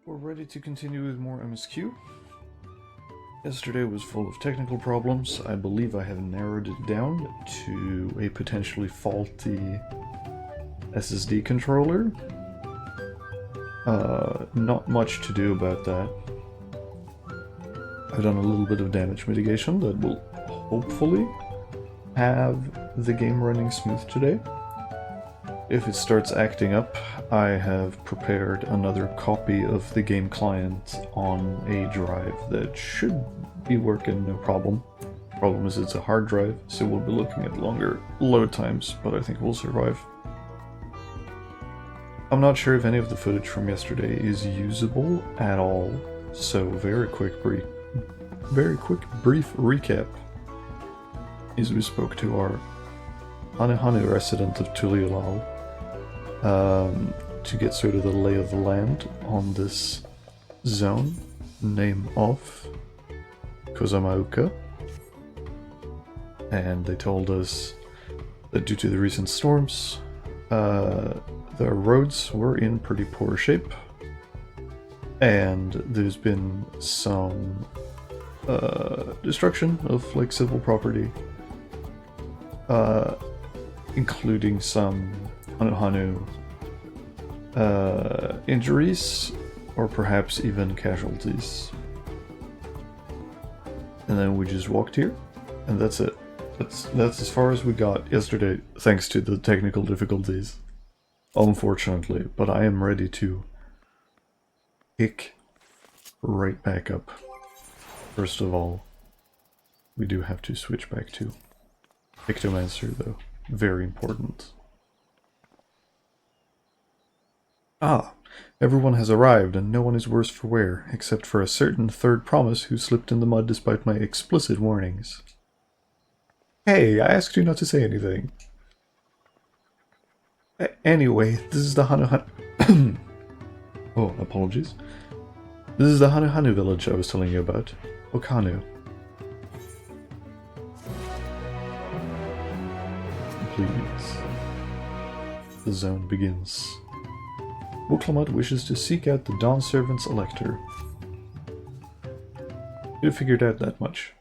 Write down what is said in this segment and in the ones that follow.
We're ready to continue with more MSQ. Yesterday was full of technical problems. I believe I have narrowed it down to a potentially faulty SSD controller. Not much to do about that. I've done a little bit of damage mitigation that will hopefully have the game running smooth today. If it starts acting up, I have prepared another copy of the game client on a drive that should be working no problem. Problem is it's a hard drive, so we'll be looking at longer load times, but I think we'll survive. I'm not sure if any of the footage from yesterday is usable at all, so very quick brief recap is we spoke to our Hanehane resident of Tuliolal to get sort of the lay of the land on this zone, name of Kozama'uka, and they told us that due to the recent storms, the roads were in pretty poor shape, and there's been some destruction of like civil property, including some Hanu injuries, or perhaps even casualties. And then we just walked here, and that's it. That's as far as we got yesterday, thanks to the technical difficulties, unfortunately. But I am ready to pick right back up. First of all, we do have to switch back to Pictomancer, though. Very important. Ah, everyone has arrived, and no one is worse for wear, except for a certain third promise who slipped in the mud despite my explicit warnings. Hey, I asked you not to say anything. Anyway, this is the Hanu... Oh, apologies. This is the Hanu village I was telling you about. Okanu. Please. The zone begins. Wuklamat wishes to seek out the Dawn Servant's Elector. Could have figured out that much.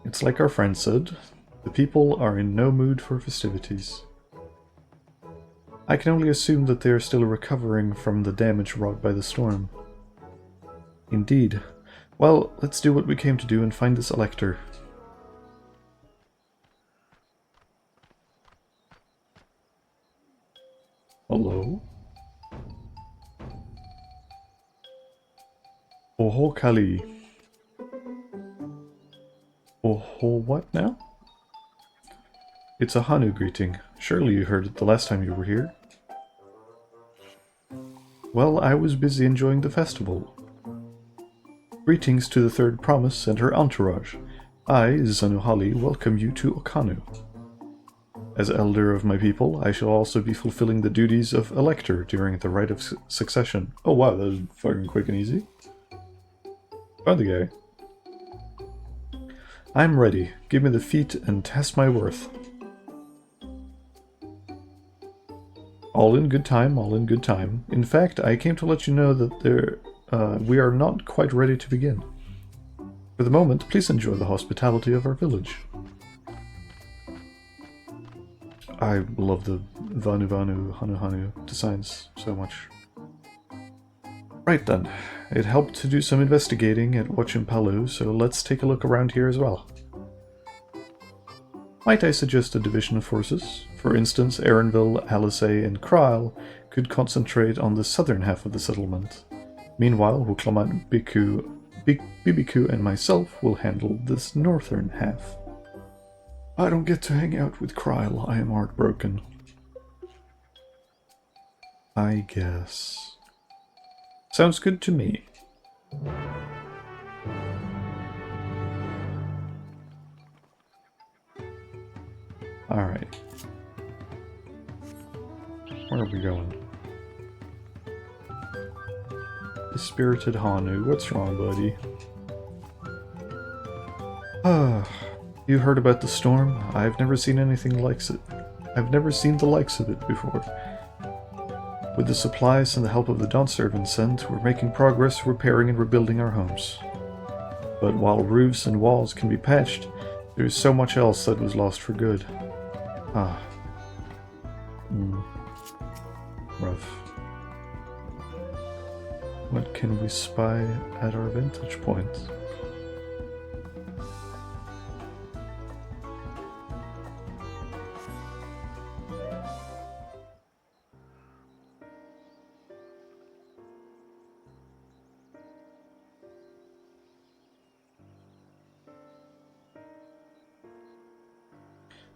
It's like our friend said, the people are in no mood for festivities. I can only assume that they are still recovering from the damage wrought by the storm. Indeed. Well, let's do what we came to do and find this Elector. Hello? Oho Kali. Oho what now? It's a Hanu greeting. Surely you heard it the last time you were here. Well, I was busy enjoying the festival. Greetings to the Third Promise and her entourage. I, Zanuhali, welcome you to Okanu. As elder of my people, I shall also be fulfilling the duties of Elector during the rite of succession. Oh wow, that was fucking quick and easy. Found the guy. I'm ready. Give me the feat and test my worth. All in good time, all in good time. In fact, I came to let you know that we are not quite ready to begin. For the moment, please enjoy the hospitality of our village. I love the Vanu Hanu designs so much. Right then, it helped to do some investigating at Wachimpalu, so let's take a look around here as well. Might I suggest a division of forces? For instance, Aaronville, Alisay, and Krile could concentrate on the southern half of the settlement. Meanwhile, Wuklamat, Bibiku, and myself will handle this northern half. I don't get to hang out with Krile. I am heartbroken. I guess. Sounds good to me. Alright. Where are we going? The spirited Hanu. What's wrong, buddy? You heard about the storm? I've never seen anything like it. I've never seen the likes of it before. With the supplies and the help of the Dawn servants sent, we're making progress repairing and rebuilding our homes. But while roofs and walls can be patched, there's so much else that was lost for good. Rough. What can we spy at our vantage point?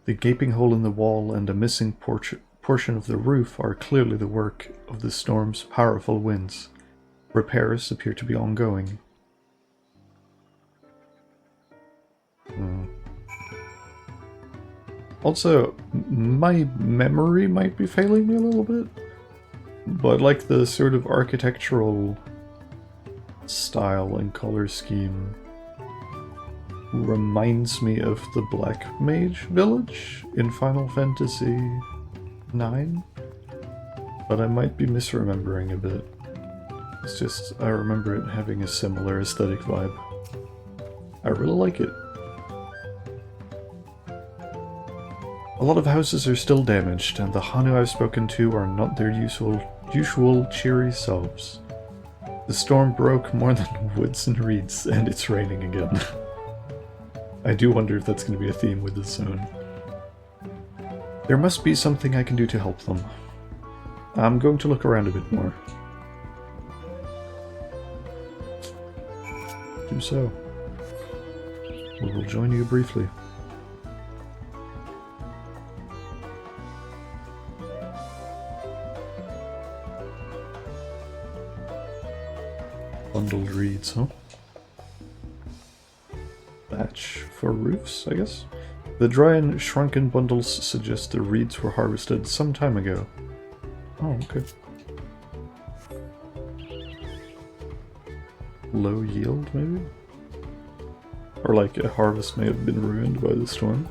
The gaping hole in the wall and a missing portion of the roof are clearly the work of the storm's powerful winds. Repairs appear to be ongoing. Also, my memory might be failing me a little bit, but like the sort of architectural style and color scheme reminds me of the Black Mage Village in Final Fantasy IX, but I might be misremembering a bit. It's just, I remember it having a similar aesthetic vibe. I really like it. A lot of houses are still damaged, and the Hanu I've spoken to are not their usual cheery selves. The storm broke more than woods and reeds, and it's raining again. I do wonder if that's going to be a theme with this zone. There must be something I can do to help them. I'm going to look around a bit more. Do so. We will join you briefly. Bundled reeds, huh? Batch for roofs, I guess? The dry and shrunken bundles suggest the reeds were harvested some time ago. Oh, okay. Low yield, maybe? Or like a harvest may have been ruined by the storm.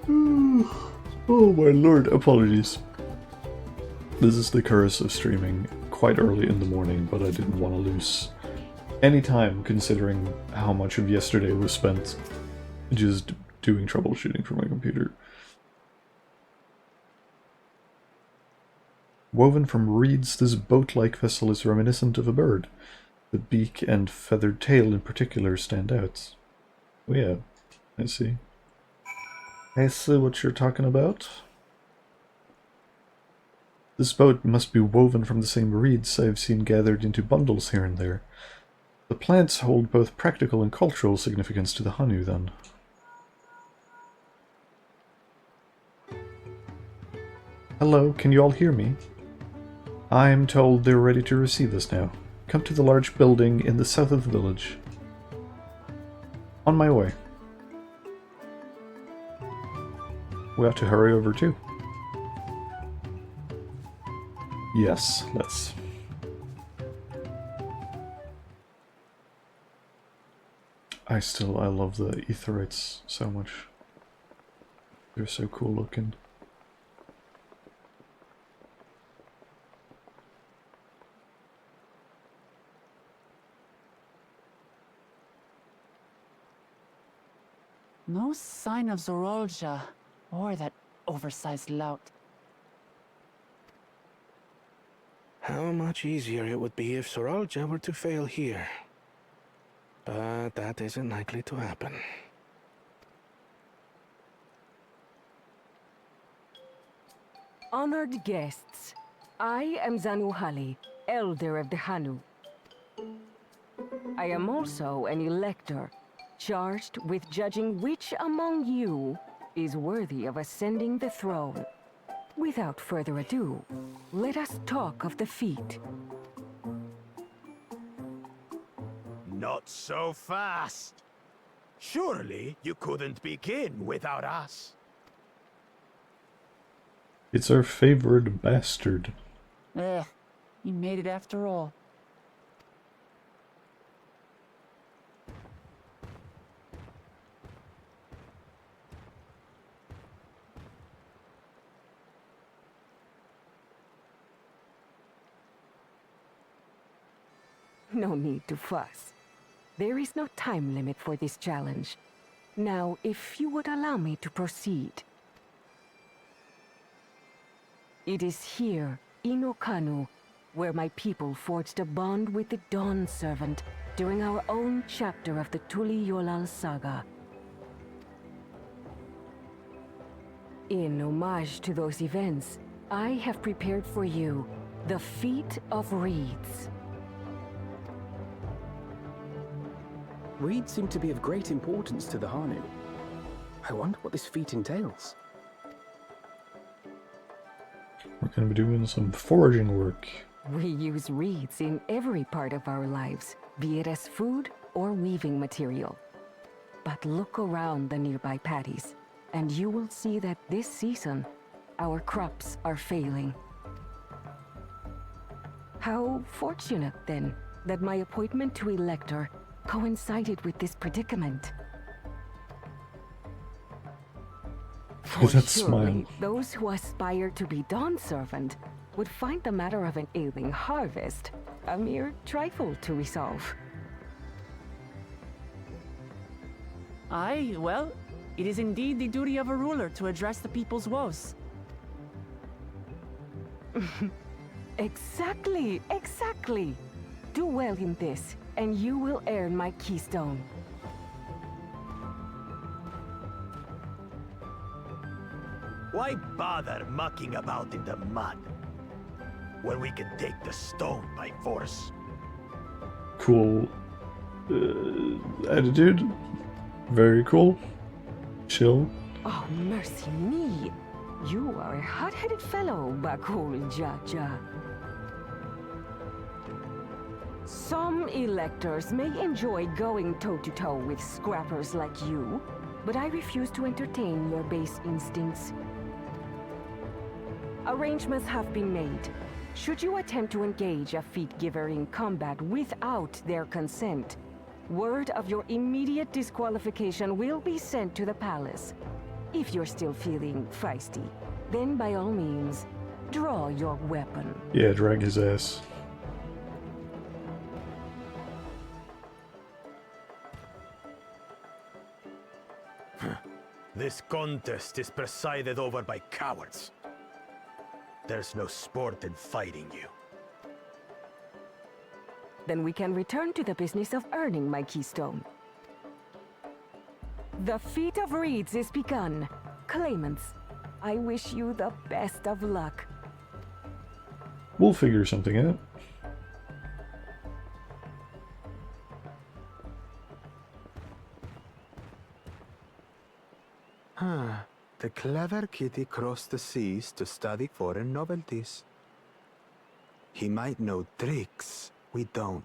Oh my lord, apologies. This is the curse of streaming quite early in the morning, but I didn't want to lose any time considering how much of yesterday was spent just doing troubleshooting for my computer. Woven from reeds, this boat-like vessel is reminiscent of a bird. The beak and feathered tail in particular stand out. Oh yeah, I see. I see what you're talking about. This boat must be woven from the same reeds I've seen gathered into bundles here and there. The plants hold both practical and cultural significance to the Hanu, then. Hello, can you all hear me? I'm told they're ready to receive us now. Come to the large building in the south of the village. On my way. We ought to hurry over too. Yes, let's. I love the Aetherites so much. They're so cool looking. No sign of Zorolja, or that oversized lout. How much easier it would be if Zorolja were to fail here. But that isn't likely to happen. Honored guests, I am Zanuhali, Elder of the Hanu. I am also an elector, charged with judging which among you is worthy of ascending the throne. Without further ado, let us talk of the feat. Not so fast. Surely you couldn't begin without us. It's our favorite bastard. You made it after all. No need to fuss. There is no time limit for this challenge. Now, if you would allow me to proceed. It is here, in Okanu, where my people forged a bond with the Dawn Servant during our own chapter of the Tuli Yolal saga. In homage to those events, I have prepared for you the Feat of Reeds. Reeds seem to be of great importance to the Hanu. I wonder what this feat entails. We're going to be doing some foraging work. We use reeds in every part of our lives, be it as food or weaving material. But look around the nearby paddies, and you will see that this season, our crops are failing. How fortunate, then, that my appointment to Elector coincided with this predicament. For That surely, smile. those who aspire to be Dawn Servant would find the matter of an ailing harvest a mere trifle to resolve. Aye, well, it is indeed the duty of a ruler to address the people's woes. Exactly, exactly. Do well in this, and you will earn my keystone. Why bother mucking about in the mud when we can take the stone by force? Cool attitude. Very cool. Chill. Oh, mercy me. You are a hot-headed fellow, Bakul Jaja. Some electors may enjoy going toe-to-toe with scrappers like you, but I refuse to entertain your base instincts. Arrangements have been made. Should you attempt to engage a feat giver in combat without their consent, word of your immediate disqualification will be sent to the palace. If you're still feeling feisty, then by all means, draw your weapon. Yeah, drag his ass. This contest is presided over by cowards. There's no sport in fighting you. Then we can return to the business of earning my keystone. The Feat of Reeds is begun. Claimants, I wish you the best of luck. We'll figure something out. The clever kitty crossed the seas to study foreign novelties. He might know tricks we don't.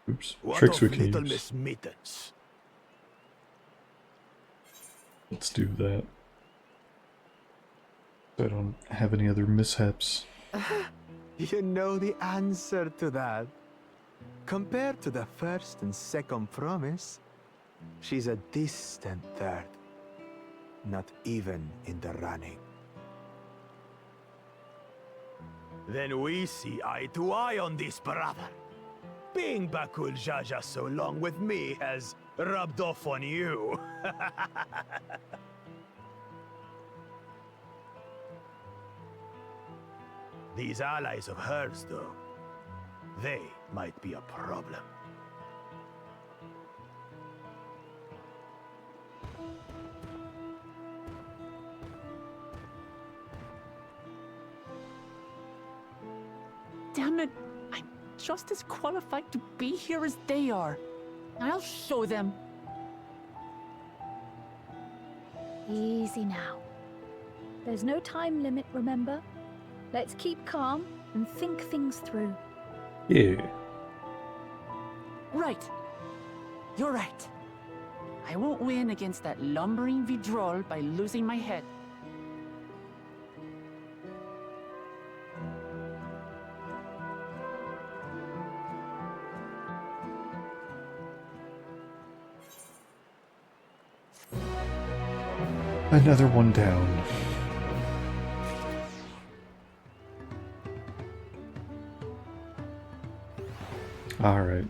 Oops. What Tricks we of can Little use. Miss Mittens? Let's do that. So I don't have any other mishaps. You know the answer to that. Compared to the first and second promise, she's a distant third. Not even in the running. Then we see eye to eye on this, brother. Being Bakul Jaja so long with me has rubbed off on you. These allies of hers, though, they might be a problem. Damn it, I'm just as qualified to be here as they are. I'll show them. Easy now. There's no time limit, remember? Let's keep calm and think things through. Yeah. Right. You're right. I won't win against that lumbering Vidrol by losing my head. Another one down. Alright.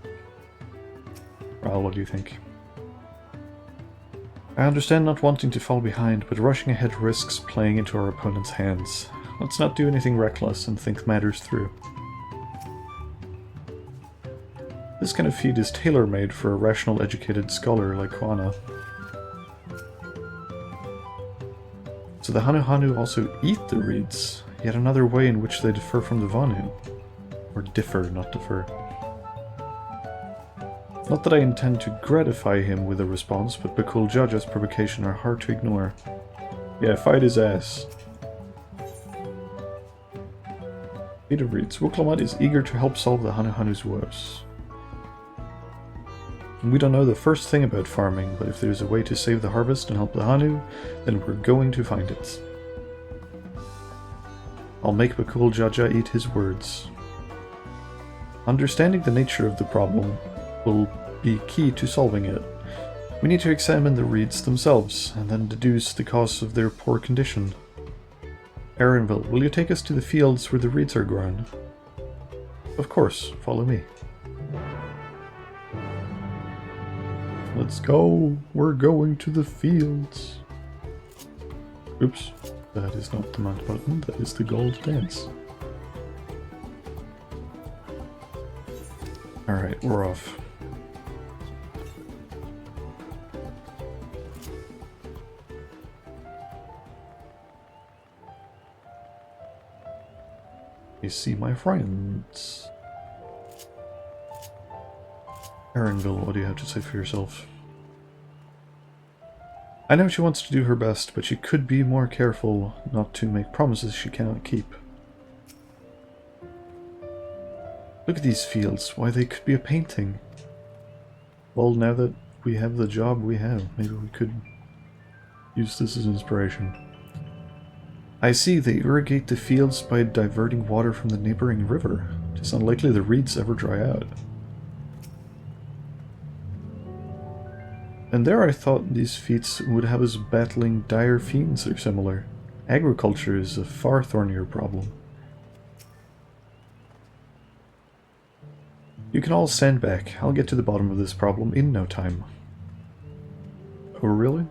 Well, what do you think? I understand not wanting to fall behind, but rushing ahead risks playing into our opponent's hands. Let's not do anything reckless and think matters through. This kind of feat is tailor-made for a rational, educated scholar like Juana. So the Hanu also eat the reeds, yet another way in which they differ from the Vanu. Or differ, not defer. Not that I intend to gratify him with a response, but Bakul Jaja's provocation are hard to ignore. Yeah, fight his ass. Peter reads, Wuklamat is eager to help solve the Hanu's woes. We don't know the first thing about farming, but if there's a way to save the harvest and help the Hanu, then we're going to find it. I'll make Bakul Jaja eat his words. Understanding the nature of the problem will be key to solving it. We need to examine the reeds themselves, and then deduce the cause of their poor condition. Aaronville, will you take us to the fields where the reeds are grown? Of course, follow me. Let's go! We're going to the fields! Oops, that is not the mount button, that is the gold dance. Alright, we're off. You see my friends. Aaronville, what do you have to say for yourself? I know she wants to do her best, but she could be more careful not to make promises she cannot keep. Look at these fields, why they could be a painting. Well, now that we have the job we have, maybe we could use this as inspiration. I see, they irrigate the fields by diverting water from the neighboring river. It is unlikely the reeds ever dry out. And there I thought these feats would have us battling dire fiends or similar. Agriculture is a far thornier problem. You can all stand back. I'll get to the bottom of this problem in no time. Oh, really?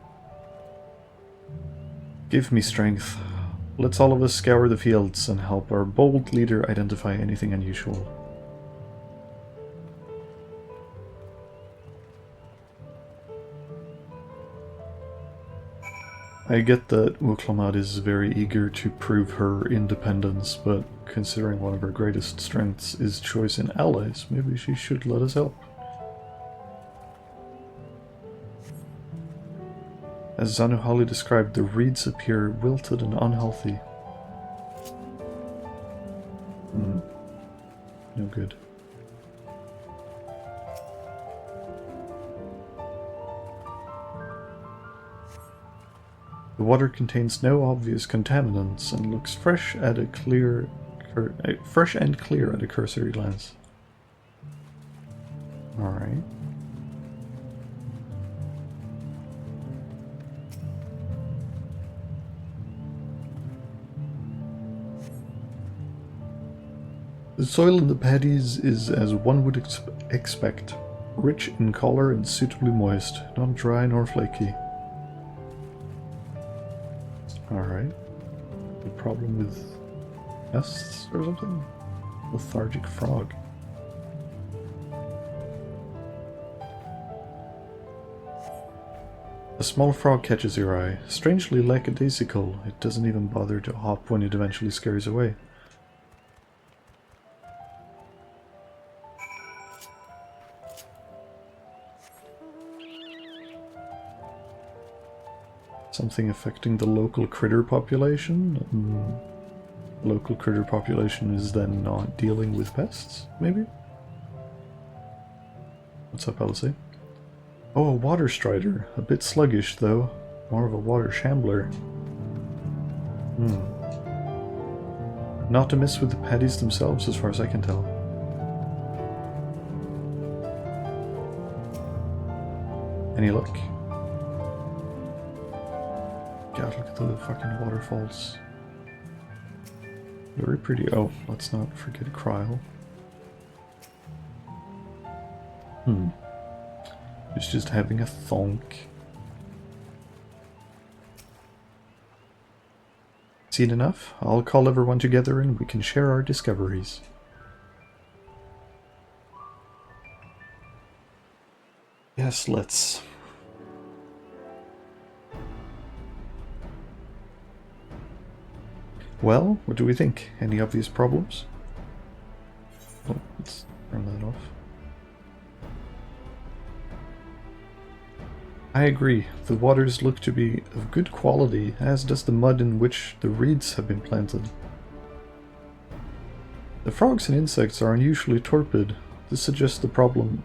Give me strength. Let's all of us scour the fields and help our bold leader identify anything unusual. I get that Wuklamat is very eager to prove her independence, but considering one of her greatest strengths is choice in allies, maybe she should let us help. As Zanuhali described, the reeds appear wilted and unhealthy. No good. The water contains no obvious contaminants and looks fresh and clear at a cursory glance. Alright. The soil in the paddies is as one would expect, rich in color and suitably moist, not dry nor flaky. Alright. The problem with pests or something? Lethargic frog. A small frog catches your eye. Strangely lackadaisical, it doesn't even bother to hop when it eventually scares away. Something affecting the local critter population? The local critter population is then not dealing with pests, maybe? What's up, Elsie? Oh, a water strider. A bit sluggish, though. More of a water shambler. Not to miss with the paddies themselves, as far as I can tell. Any luck? God, look at the fucking waterfalls. Very pretty. Oh, let's not forget Kryl. It's just having a thonk. Seen enough? I'll call everyone together and we can share our discoveries. Yes, let's. Well, what do we think? Any obvious problems? Oh, let's turn that off. I agree. The waters look to be of good quality, as does the mud in which the reeds have been planted. The frogs and insects are unusually torpid. This suggests the problem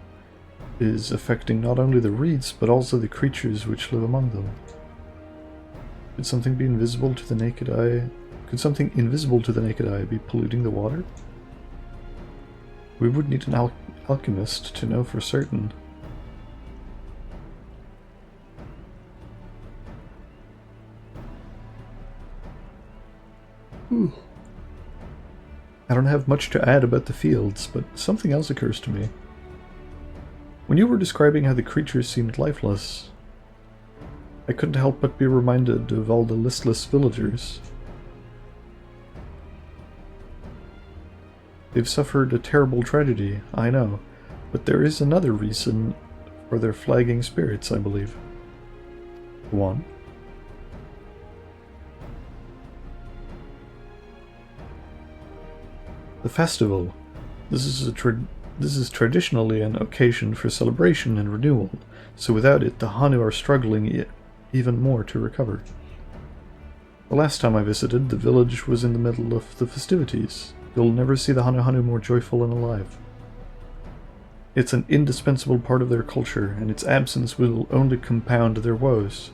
is affecting not only the reeds, but also the creatures which live among them. Could something be invisible to the naked eye? Could something invisible to the naked eye be polluting the water? We would need an alchemist to know for certain. I don't have much to add about the fields, but something else occurs to me. When you were describing how the creatures seemed lifeless, I couldn't help but be reminded of all the listless villagers. They've suffered a terrible tragedy, I know, but there is another reason for their flagging spirits, I believe. One. The festival. This is traditionally an occasion for celebration and renewal, so without it the Hanu are struggling even more to recover. The last time I visited, the village was in the middle of the festivities. You'll never see the Hanu more joyful and alive. It's an indispensable part of their culture, and its absence will only compound their woes.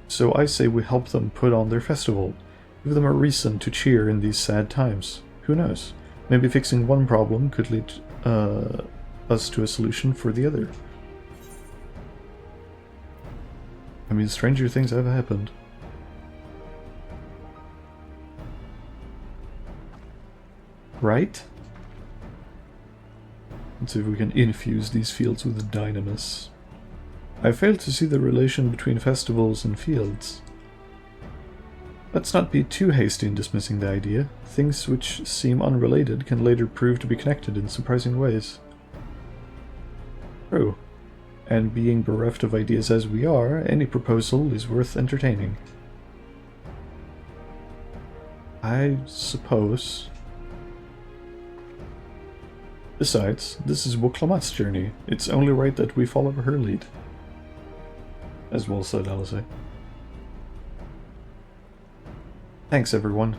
So I say we help them put on their festival, give them a reason to cheer in these sad times. Who knows? Maybe fixing one problem could lead us to a solution for the other. I mean, stranger things have happened. Right? Let's see if we can infuse these fields with dynamis. I fail to see the relation between festivals and fields. Let's not be too hasty in dismissing the idea. Things which seem unrelated can later prove to be connected in surprising ways. True. And being bereft of ideas as we are, any proposal is worth entertaining. I suppose. Besides, this is Woklamat's journey. It's only right that we follow her lead. As well said, Alice. Thanks, everyone.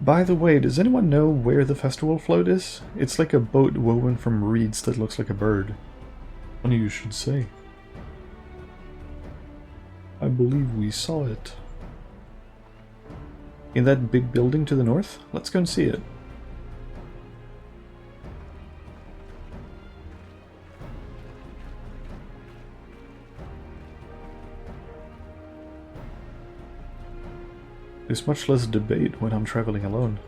By the way, does anyone know where the festival float is? It's like a boat woven from reeds that looks like a bird. Funny you should say. I believe we saw it. In that big building to the north? Let's go and see it. There's much less debate when I'm traveling alone.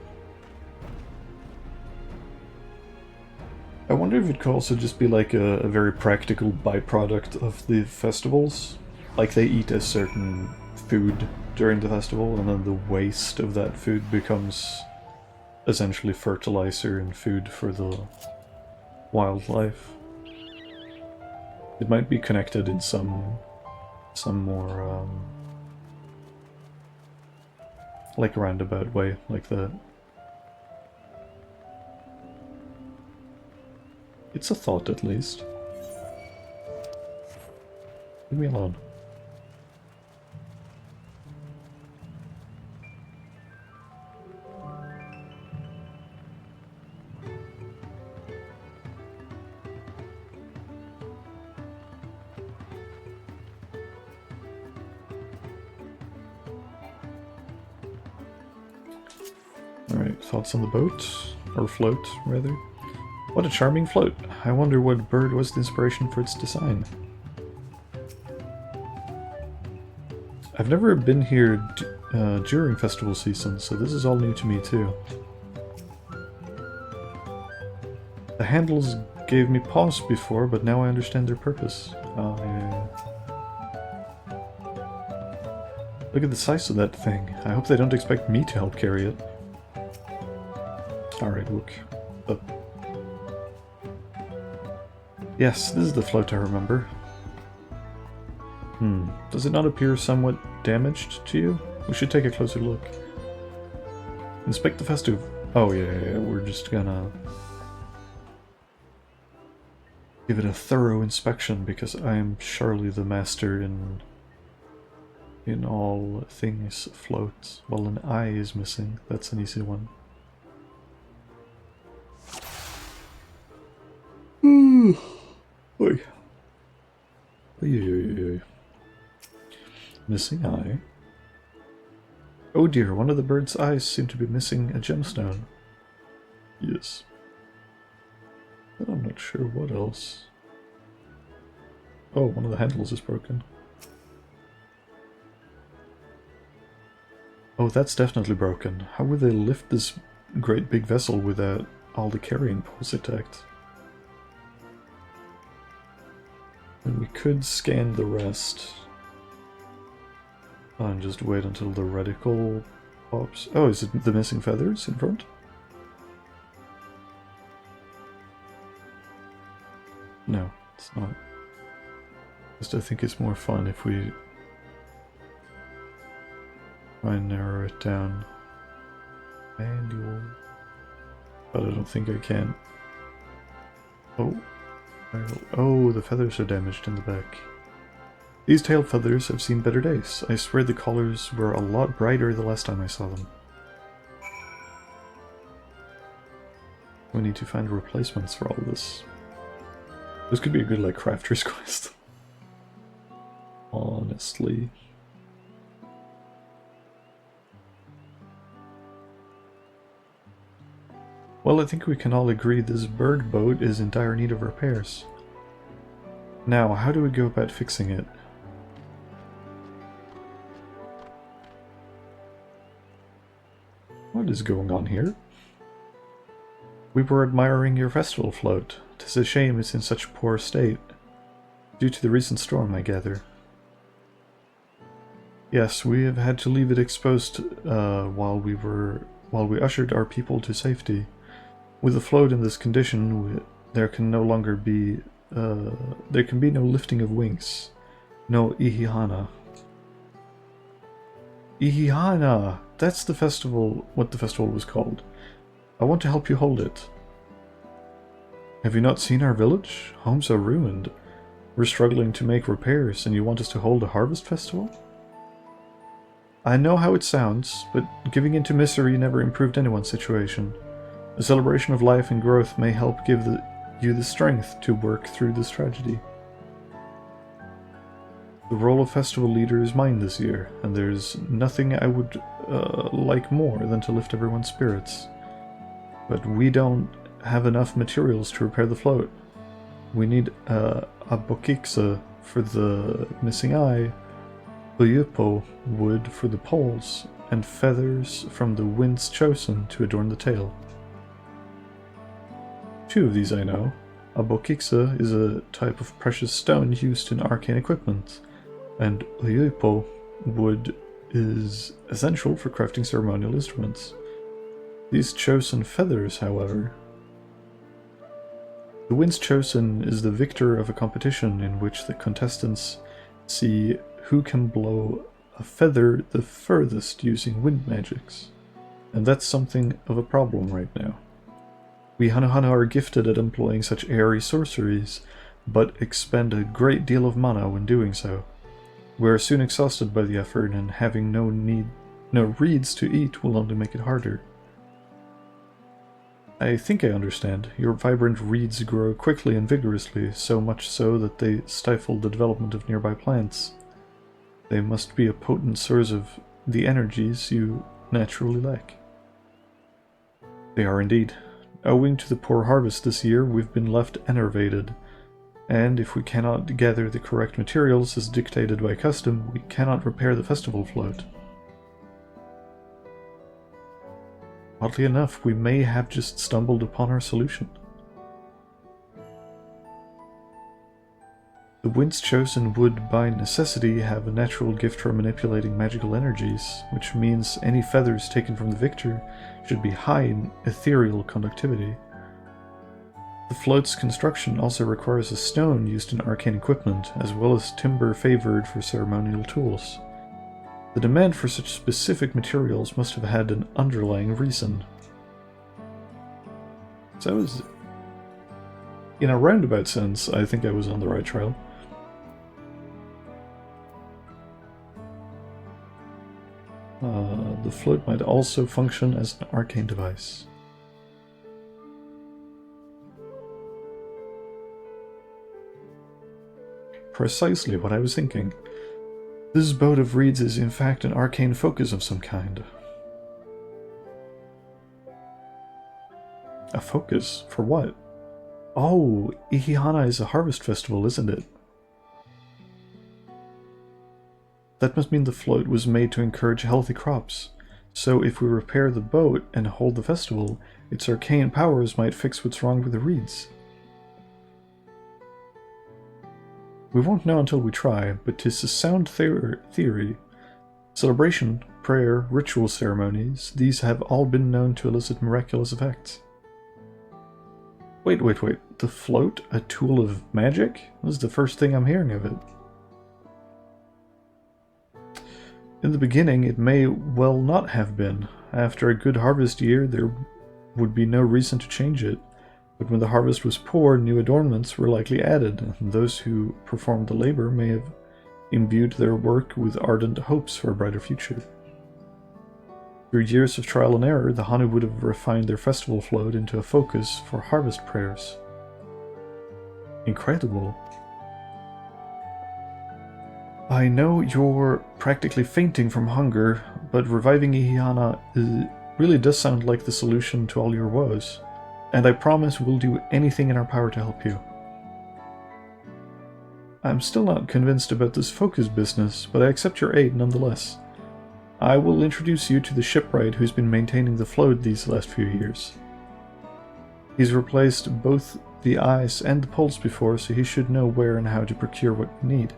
I wonder if it could also just be like a very practical byproduct of the festivals. Like they eat a certain food during the festival and then the waste of that food becomes essentially fertilizer and food for the wildlife. It might be connected in some more like a roundabout way, like that. It's a thought, at least. Leave me alone. Alright, thoughts on the boat? Or float, rather? What a charming float. I wonder what bird was the inspiration for its design. I've never been here during festival season, so this is all new to me too. The handle's gave me pause before, but now I understand their purpose. Yeah. Look at the size of that thing. I hope they don't expect me to help carry it. Alright, look. Up. Yes, this is the float I remember. Does it not appear somewhat damaged to you? We should take a closer look. Inspect the festive... Oh yeah, we're just gonna... give it a thorough inspection, because I am surely the master in all things afloat. Well, an eye is missing. That's an easy one. Oy. Oy. Missing eye. Oh dear, one of the bird's eyes seem to be missing a gemstone. Yes. But I'm not sure what else. Oh, one of the handles is broken. Oh, that's definitely broken. How would they lift this great big vessel without all the carrying poles intact? And we could scan the rest. And just wait until the reticle pops. Oh, is it the missing feathers in front? No, it's not. Just I think it's more fun if we try and narrow it down. Manual. But I don't think I can. Oh. Oh, the feathers are damaged in the back. These tail feathers have seen better days. I swear the colors were a lot brighter the last time I saw them. We need to find replacements for all this. This could be a good, like, crafter's quest. Honestly. Well, I think we can all agree this bird boat is in dire need of repairs. Now, how do we go about fixing it? What is going on here? We were admiring your festival float. 'Tis a shame it's in such a poor state. Due to the recent storm, I gather. Yes, we have had to leave it exposed while we ushered our people to safety. With the float in this condition, there can no be no lifting of wings. No ihihana. Ihihana! That's the festival, what the festival was called. I want to help you hold it. Have you not seen our village? Homes are ruined. We're struggling to make repairs, and you want us to hold a harvest festival? I know how it sounds, but giving in to misery never improved anyone's situation. A celebration of life and growth may help give you the strength to work through this tragedy. The role of festival leader is mine this year, and there's nothing I would like more than to lift everyone's spirits. But we don't have enough materials to repair the float. We need a bokiksa for the missing eye, uyupo wood for the poles, and feathers from the wind's chosen to adorn the tail. 2 of these I know. A bokiksa is a type of precious stone used in arcane equipment, and uyupo wood is essential for crafting ceremonial instruments. These chosen feathers, however... The wind's chosen is the victor of a competition in which the contestants see who can blow a feather the furthest using wind magics. And that's something of a problem right now. We Hanohana are gifted at employing such airy sorceries, but expend a great deal of mana when doing so. We are soon exhausted by the effort, and having no reeds to eat will only make it harder. I think I understand. Your vibrant reeds grow quickly and vigorously, so much so that they stifle the development of nearby plants. They must be a potent source of the energies you naturally lack. They are indeed. Owing to the poor harvest this year, we've been left enervated, and if we cannot gather the correct materials as dictated by custom, we cannot repair the festival float. Oddly enough, we may have just stumbled upon our solution. The winds chosen would, by necessity, have a natural gift for manipulating magical energies, which means any feathers taken from the victor should be high in ethereal conductivity. The float's construction also requires a stone used in arcane equipment, as well as timber favored for ceremonial tools. The demand for such specific materials must have had an underlying reason. So I was, in a roundabout sense, I think I was on the right trail. The float might also function as an arcane device. Precisely what I was thinking. This boat of reeds is in fact an arcane focus of some kind. A focus? For what? Oh, Ihihana is a harvest festival, isn't it? That must mean the float was made to encourage healthy crops. So if we repair the boat and hold the festival, its arcane powers might fix what's wrong with the reeds. We won't know until we try, but 'tis a sound theory. Celebration, prayer, ritual ceremonies, these have all been known to elicit miraculous effects. Wait. The float? A tool of magic? This is the first thing I'm hearing of it. In the beginning, it may well not have been. After a good harvest year, there would be no reason to change it. But when the harvest was poor, new adornments were likely added, and those who performed the labor may have imbued their work with ardent hopes for a brighter future. Through years of trial and error, the Hanu would have refined their festival float into a focus for harvest prayers. Incredible. I know you're practically fainting from hunger, but reviving Ihihana really does sound like the solution to all your woes. And I promise we'll do anything in our power to help you. I'm still not convinced about this focus business, but I accept your aid nonetheless. I will introduce you to the shipwright who's been maintaining the float these last few years. He's replaced both the eyes and the pulse before, so he should know where and how to procure what we need.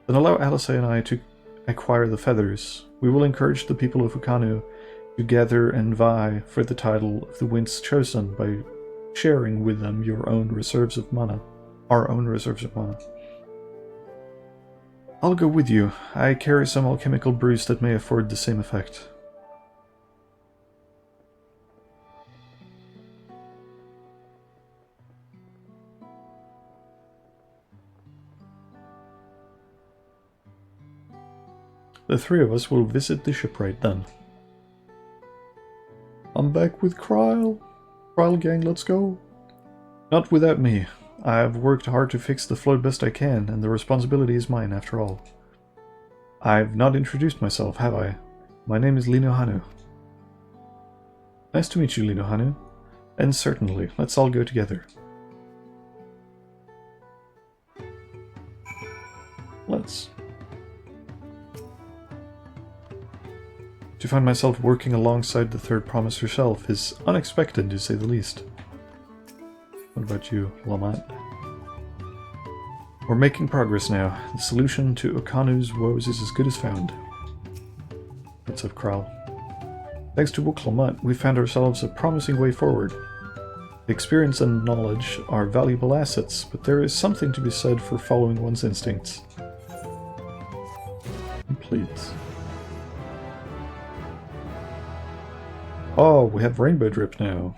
Then allow Alice and I to acquire the feathers. We will encourage the people of Ukanu to gather and vie for the title of the Winds Chosen by sharing with them your own reserves of mana. Our own reserves of mana. I'll go with you. I carry some alchemical brews that may afford the same effect. The three of us will visit the shipwright then. I'm back with Kryle. Kryle gang, let's go. Not without me. I've worked hard to fix the float best I can, and the responsibility is mine after all. I've not introduced myself, have I? My name is Lino Hanu. Nice to meet you, Lino Hanu. And certainly, let's all go together. Let's. To find myself working alongside the Third Promise herself is unexpected, to say the least. What about you, Lamont? We're making progress now. The solution to Okanu's woes is as good as found. What's up, Kryle? Thanks to Book Lamont, we found ourselves a promising way forward. Experience and knowledge are valuable assets, but there is something to be said for following one's instincts. Complete. Oh, we have Rainbow Drip now.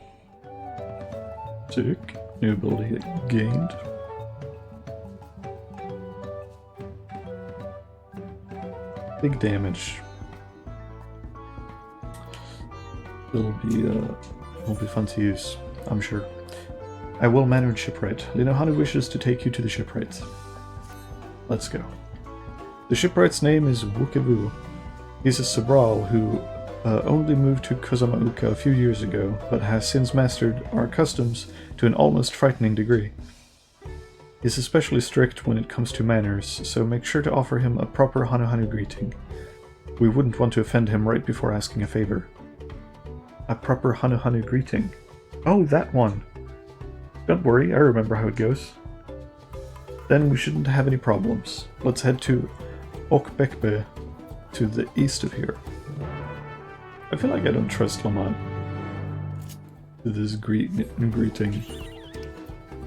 Sick. New ability gained. Big damage. It'll be fun to use, I'm sure. I will manage shipwright. Lino Hanu wishes to take you to the shipwright. Let's go. The shipwright's name is Wukevu. He's a Sabral who only moved to Kozama'uka a few years ago, but has since mastered our customs to an almost frightening degree. He's especially strict when it comes to manners, so make sure to offer him a proper Hanu greeting. We wouldn't want to offend him right before asking a favor. A proper Hanu greeting. Oh, that one! Don't worry, I remember how it goes. then we shouldn't have any problems. Let's head to Okbekbe, to the east of here. I feel like I don't trust Laman with this greeting.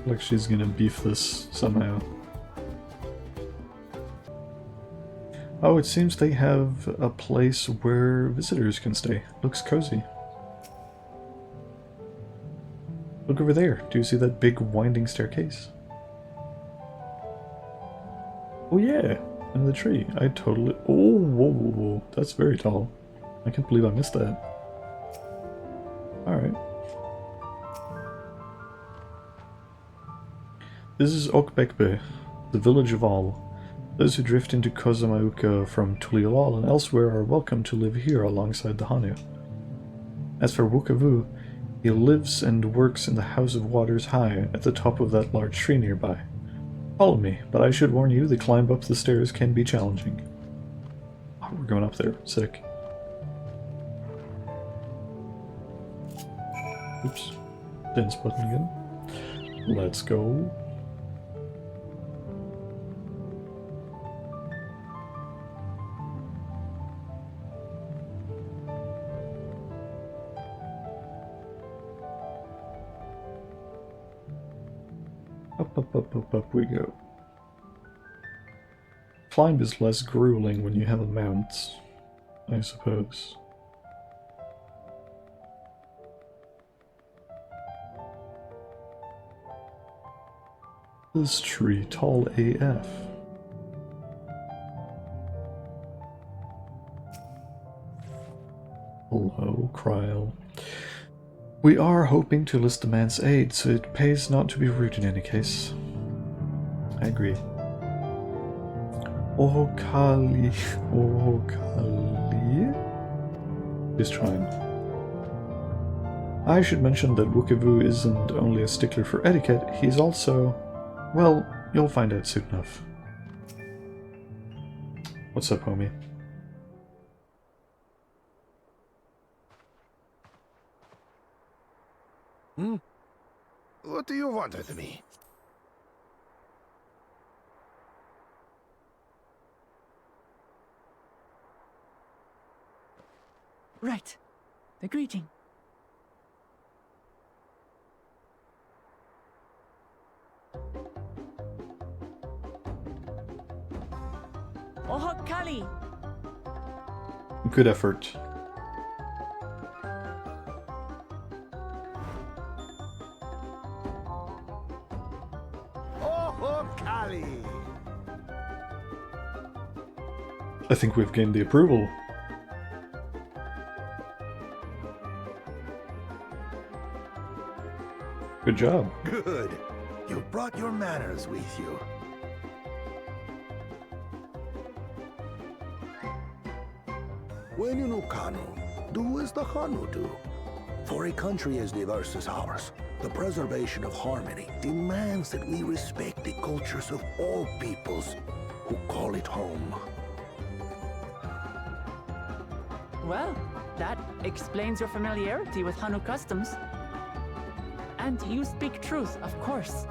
Like she's gonna beef this somehow. Oh, it seems they have a place where visitors can stay. Looks cozy. Look over there. Do you see that big winding staircase? Oh yeah, in the tree. I totally... Oh, whoa, whoa, whoa. That's very tall. I can't believe I missed that. Alright. This is Okbekbe, the village of all. Those who drift into Kozama'uka from Tuliolal and elsewhere are welcome to live here alongside the Hanu. As for Wukavu, he lives and works in the House of Waters High at the top of that large tree nearby. Follow me, but I should warn you, the climb up the stairs can be challenging. Oh, we're going up there. Sick. Oops. Dance button again. Let's go. Up we go. Climb is less grueling when you have a mount, I suppose. This tree, tall AF. Hello, Kryl. We are hoping to enlist the man's aid, so it pays not to be rude in any case. I agree. Oh, Kali. Oh, Kali. He's trying. I should mention that Wukavu isn't only a stickler for etiquette, he's also... Well, you'll find out soon enough. What's up, homie? What do you want with me? Right. The greeting. Oho Kali! Good effort. Oh, Kali! I think we've gained the approval. Good job. Good. You brought your manners with you. When you know Kanu, do as the Hanu do. For a country as diverse as ours, the preservation of harmony demands that we respect the cultures of all peoples who call it home. Well, that explains your familiarity with Hanu customs. And you speak truth, of course.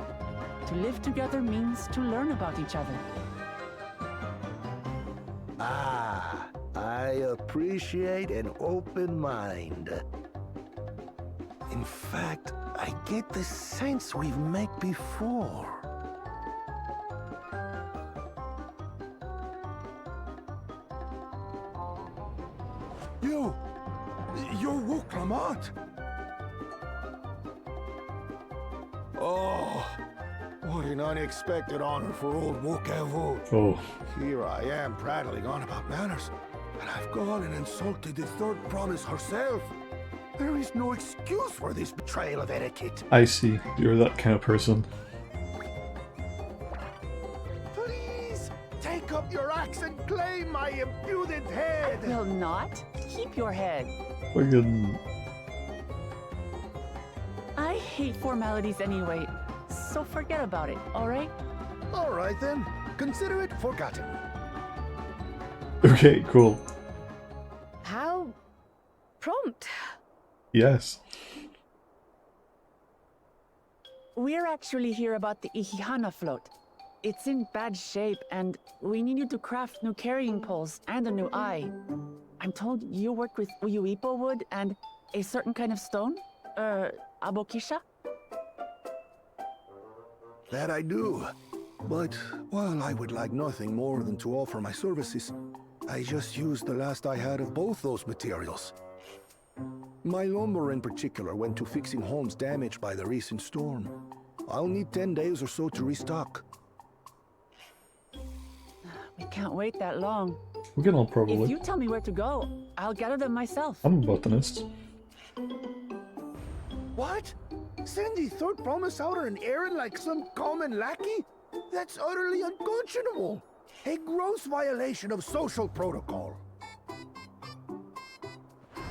To live together means to learn about each other. Ah, I appreciate an open mind. In fact, I get the sense we've met before. You're Wuklamat! Oh, what an unexpected honor for old Wukavu. Oh. Here I am prattling on about manners, and I've gone and insulted the third promise herself. There is no excuse for this betrayal of etiquette. I see. You're that kind of person. Please, take up your axe and claim my impudent head. I will not. Keep your head. Fucking... I hate formalities anyway, so forget about it, alright? All right then, consider it forgotten. Okay, cool. How prompt. Yes. We're actually here about the Ihihana float. it's in bad shape, and we need you to craft new carrying poles and a new eye. I'm told you work with uyuipo wood and a certain kind of stone? Abokisha? That I do. But while I would like nothing more than to offer my services, I just used the last I had of both those materials. My lumber in particular went to fixing homes damaged by the recent storm. I'll need 10 days or so to restock. We can't wait that long. We can all probably. If you tell me where to go, I'll gather them myself. I'm a botanist. What? Send the third promise out on an errand like some common lackey? That's utterly unconscionable. A gross violation of social protocol.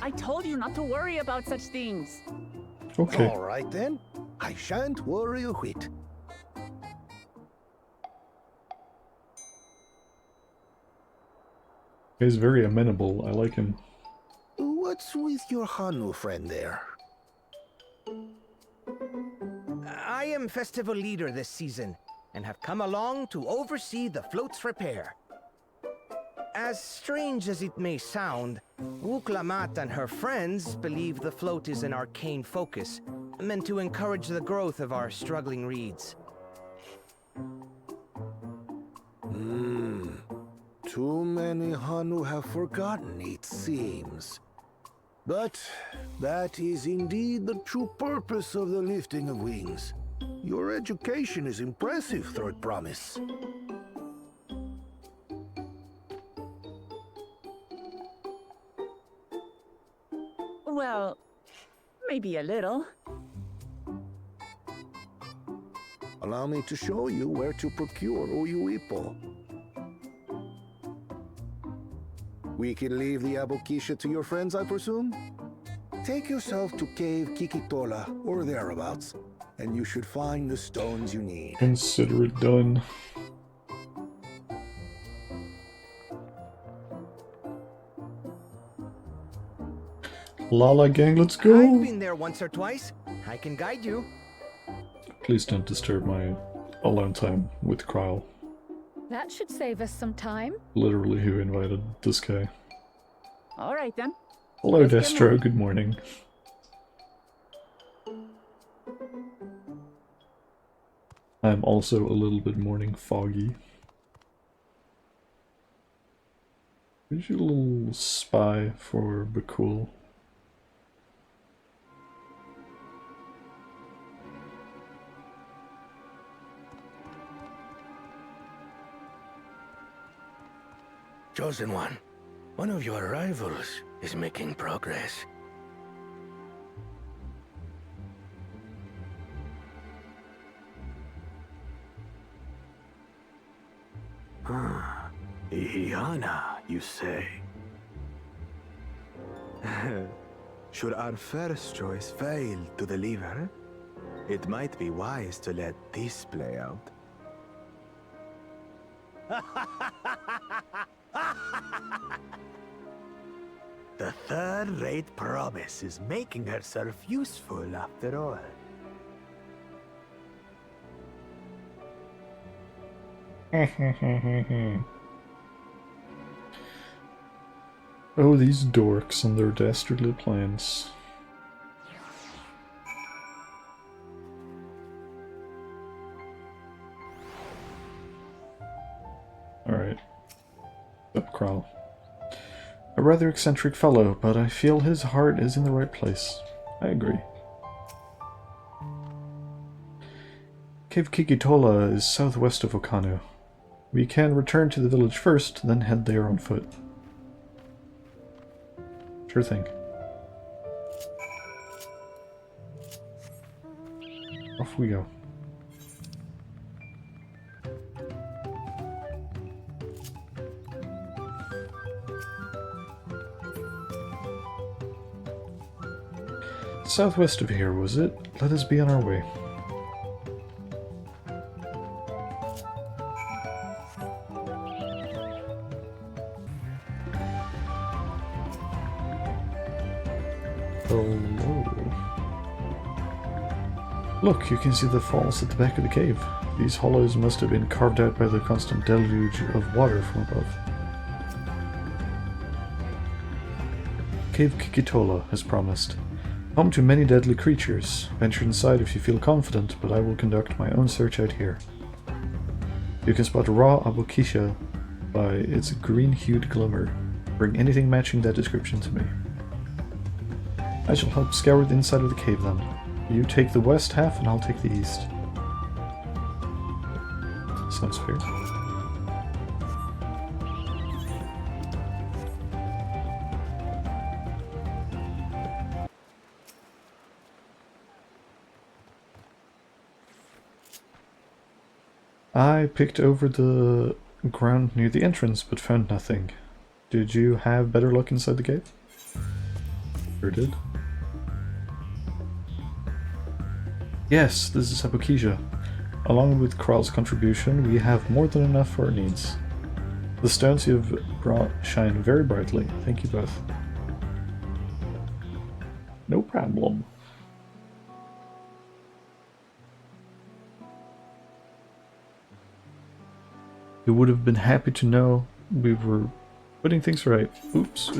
I told you not to worry about such things. Okay. All right then. I shan't worry a whit. He's very amenable. I like him. What's with your Hanu friend there? I am festival leader this season, and have come along to oversee the float's repair. As strange as it may sound, Wuklamat and her friends believe the float is an arcane focus, meant to encourage the growth of our struggling reeds. Too many Hanu have forgotten, it seems. But that is indeed the true purpose of the lifting of wings. Your education is impressive, Third Promise. Well, maybe a little. Allow me to show you where to procure Uyuipo. We can leave the Abokisha to your friends, I presume? Take yourself to Cave Kikitola or thereabouts, and you should find the stones you need. Consider it done. Lala gang, let's I've go! been there once or twice. I can guide you. Please don't disturb my alone time with Kryle. That should save us some time. Literally who invited this guy. All right then. Hello Let's get Destro, moving. good morning. I'm also a little bit morning foggy. Where's your little spy for Bakul? Chosen one of your rivals is making progress. Ihiana, you say? Should our first choice fail to deliver, it might be wise to let this play out. The third-rate promise is making herself useful after all. Oh, these dorks and their dastardly plans. Alright. Up, Kryle. A rather eccentric fellow, but I feel his heart is in the right place. I agree. Cave Kikitola is southwest of Okano. We can return to the village first, then head there on foot. Sure thing. Off we go. Southwest of here, was it? Let us be on our way. Hello. Look, you can see the falls at the back of the cave. These hollows must have been carved out by the constant deluge of water from above. Cave Kikitola, as promised. Home to many deadly creatures. Venture inside if you feel confident, but I will conduct my own search out here. You can spot raw abokisha by its green-hued glimmer. Bring anything matching that description to me. I shall help scour the inside of the cave then. You take the west half and I'll take the east. Sounds fair. I picked over the ground near the entrance, but found nothing. Did you have better luck inside the cave? Sure did. Yes, this is Abokija. Along with Kral's contribution, we have more than enough for our needs. The stones you have brought shine very brightly. Thank you both. No problem. You would have been happy to know we were putting things right. Oops.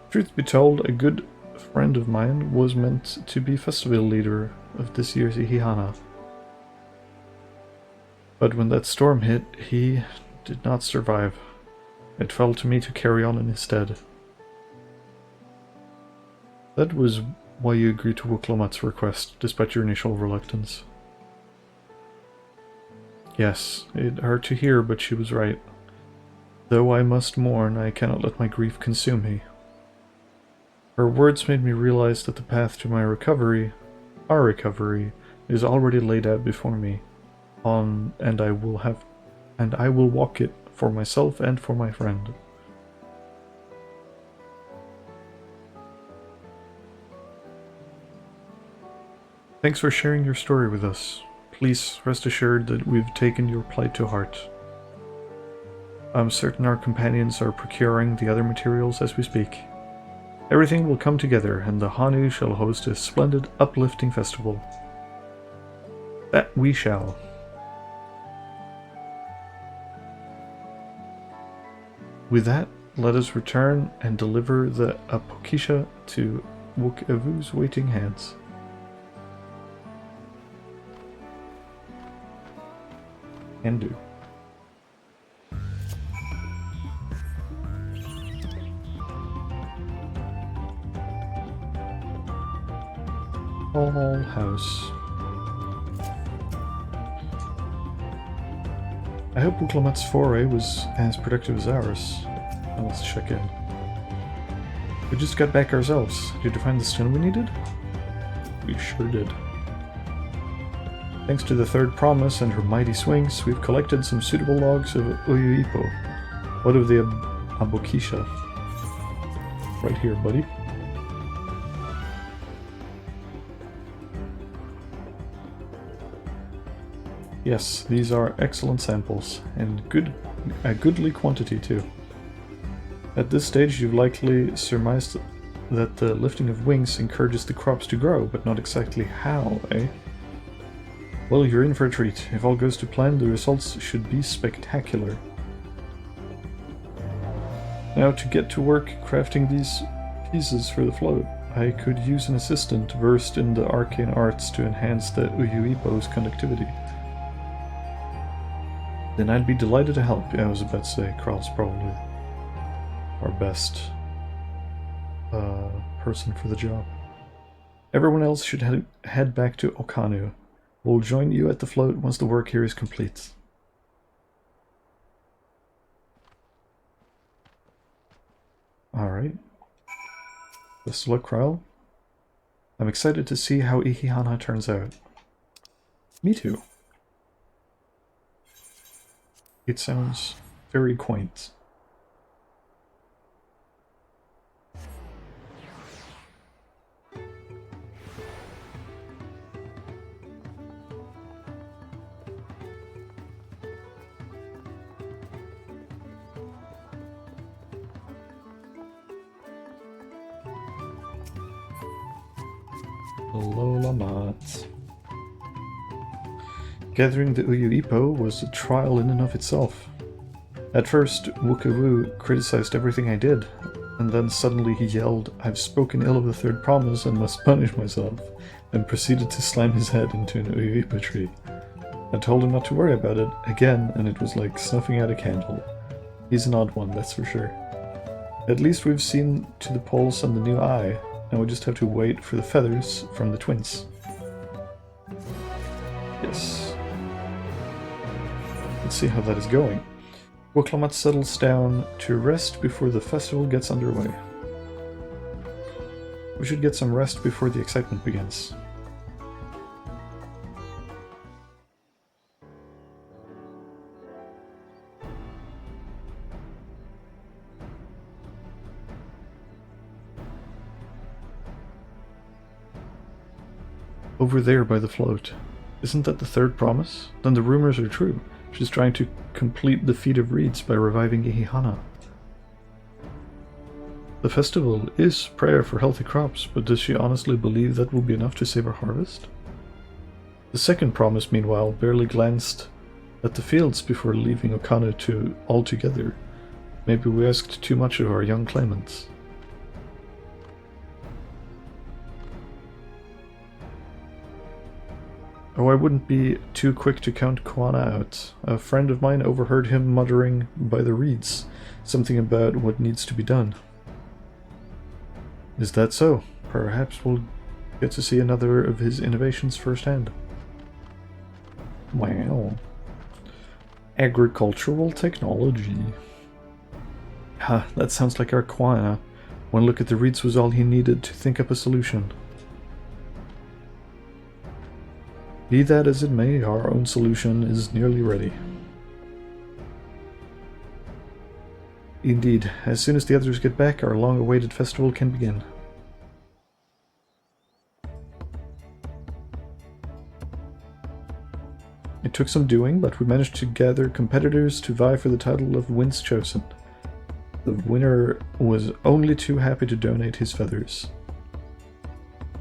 Truth be told, a good friend of mine was meant to be festival leader of this year's Ihihana. But when that storm hit, he did not survive. It fell to me to carry on in his stead. That was why you agreed to Wuklamat's request, despite your initial reluctance. Yes, it hurt to hear, but she was right. Though I must mourn, I cannot let my grief consume me. Her words made me realize that the path to my recovery, our recovery, is already laid out before me. And I will walk it for myself and for my friend. Thanks for sharing your story with us. Please rest assured that we've taken your plight to heart. I'm certain our companions are procuring the other materials as we speak. Everything will come together, and the Hanu shall host a splendid, uplifting festival. That we shall. With that, let us return and deliver the Abokisha to Wukevu's waiting hands. Can do. Hall House. I hope Wuklamat's foray was as productive as ours. Now let's check in. We just got back ourselves. Did you find the stone we needed? We sure did. Thanks to the third promise and her mighty swings, we've collected some suitable logs of Uyuipo. What of the Abokisha? Right here, buddy. Yes, these are excellent samples, and a goodly quantity too. At this stage you've likely surmised that the lifting of wings encourages the crops to grow, but not exactly how, eh? Well, you're in for a treat. If all goes to plan, the results should be spectacular. Now to get to work crafting these pieces for the float. I could use an assistant versed in the arcane arts to enhance the Uyuipo's conductivity. Then I'd be delighted to help. Yeah, I was about to say, Kral's probably our best person for the job. Everyone else should head back to Okanu. We'll join you at the float once the work here is complete. Alright. Best of luck, Kral. I'm excited to see how Ihihana turns out. Me too. It sounds very quaint. Hello, Lamat. Gathering the Uyuipo was a trial in and of itself. At first, Wukawu criticized everything I did, and then suddenly he yelled, "I've spoken ill of the third promise and must punish myself," and proceeded to slam his head into an Uyuipo tree. I told him not to worry about it, again, and it was like snuffing out a candle. He's an odd one, that's for sure. At least we've seen to the pulse and the new eye. Now we just have to wait for the feathers from the twins. Yes. Let's see how that is going. Wuklamat settles down to rest before the festival gets underway. We should get some rest before the excitement begins. Over there by the float. Isn't that the third promise? Then the rumors are true. She's trying to complete the feat of reeds by reviving Ihihana. The festival is prayer for healthy crops, but does she honestly believe that will be enough to save our harvest? The second promise, meanwhile, barely glanced at the fields before leaving Okano altogether. Maybe we asked too much of our young claimants. Oh, I wouldn't be too quick to count Kwana out. A friend of mine overheard him muttering by the reeds, something about what needs to be done. Is that so? Perhaps we'll get to see another of his innovations firsthand. Wow. Agricultural technology. Ha, that sounds like our Kwana. One look at the reeds was all he needed to think up a solution. Be that as it may, our own solution is nearly ready. Indeed, as soon as the others get back, our long-awaited festival can begin. It took some doing, but we managed to gather competitors to vie for the title of Winds Chosen. The winner was only too happy to donate his feathers.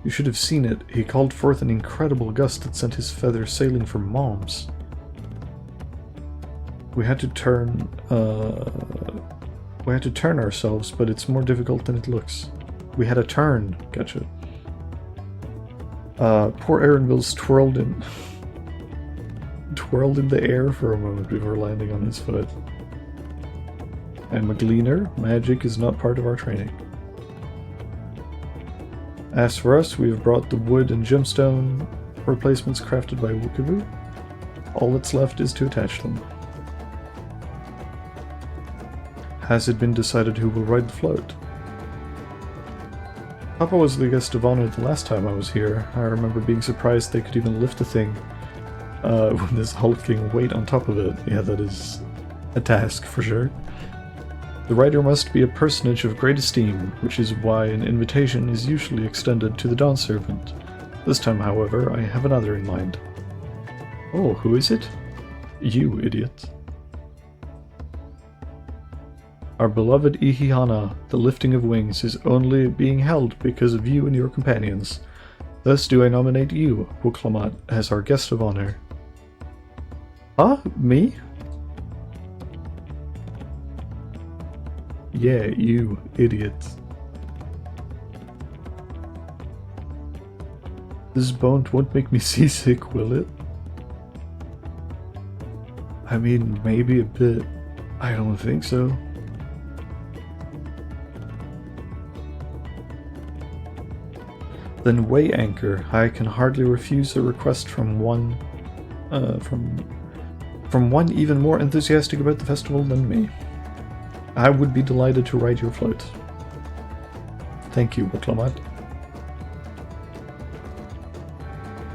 You should have seen it. He called forth an incredible gust that sent his feathers sailing for moms. We had to turn ourselves, but it's more difficult than it looks. We had a turn. Gotcha. Poor Aaronville's twirled in the air for a moment before landing on his foot. I'm a gleaner. Magic is not part of our training. As for us, we have brought the wood and gemstone replacements crafted by Wukavu. All that's left is to attach them. Has it been decided who will ride the float? Papa was the guest of honor the last time I was here. I remember being surprised they could even lift the thing with this hulking weight on top of it. Yeah, that is a task for sure. The rider must be a personage of great esteem, which is why an invitation is usually extended to the Dawn Servant. This time, however, I have another in mind. Oh, who is it? You, idiot. Our beloved Ihihana, the lifting of wings, is only being held because of you and your companions. Thus do I nominate you, Wuklamat, as our guest of honor. Huh? Me? Yeah, you, idiot. This bone won't make me seasick, will it? I mean, maybe a bit. I don't think so. Then weigh anchor. I can hardly refuse a request from one even more enthusiastic about the festival than me. I would be delighted to ride your float. Thank you, Wuklamat.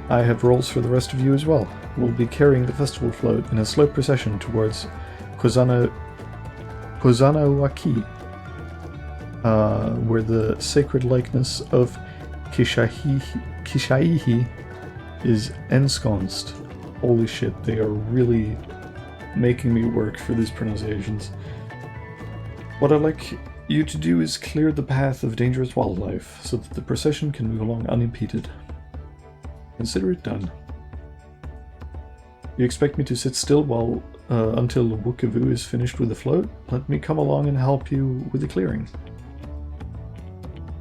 I have roles for the rest of you as well. We'll be carrying the festival float in a slow procession towards Kozama'uka, where the sacred likeness of Kishaihi is ensconced. Holy shit, they are really making me work for these pronunciations. What I'd like you to do is clear the path of dangerous wildlife, so that the procession can move along unimpeded. Consider it done. You expect me to sit still while until Wukavu is finished with the float? Let me come along and help you with the clearing.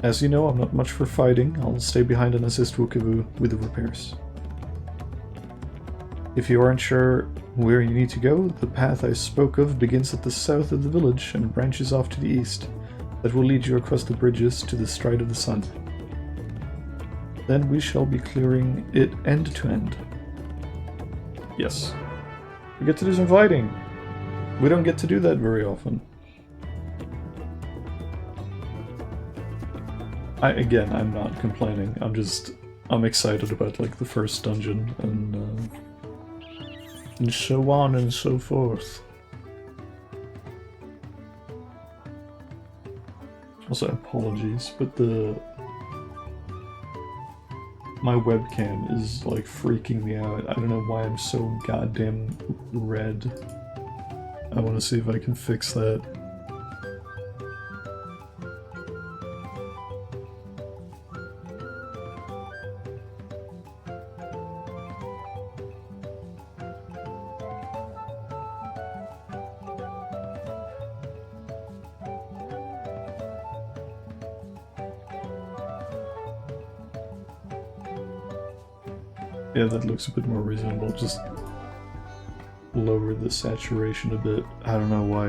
As you know, I'm not much for fighting. I'll stay behind and assist Wukavu with the repairs. If you aren't sure where you need to go, the path I spoke of begins at the south of the village and branches off to the east. That will lead you across the bridges to the Stride of the Sun. Then we shall be clearing it end to end. Yes. We get to do some fighting. We don't get to do that very often. I'm not complaining. I'm excited about like the first dungeon and so on and so forth. Also, apologies, but my webcam is like freaking me out. I don't know why I'm so goddamn red. I want to see if I can fix that. Yeah, that looks a bit more reasonable. Just lower the saturation a bit. I don't know why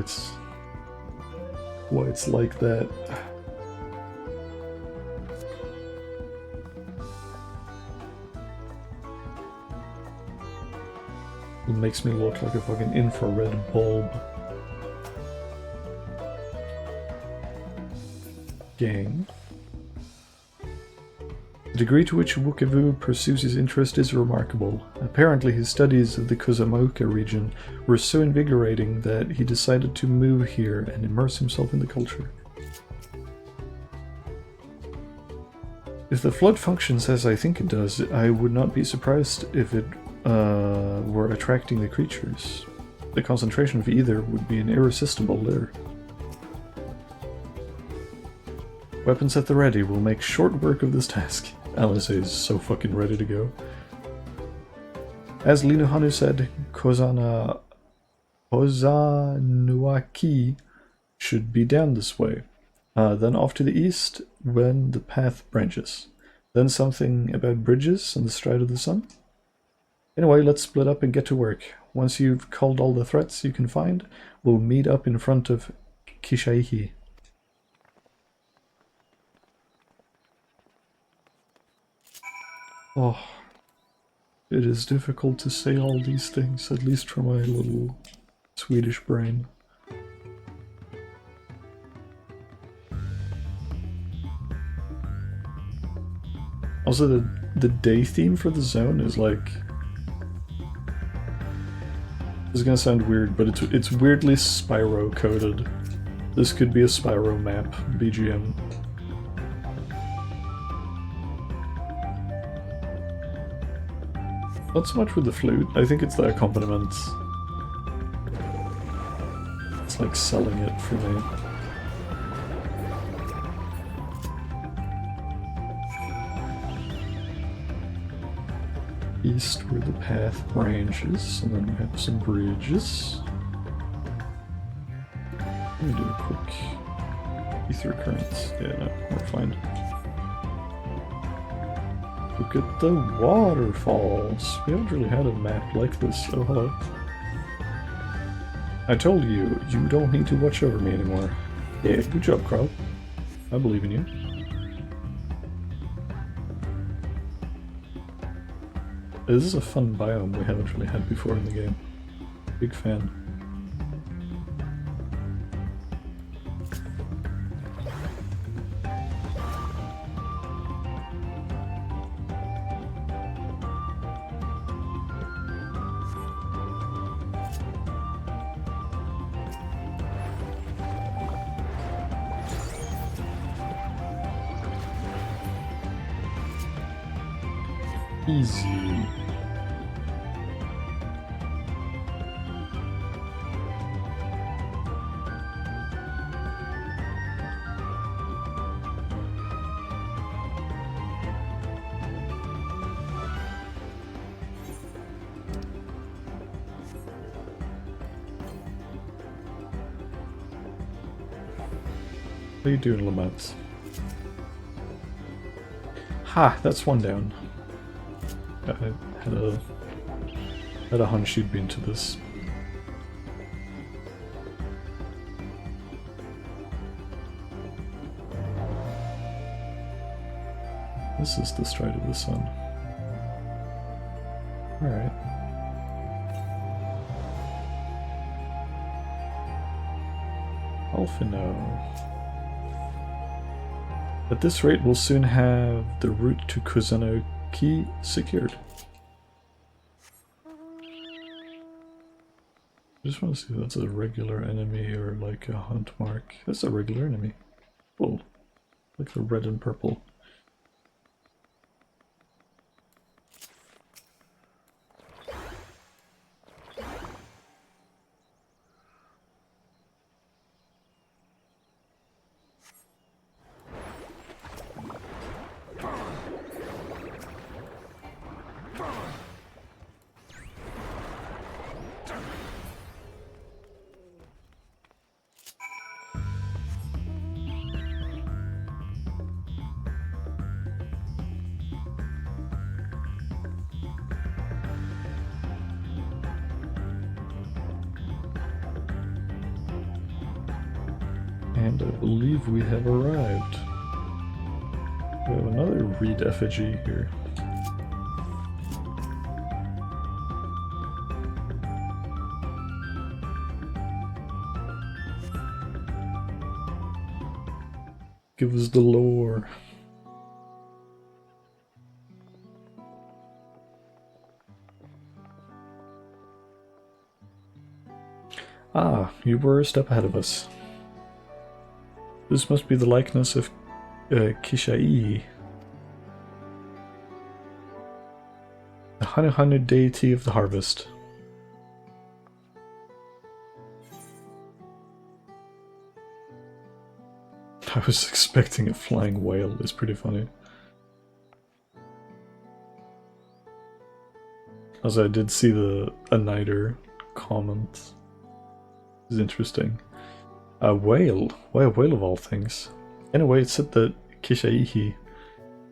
it's like that. It makes me look like a fucking infrared bulb. Gang. The degree to which Wukavu pursues his interest is remarkable. Apparently his studies of the Kozama'uka region were so invigorating that he decided to move here and immerse himself in the culture. If the flood functions as I think it does, I would not be surprised if it were attracting the creatures. The concentration of either would be an irresistible lure. Weapons at the ready will make short work of this task. Alice is so fucking ready to go. As Linuhanu said, Kozama'uka should be down this way. Then off to the east when the path branches. Then something about bridges and the Stride of the Sun. Anyway, let's split up and get to work. Once you've culled all the threats you can find, we'll meet up in front of Kishaihi. Oh, it is difficult to say all these things, at least for my little Swedish brain. Also, the day theme for the zone is like... This is gonna sound weird, but it's weirdly Spyro coded. This could be a Spyro map BGM. Not so much with the flute, I think it's the accompaniment. It's like selling it for me. East where the path branches, and then we have some bridges. Let me do a quick ether currents. Yeah, no, we're fine. Look at the waterfalls. We haven't really had a map like this. Oh, hello. I told you, you don't need to watch over me anymore. Yeah, good job, Crow. I believe in you. This is a fun biome we haven't really had before in the game. Big fan. Easy. How you doing, Lamont? Ha! That's one down. I had a hunch you'd be into this. This is the Stride of the Sun. Alright. Alphino. At this rate, we'll soon have the route to Kozama'uka secured. I just want to see if that's a regular enemy or like a hunt mark. That's a regular enemy. Cool. Like the red and purple. And I believe we have arrived. We have another reed effigy here. Give us the lore. Ah, you were a step ahead of us. This must be the likeness of Kishai, the Hanu deity of the harvest. I was expecting a flying whale, it's pretty funny. As I did see a Nighter comment. It's interesting. A whale? Why a whale of all things? Anyway, it said that Kishai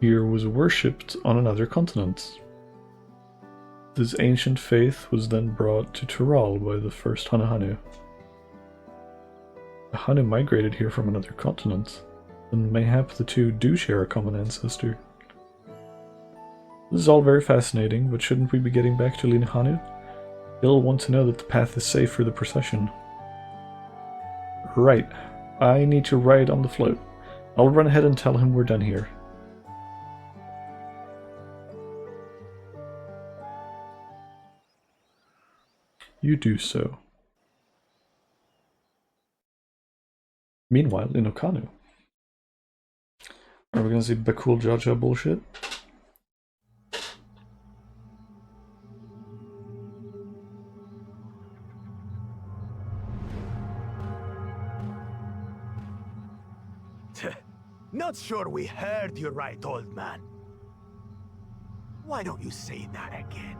here was worshipped on another continent. This ancient faith was then brought to Tural by the first Hanu. The Hanu migrated here from another continent, and mayhap the two do share a common ancestor. This is all very fascinating, but shouldn't we be getting back to Hanu? He'll want to know that the path is safe for the procession. Right. I need to ride on the float. I'll run ahead and tell him we're done here. You do so. Meanwhile, in Okanu. Are we gonna see Bakul Jaja bullshit? Not sure we heard you right, old man. Why don't you say that again?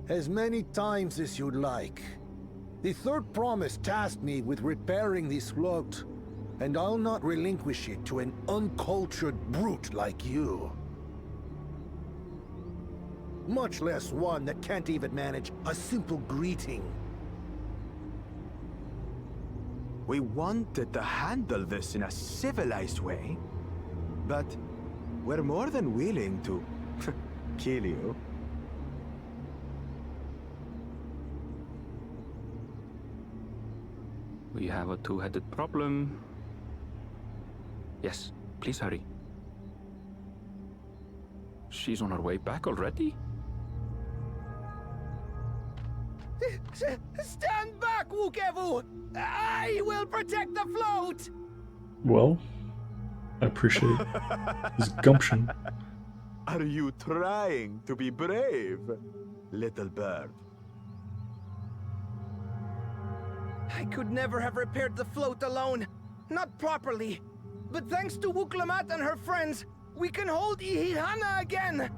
As many times as you'd like. The third promise tasked me with repairing this float, and I'll not relinquish it to an uncultured brute like you. Much less one that can't even manage a simple greeting. We wanted to handle this in a civilized way, but we're more than willing to kill you. We have a two-headed problem. Yes, please hurry. She's on her way back already? Stand back, Wukevu! I will protect the float! Well, I appreciate his gumption. Are you trying to be brave, little bird? I could never have repaired the float alone. Not properly. But thanks to Wuklamat and her friends, we can hold Ihihana again!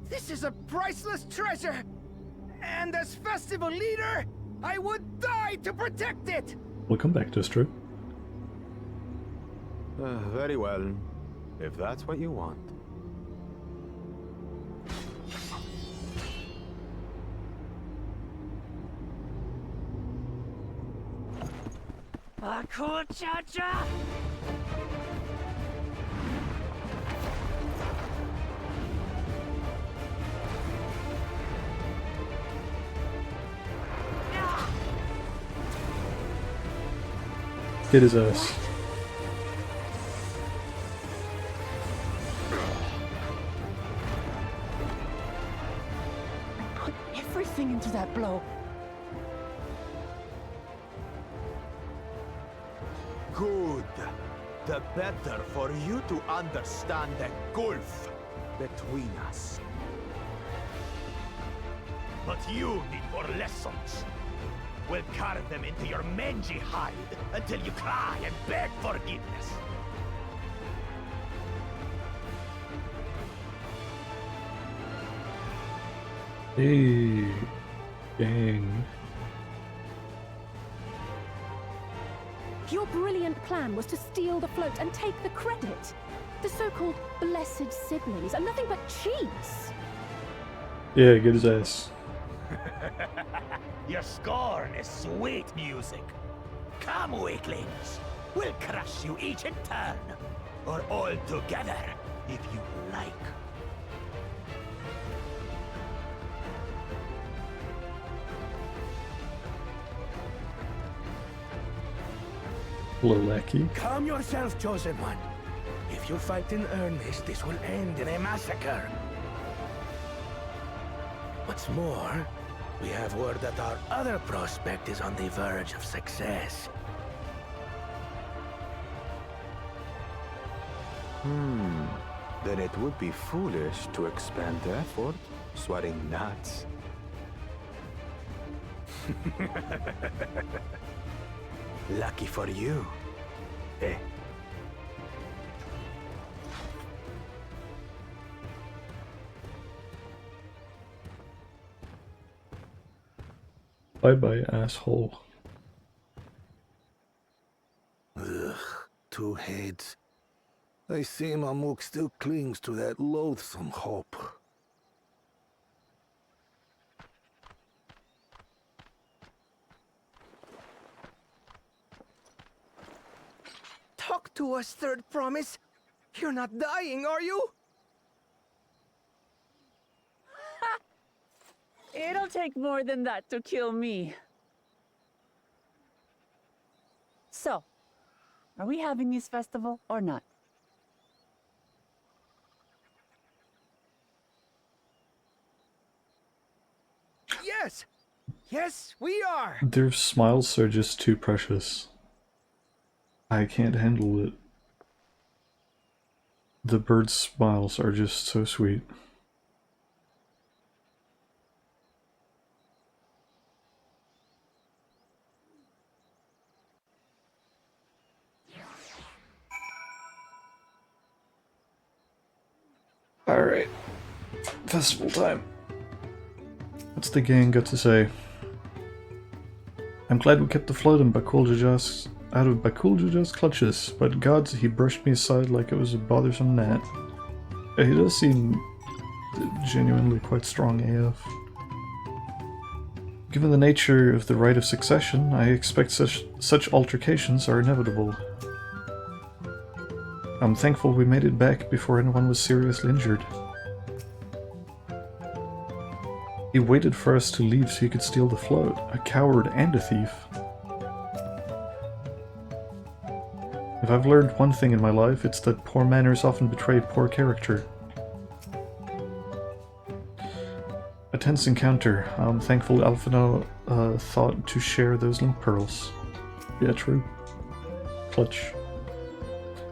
This is a priceless treasure! And as festival leader, I would die to protect it! Welcome back, Distro. Very well, if that's what you want. Cha-cha! Get his ass. I put everything into that blow. Good. The better for you to understand the gulf between us. But you need more lessons. We'll carve them into your mangy hide until you cry and beg forgiveness. Hey, gang. Your brilliant plan was to steal the float and take the credit. The so-called blessed siblings are nothing but cheats. Yeah, get his ass. Your scorn is sweet music. Come, weaklings. We'll crush you each in turn. Or all together, if you like. Hello, lackey. Calm yourself, chosen one. If you fight in earnest, this will end in a massacre. What's more, we have word that our other prospect is on the verge of success. Then it would be foolish to expend effort sweating nuts. Lucky for you. Eh? Bye-bye, asshole. Ugh, two heads. I see Mamuk still clings to that loathsome hope. Talk to us, Third Promise. You're not dying, are you? It'll take more than that to kill me. So, are we having this festival or not? Yes! Yes, we are! Their smiles are just too precious. I can't handle it. The birds' smiles are just so sweet. Alright. Festival time. What's the gang got to say? I'm glad we kept the float out of Bakuljaja's clutches, but gods, he brushed me aside like it was a bothersome gnat. Yeah, he does seem genuinely quite strong AF. Given the nature of the rite of succession, I expect such altercations are inevitable. I'm thankful we made it back before anyone was seriously injured. He waited for us to leave so he could steal the float. A coward and a thief. If I've learned one thing in my life, it's that poor manners often betray poor character. A tense encounter. I'm thankful Alphino thought to share those link pearls. Yeah, true. Clutch.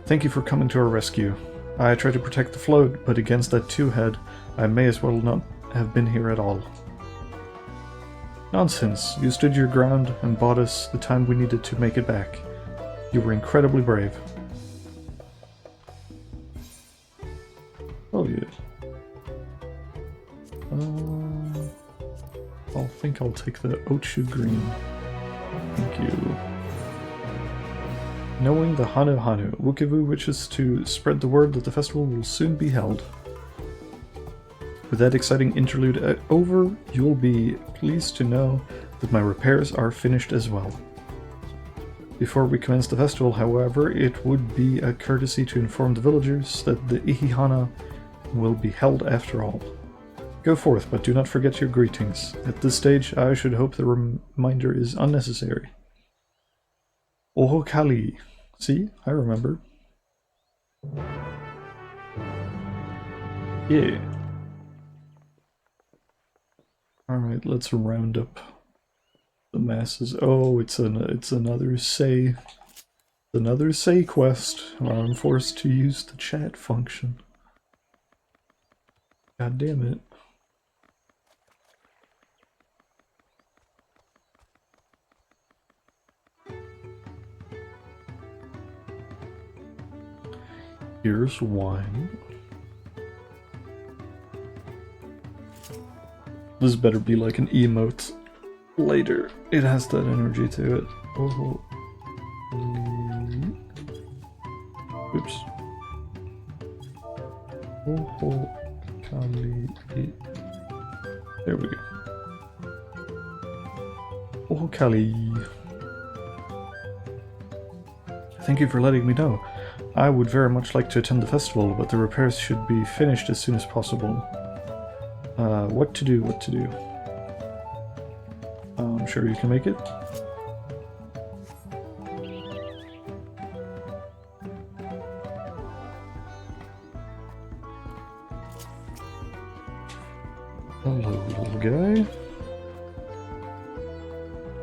Thank you for coming to our rescue. I tried to protect the float, but against that two-head, I may as well not have been here at all. Nonsense. You stood your ground and bought us the time we needed to make it back. You were incredibly brave. Oh yeah. All think I'll take the Ochu green. Thank you. Knowing the Hanu Hanu, Wukivu wishes to spread the word that the festival will soon be held. With that exciting interlude over, you'll be pleased to know that my repairs are finished as well. Before we commence the festival, however, it would be a courtesy to inform the villagers that the Ihihana will be held after all. Go forth, but do not forget your greetings. At this stage, I should hope the reminder is unnecessary. Oho Kali. See? I remember. Yeah. Alright, let's round up the masses. Oh, it's another say quest where I'm forced to use the chat function. God damn it. Here's wine. This better be like an emote later. It has that energy to it. Oh. Oops. Oh, Kali. There we go. Oh, Kali. Thank you for letting me know. I would very much like to attend the festival, but the repairs should be finished as soon as possible. What to do? I'm sure you can make it. Hello, little guy.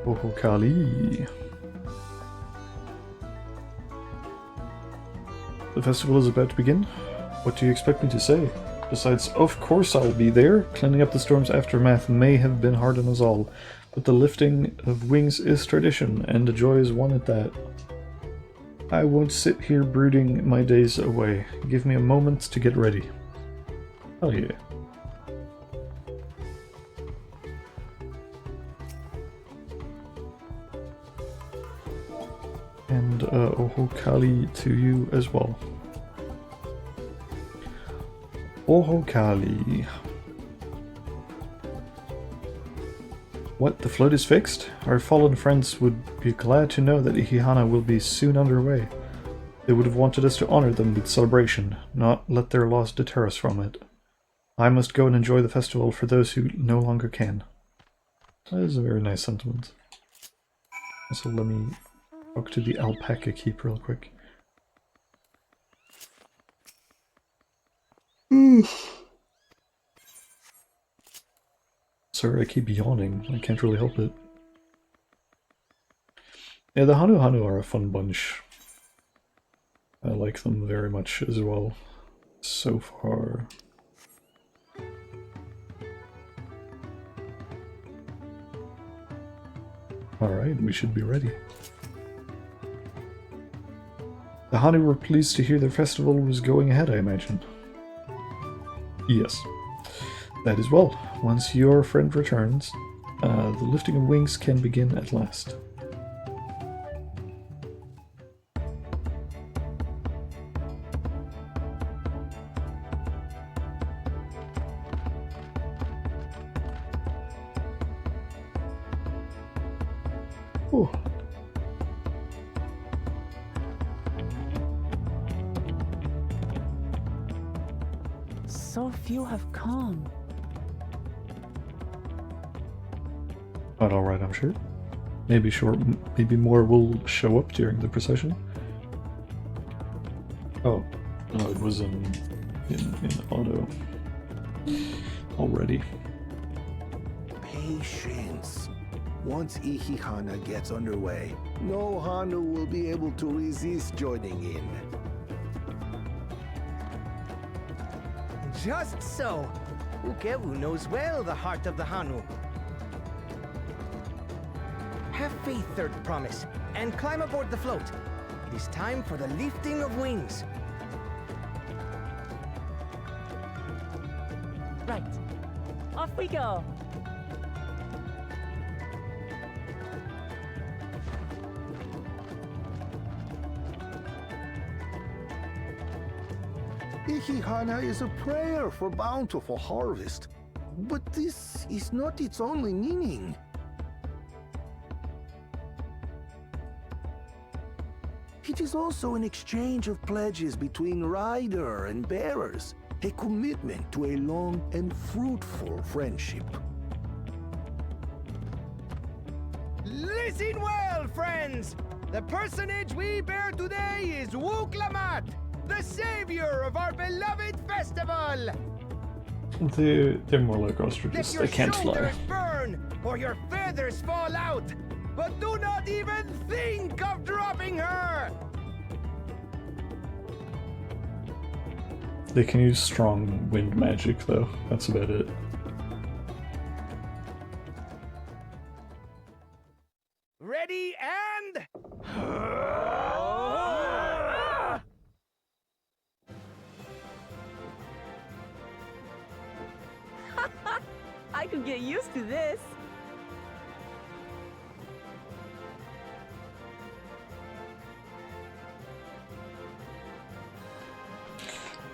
Oh, Kali. The festival is about to begin. What do you expect me to say? Besides, of course I'll be there. Cleaning up the storm's aftermath may have been hard on us all, but the lifting of wings is tradition, and the joy is one at that. I won't sit here brooding my days away. Give me a moment to get ready. Oh yeah. And Oho Kali to you as well. Oho Kali. What, the float is fixed? Our fallen friends would be glad to know that Ihihana will be soon underway. They would have wanted us to honor them with celebration, not let their loss deter us from it. I must go and enjoy the festival for those who no longer can. That is a very nice sentiment. Also, let me talk to the alpaca keep real quick. Sorry, I keep yawning. I can't really help it. Yeah, the Hanu Hanu are a fun bunch. I like them very much as well. So far. Alright, we should be ready. The Hanu were pleased to hear their festival was going ahead, I imagine. Yes. That is well. Once your friend returns, the lifting of wings can begin at last. Ooh. So few have come. Not alright, I'm sure. Maybe more will show up during the procession. Oh, no, it was in auto already. Patience. Once Ihihana gets underway, no Hanu will be able to resist joining in. Just so. Ukewu knows well the heart of the Hanu. Have faith, Third Promise, and climb aboard the float. It is time for the lifting of wings. Right. Off we go. Ihihana is a prayer for bountiful harvest. But this is not its only meaning. It is also an exchange of pledges between rider and bearers, a commitment to a long and fruitful friendship. Listen well, friends! The personage we bear today is Wuklamat, the savior of our beloved festival! They're more like Let ostriches. your They can't fly. shoulders burn, or your feathers fall out! But do not even think of dropping her! They can use strong wind magic, though. That's about it. Ready and... I could get used to this.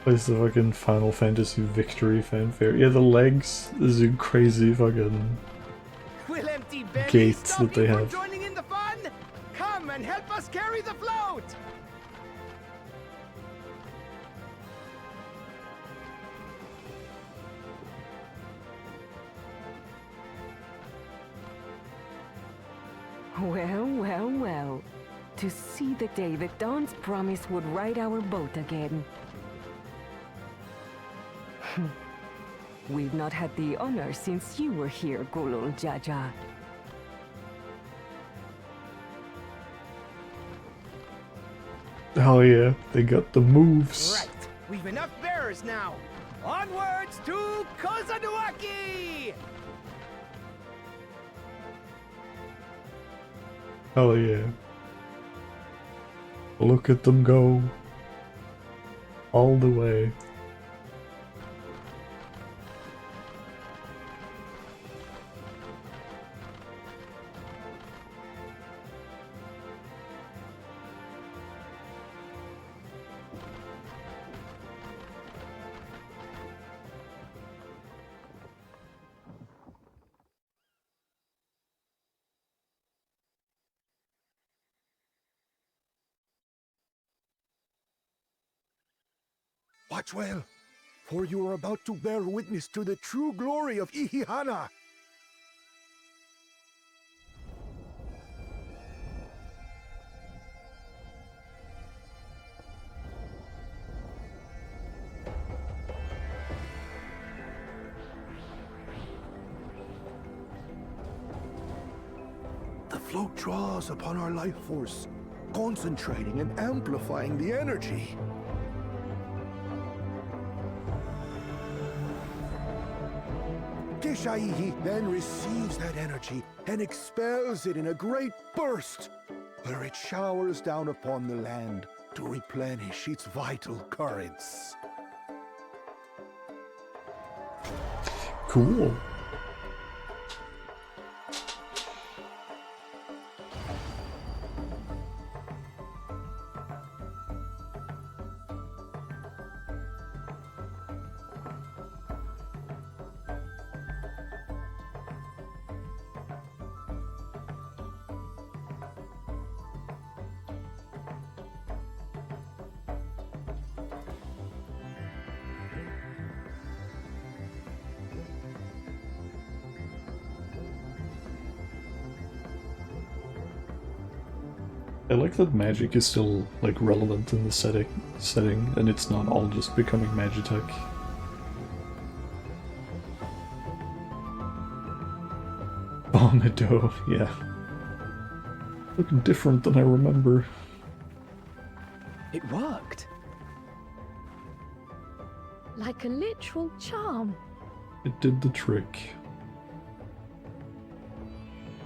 Plays the fucking Final Fantasy victory fanfare. Yeah, the legs is a crazy fucking Will empty bellies gates stop that they you from have. joining in the fun? Come and help us carry the float! Well, well, well. To see the day that Dawn's promise would ride our boat again. We've not had the honor since you were here, Gulul Jaja. Oh yeah, they got the moves. Right, we've enough bearers now. Onwards to Kozama'uka! Oh yeah. Look at them go. All the way. Watch well, for you are about to bear witness to the true glory of Ihihana. The float draws upon our life force, concentrating and amplifying the energy. Kishaihi then receives that energy and expels it in a great burst, where it showers down upon the land to replenish its vital currents. Cool. I like that magic is still like relevant in the setting, and it's not all just becoming Magitech. Bombado, yeah. Looking different than I remember. It worked. Like a literal charm. It did the trick.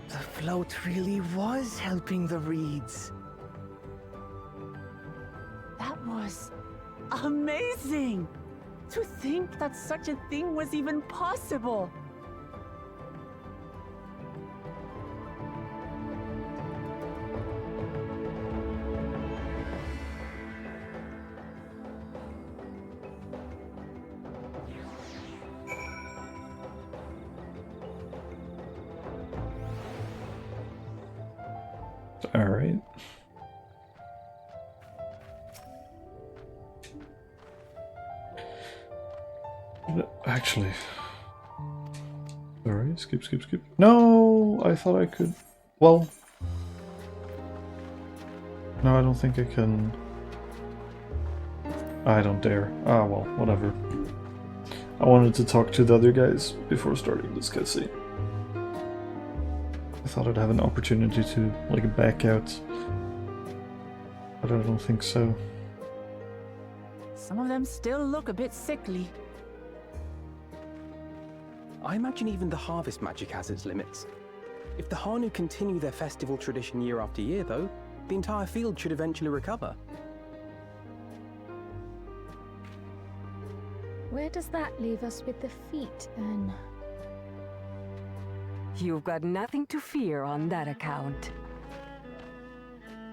The float really was helping the reeds. That was amazing! To think that such a thing was even possible! Alright. Actually. Sorry, skip. No! I thought I could. Well. No, I don't think I can. I don't dare. Ah, well, whatever. I wanted to talk to the other guys before starting this cutscene. I thought I'd have an opportunity to, like, back out. But I don't think so. Some of them still look a bit sickly. I imagine even the harvest magic has its limits. If the Hanu continue their festival tradition year after year, though, the entire field should eventually recover. Where does that leave us with the feet, then? You've got nothing to fear on that account.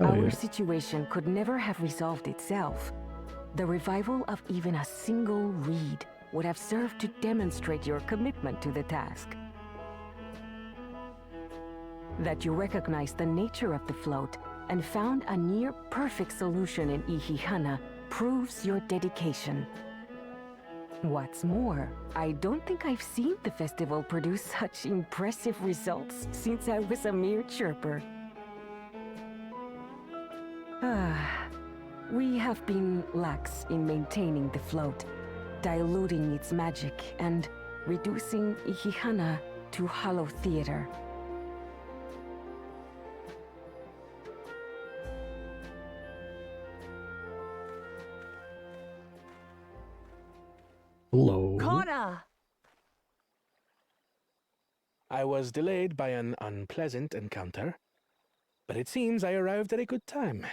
Oh, Our yeah. situation could never have resolved itself. The revival of even a single reed would have served to demonstrate your commitment to the task. That you recognize the nature of the float and found a near-perfect solution in Ihihana proves your dedication. What's more, I don't think I've seen the festival produce such impressive results since I was a mere chirper. We have been lax in maintaining the float, diluting its magic and reducing Ihihana to hollow theater. Hello. Kona! I was delayed by an unpleasant encounter, but it seems I arrived at a good time.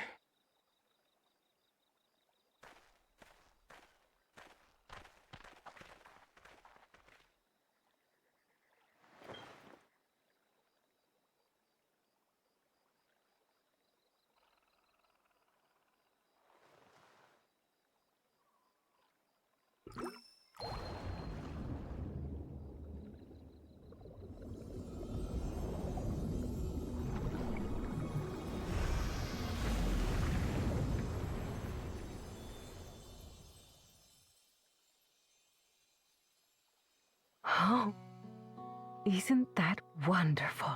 Oh, isn't that wonderful?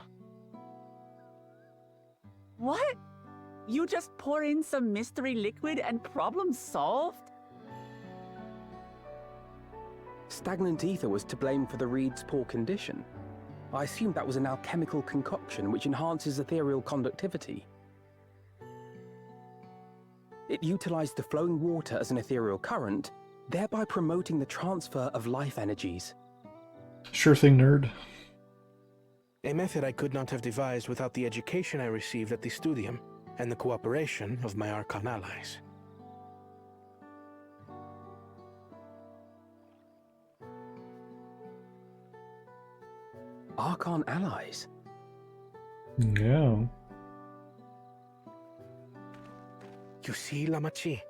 What? You just pour in some mystery liquid and problem solved? Stagnant ether was to blame for the reed's poor condition. I assumed that was an alchemical concoction which enhances ethereal conductivity. It utilized the flowing water as an ethereal current, thereby promoting the transfer of life energies. Sure thing, nerd. A method I could not have devised without the education I received at the studium and the cooperation of my Archon allies. Archon allies? Yeah. You see, Lamachi,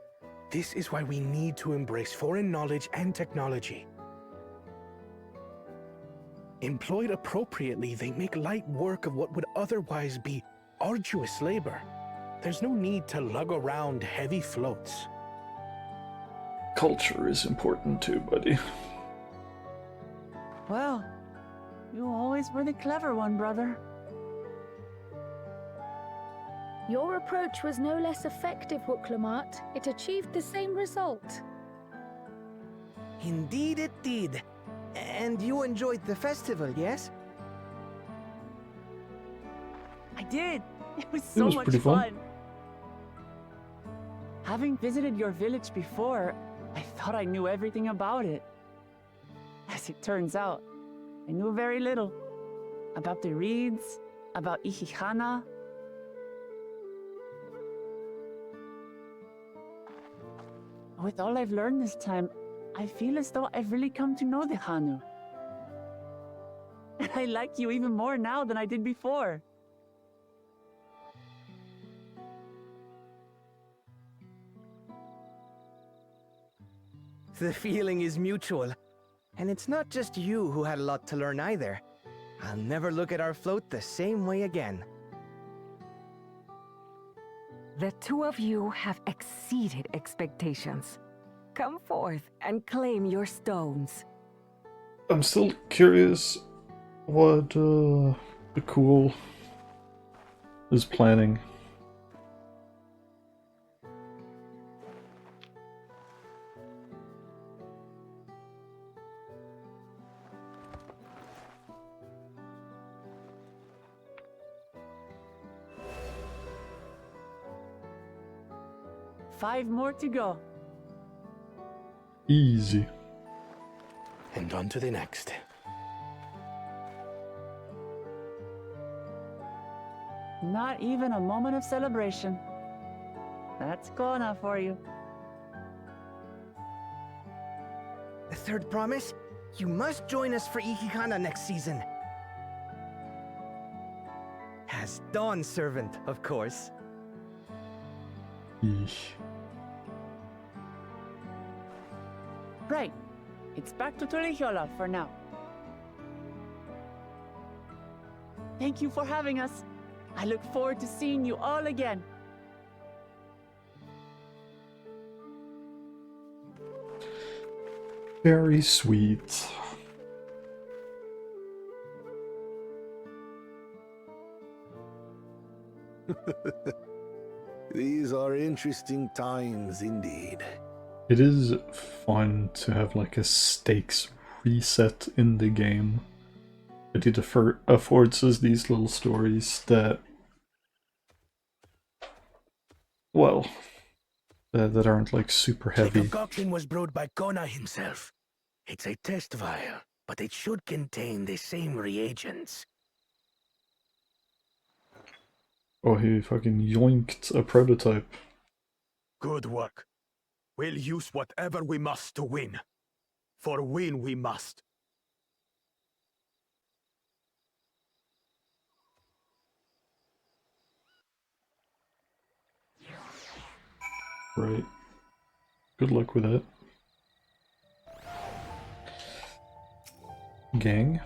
this is why we need to embrace foreign knowledge and technology. Employed appropriately, they make light work of what would otherwise be arduous labor. There's no need to lug around heavy floats. Culture is important too, buddy. Well, you always were the clever one, brother. Your approach was no less effective, Wuklamat. It achieved the same result. Indeed it did. And you enjoyed the festival, yes? I did. It was so was much pretty fun. fun. Having visited your village before, I thought I knew everything about it. As it turns out, I knew very little. About the reeds, about Ihihana. With all I've learned this time, I feel as though I've really come to know the Hanu. And I like you even more now than I did before. The feeling is mutual. And it's not just you who had a lot to learn either. I'll never look at our float the same way again. The two of you have exceeded expectations. Come forth and claim your stones. I'm still curious what Bakul is planning. Five more to go. Easy. And on to the next. Not even a moment of celebration. That's Kona for you. The third promise? You must join us for Ikikana next season. As Dawn servant, of course. Eesh. Right. It's back to Turihiola for now. Thank you for having us. I look forward to seeing you all again. Very sweet. These are interesting times indeed. It is fun to have like a stakes reset in the game. But it affords us these little stories that, well, that aren't like super The heavy. concoction was brewed by Kona himself. It's a test vial, but it should contain the same reagents. Oh, he fucking yoinked a prototype. Good work. We'll use whatever we must to win. For win we must. Right. Good luck with that. Gang.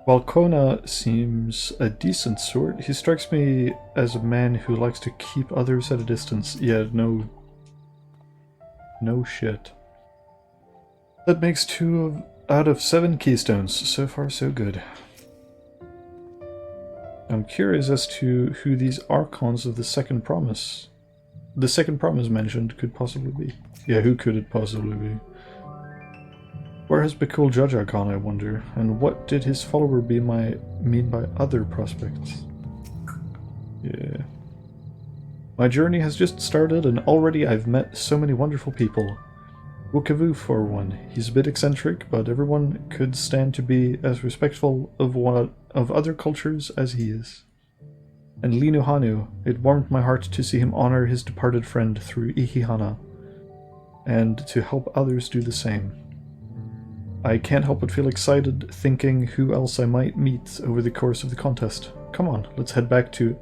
While Kona seems a decent sort, he strikes me as a man who likes to keep others at a distance. Yeah, no shit. That makes 2 out of 7 keystones. So far, so good. I'm curious as to who these archons of the second promise mentioned could possibly be. Yeah, who could it possibly be? Where has Bakul Jaja gone, I wonder? And what did his follower mean by other prospects? Yeah. My journey has just started, and already I've met so many wonderful people. Wukavu, for one. He's a bit eccentric, but everyone could stand to be as respectful of other cultures as he is. And Linuhanu, it warmed my heart to see him honor his departed friend through Ikihana, and to help others do the same. I can't help but feel excited thinking who else I might meet over the course of the contest. Come on, let's head back to...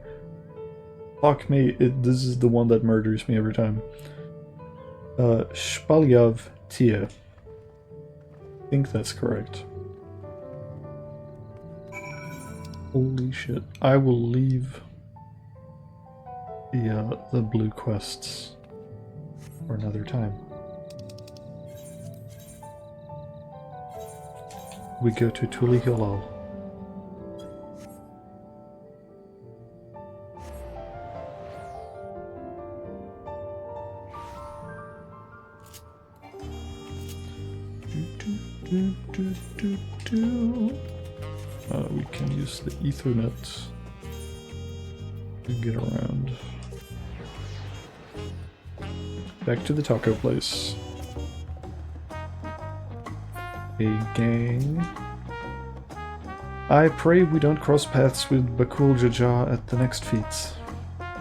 Fuck me, this is the one that murders me every time. Shpalyav Tia. I think that's correct. Holy shit. I will leave the blue quests for another time. We go to Turihiola. We can use the Ethernet to get around. Back to the taco place. Hey gang. I pray we don't cross paths with Bakul Jaja at the next feats.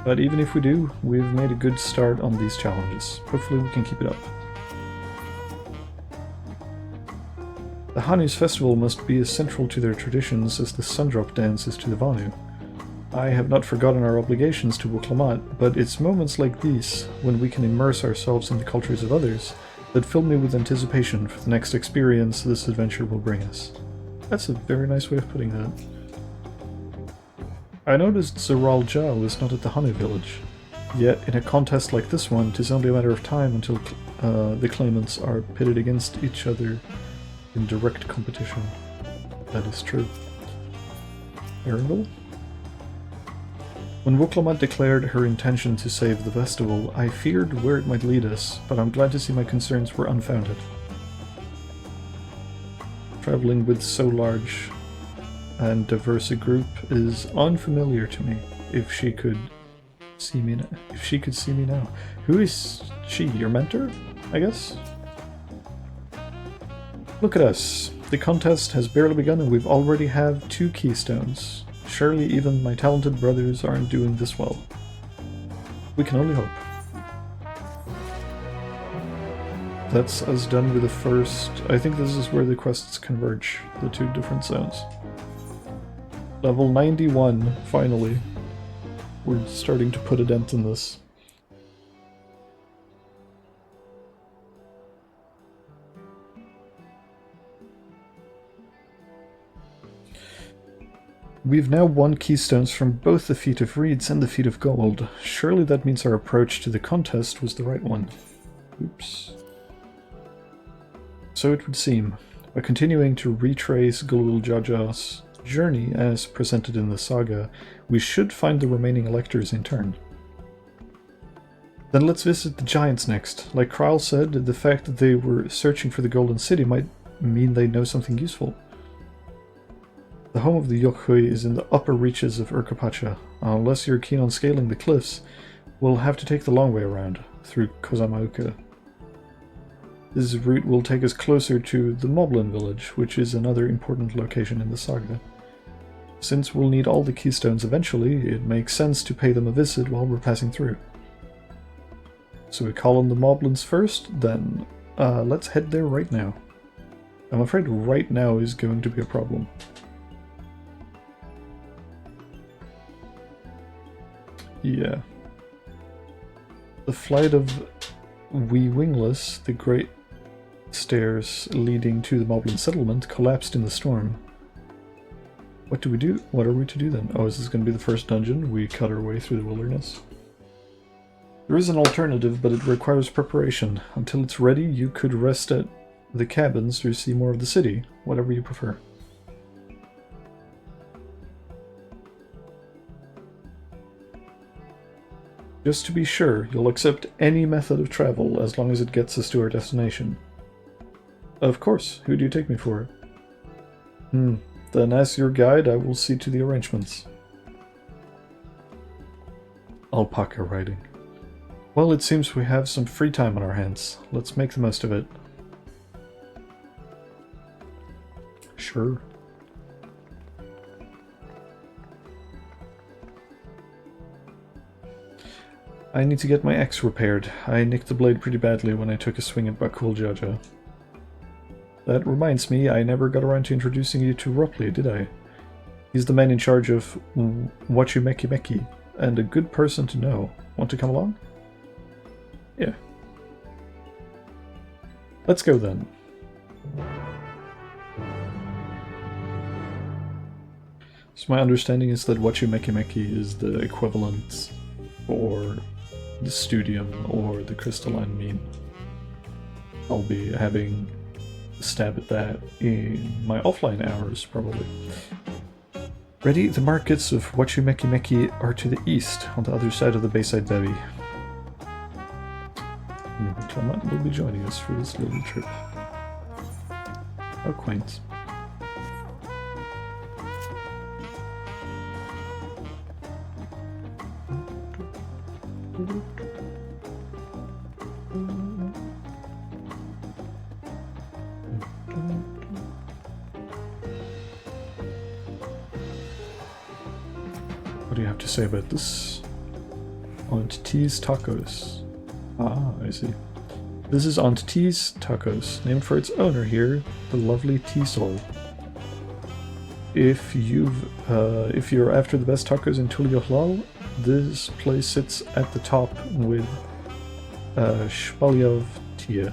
But even if we do, we've made a good start on these challenges. Hopefully we can keep it up. The Hanu's festival must be as central to their traditions as the Sundrop dance is to the Vanu. I have not forgotten our obligations to Wuklamat, but it's moments like these, when we can immerse ourselves in the cultures of others, that fill me with anticipation for the next experience this adventure will bring us. That's a very nice way of putting that. I noticed Zeral Jao is not at the Hanu village. Yet, in a contest like this one, it is only a matter of time until the claimants are pitted against each other in direct competition. That is true. Arundel? When Wuklamat declared her intention to save the festival, I feared where it might lead us, but I'm glad to see my concerns were unfounded. Traveling with so large and diverse a group is unfamiliar to me. If she could see me now. Who is she? Your mentor? I guess? Look at us. The contest has barely begun and we've already have 2 keystones. Surely even my talented brothers aren't doing this well. We can only hope. That's us done with the first... I think this is where the quests converge, the 2 different zones. Level 91, finally. We're starting to put a dent in this. We've now won keystones from both the Feat of Reeds and the Feat of Gold. Surely that means our approach to the contest was the right one. Oops. So it would seem. By continuing to retrace Gulul Jaja's journey as presented in the saga, we should find the remaining electors in turn. Then let's visit the giants next. Like Kral said, the fact that they were searching for the Golden City might mean they know something useful. The home of the Yokhui is in the upper reaches of Urkapacha. Unless you're keen on scaling the cliffs, we'll have to take the long way around, through Kozama'uka. This route will take us closer to the Moblin village, which is another important location in the saga. Since we'll need all the keystones eventually, it makes sense to pay them a visit while we're passing through. So we call on the Moblins first, then let's head there right now. I'm afraid right now is going to be a problem. Yeah. The flight of Wee Wingless, the great stairs leading to the Moblin settlement, collapsed in the storm. What do we do? What are we to do then? Oh, is this going to be the first dungeon? We cut our way through the wilderness. There is an alternative, but it requires preparation. Until it's ready, you could rest at the cabins or see more of the city, whatever you prefer. Just to be sure, you'll accept any method of travel as long as it gets us to our destination. Of course, who do you take me for? Then as your guide, I will see to the arrangements. Alpaca riding. Well, it seems we have some free time on our hands. Let's make the most of it. Sure. I need to get my axe repaired. I nicked the blade pretty badly when I took a swing at Bakul Jaja. That reminds me, I never got around to introducing you to Ropley, did I? He's the man in charge of Wachimeki Meki, and a good person to know. Want to come along? Yeah. Let's go then. So my understanding is that Wachimeki Meki is the equivalent for the Studium or the Crystalline Mean. I'll be having a stab at that in my offline hours, probably. Ready? The markets of Wachimeki Meki are to the east, on the other side of the Bayside Bevy. Clement will be joining us for this little trip. How quaint. What do you have to say about this? Aunt T's Tacos. Ah, I see. This is Aunt T's Tacos, named for its owner here, the lovely T-Soul. If you're after the best tacos in Tuliohlal, this place sits at the top with Shpalyov Tia.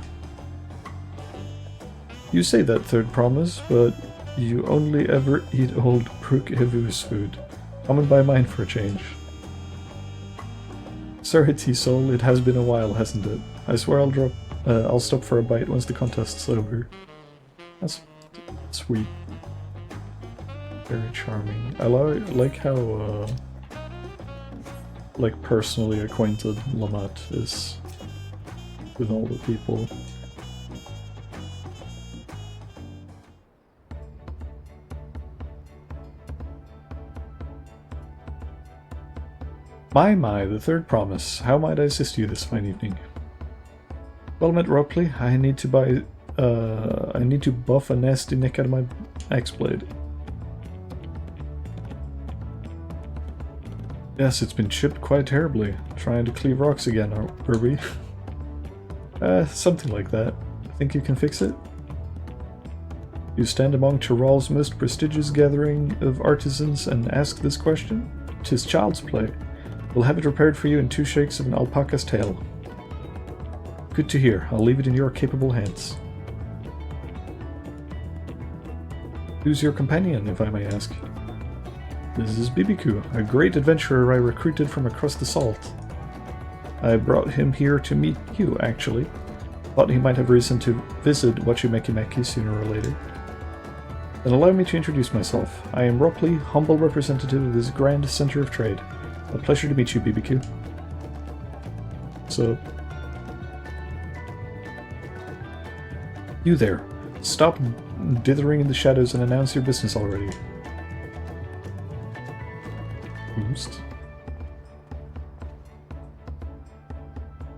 You say that, Third Promise, but you only ever eat old Pruk Evu's food. Come and buy mine for a change. Sorry, T-Soul, it has been a while, hasn't it? I swear I'll stop for a bite once the contest's over. That's sweet. Very charming. I like how, like, personally acquainted Lamont is with all the people. My, the third promise. How might I assist you this fine evening? Well met, Ropley. I need to buff a nasty nick out of my axe-blade. Yes, it's been chipped quite terribly. Trying to cleave rocks again, are we? Something like that. Think you can fix it? You stand among Tyrol's most prestigious gathering of artisans and ask this question? 'Tis child's play. We'll have it repaired for you in 2 shakes of an alpaca's tail. Good to hear. I'll leave it in your capable hands. Who's your companion, if I may ask? This is Bibiku, a great adventurer I recruited from across the salt. I brought him here to meet you, actually. Thought he might have reason to visit Wachimekimeki sooner or later. Then allow me to introduce myself. I am Ropley, humble representative of this grand center of trade. A pleasure to meet you, BBQ. So, you there. Stop dithering in the shadows and announce your business already. Boost.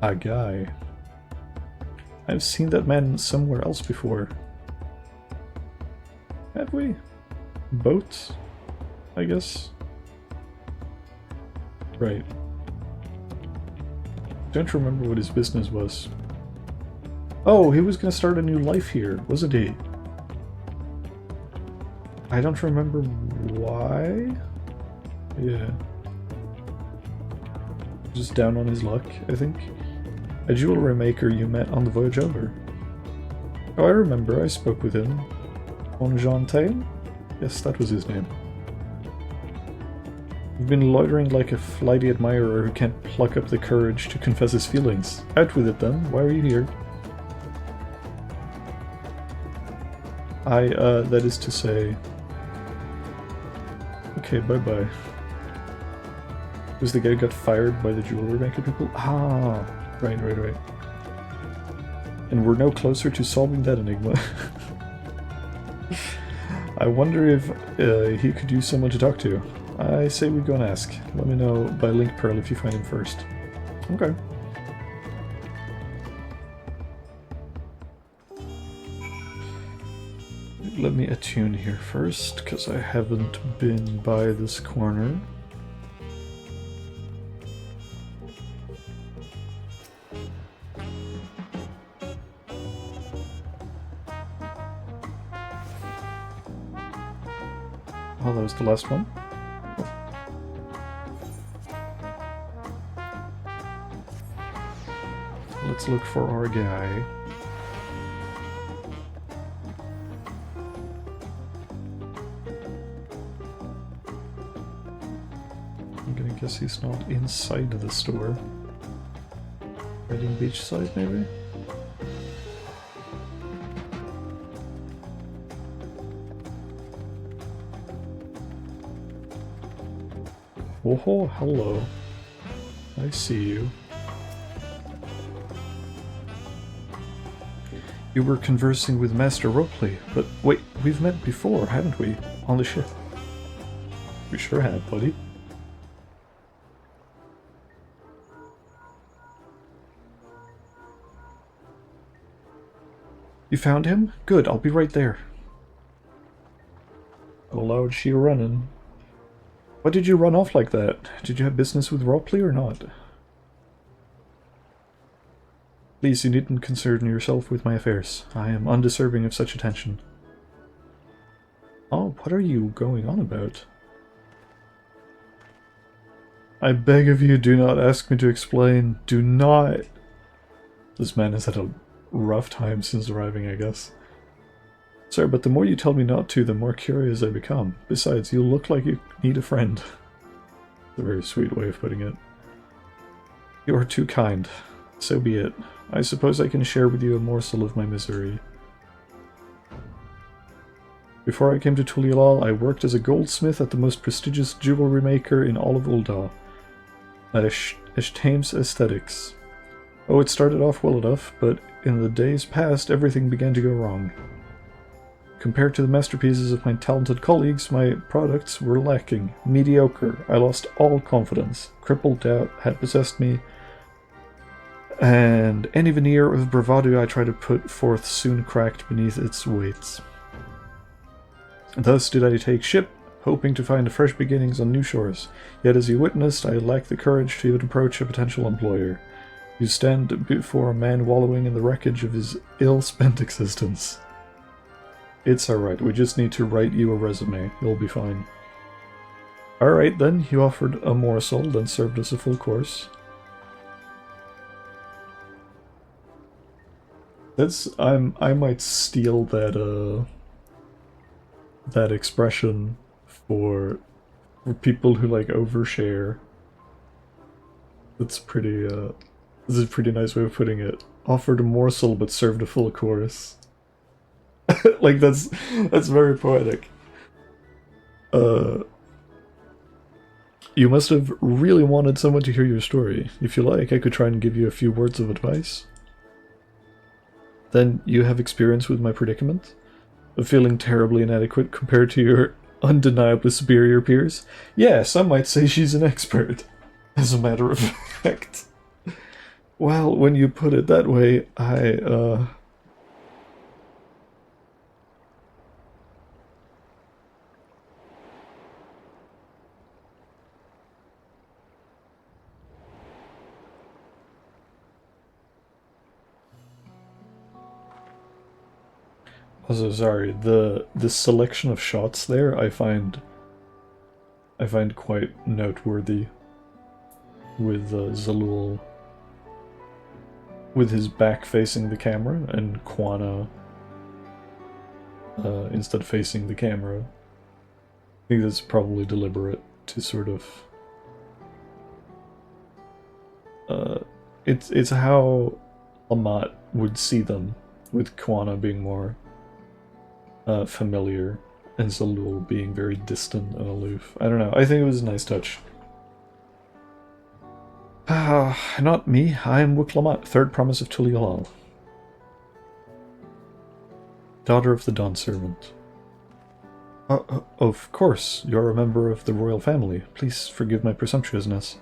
A guy. I've seen that man somewhere else before. Have we? Boat? I guess. Right. Don't remember what his business was. Oh, he was gonna start a new life here, wasn't he? I don't remember why. Yeah. Just down on his luck, I think. A jewelry maker you met on the voyage over. Oh, I remember, I spoke with him. Onjantain? Yes, that was his name. You've been loitering like a flighty admirer who can't pluck up the courage to confess his feelings. Out with it then, why are you here? That is to say... Okay, bye-bye. Was the guy who got fired by the jewelry maker people? Ah, right. And we're no closer to solving that enigma. I wonder if he could use someone to talk to. I say we go and ask. Let me know by Link Pearl if you find him first. Okay. Let me attune here first, because I haven't been by this corner. Oh, that was the last one? Let's look for our guy. I'm gonna guess he's not inside the store. Reading Beachside, maybe? Oh, hello. I see you. You were conversing with Master Ropley, but wait, we've met before, haven't we? On the ship. We sure have, buddy. You found him? Good, I'll be right there. How loud she running? Why did you run off like that? Did you have business with Ropley or not? Please, you needn't concern yourself with my affairs. I am undeserving of such attention. Oh, what are you going on about? I beg of you, do not ask me to explain. Do not! This man has had a rough time since arriving, I guess. Sir, but the more you tell me not to, the more curious I become. Besides, you look like you need a friend. It's a very sweet way of putting it. You are too kind. So be it. I suppose I can share with you a morsel of my misery. Before I came to Tulialal, I worked as a goldsmith at the most prestigious jewelry maker in all of Ul'dah, at Eshtaim's Aesthetics. Oh, it started off well enough, but in the days past, everything began to go wrong. Compared to the masterpieces of my talented colleagues, my products were lacking, mediocre. I lost all confidence. Crippled doubt had possessed me, and any veneer of bravado I tried to put forth soon cracked beneath its weights. Thus did I take ship, hoping to find fresh beginnings on new shores. Yet as you witnessed, I lacked the courage to even approach a potential employer. You stand before a man wallowing in the wreckage of his ill-spent existence. It's alright, we just need to write you a resume. You'll be fine. Alright then, you offered a morsel, then served us a full course. I might steal that that expression for people who like overshare. That's pretty this is a pretty nice way of putting it. Offered a morsel but served a full course. Like that's very poetic. You must have really wanted someone to hear your story. If you like, I could try and give you a few words of advice. Then you have experience with my predicament? Of feeling terribly inadequate compared to your undeniably superior peers? Yes, I might say she's an expert, as a matter of fact. Well, when you put it that way, Also, sorry, the selection of shots there I find quite noteworthy, with Zalul with his back facing the camera and Quana instead facing the camera. I think that's probably deliberate to sort of it's how Lamont would see them, with Quana being more familiar, and Zalul being very distant and aloof. I don't know, I think it was a nice touch. Not me, I am Wuklamat, third promise of Tulialal. Daughter of the Dawn Servant. Of course, you're a member of the royal family. Please forgive my presumptuousness.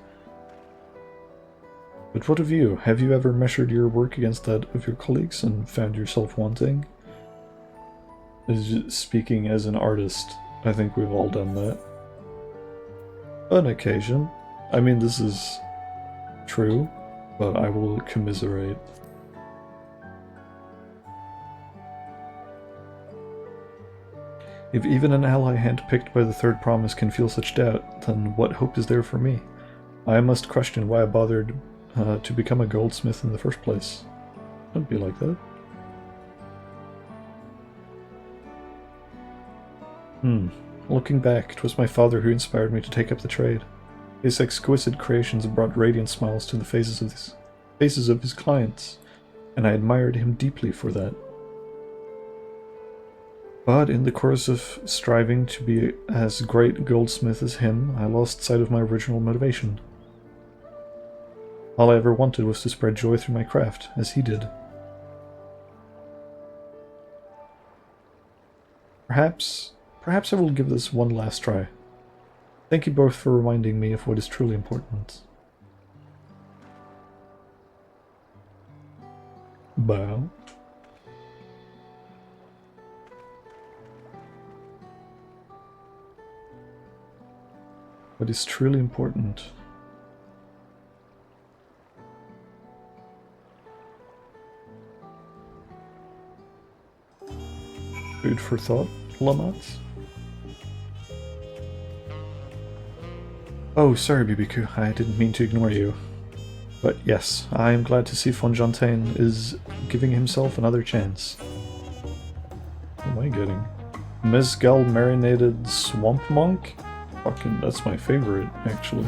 But what of you? Have you ever measured your work against that of your colleagues and found yourself wanting? Speaking as an artist, I think we've all done that. On occasion. I mean, this is true, but I will commiserate. If even an ally handpicked by the third promise can feel such doubt, then what hope is there for me? I must question why I bothered to become a goldsmith in the first place. Don't be like that. Looking back, it was my father who inspired me to take up the trade. His exquisite creations brought radiant smiles to the faces of his clients, and I admired him deeply for that. But in the course of striving to be as great a goldsmith as him, I lost sight of my original motivation. All I ever wanted was to spread joy through my craft, as he did. Perhaps I will give this one last try. Thank you both for reminding me of what is truly important. Bow. What is truly important? Food for thought, Lamats? Oh, sorry, Bibiku, I didn't mean to ignore you. But yes, I am glad to see Fonjantain is giving himself another chance. What am I getting? Mezcal marinated swamp monk? Fucking, that's my favorite, actually.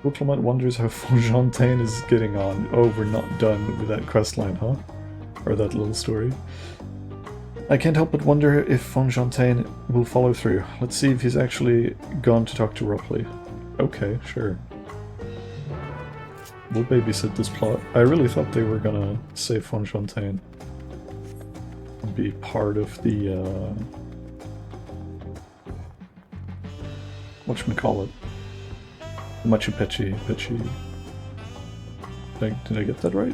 Diplomat wonders how Fontaine is getting on. Oh, we're not done with that questline, huh? Or that little story. I can't help but wonder if Fontaine will follow through. Let's see if he's actually gone to talk to Ropley. Okay, sure. We'll babysit this plot. I really thought they were gonna save Fontaine. Be part of the, whatchamacallit? Machu Picchu. Did I get that right?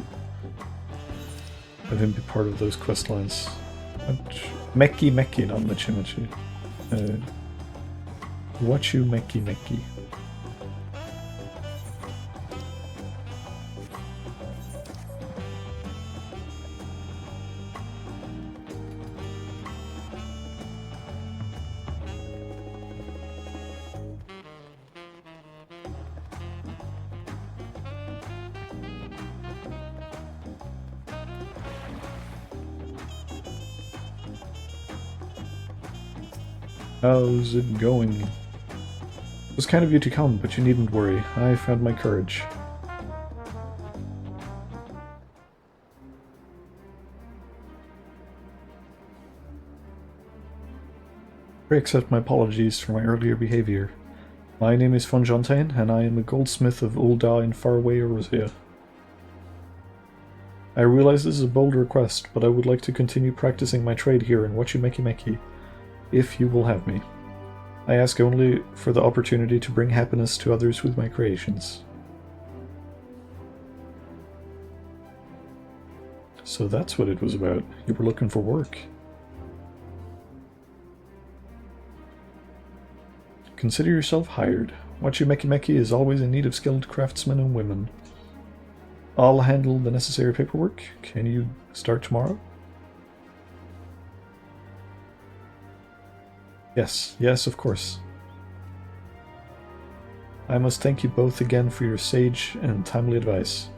Have him be part of those quest lines. Meki, not Machu. Wachu Meki. How's it going? It was kind of you to come, but you needn't worry. I found my courage. Pray accept my apologies for my earlier behavior. My name is Fontaine, and I am a goldsmith of Ul'dah in faraway Eorzea. I realize this is a bold request, but I would like to continue practicing my trade here in Wachu Meki, if you will have me. I ask only for the opportunity to bring happiness to others with my creations. So that's what it was about. You were looking for work. Consider yourself hired. Wachu Meki is always in need of skilled craftsmen and women. I'll handle the necessary paperwork. Can you start tomorrow? Yes, of course. I must thank you both again for your sage and timely advice.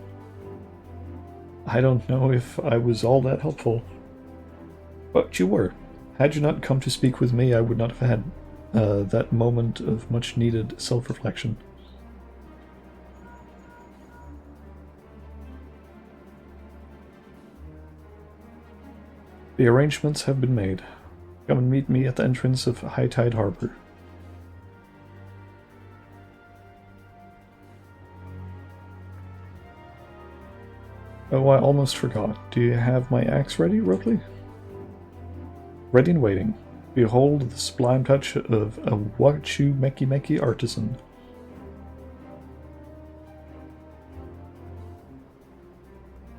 I don't know if I was all that helpful. But you were. Had you not come to speak with me, I would not have had that moment of much-needed self-reflection. The arrangements have been made. Come and meet me at the entrance of High Tide Harbor. Oh, I almost forgot. Do you have my axe ready, Ropley? Ready and waiting. Behold the sublime touch of a Wachu Meki artisan.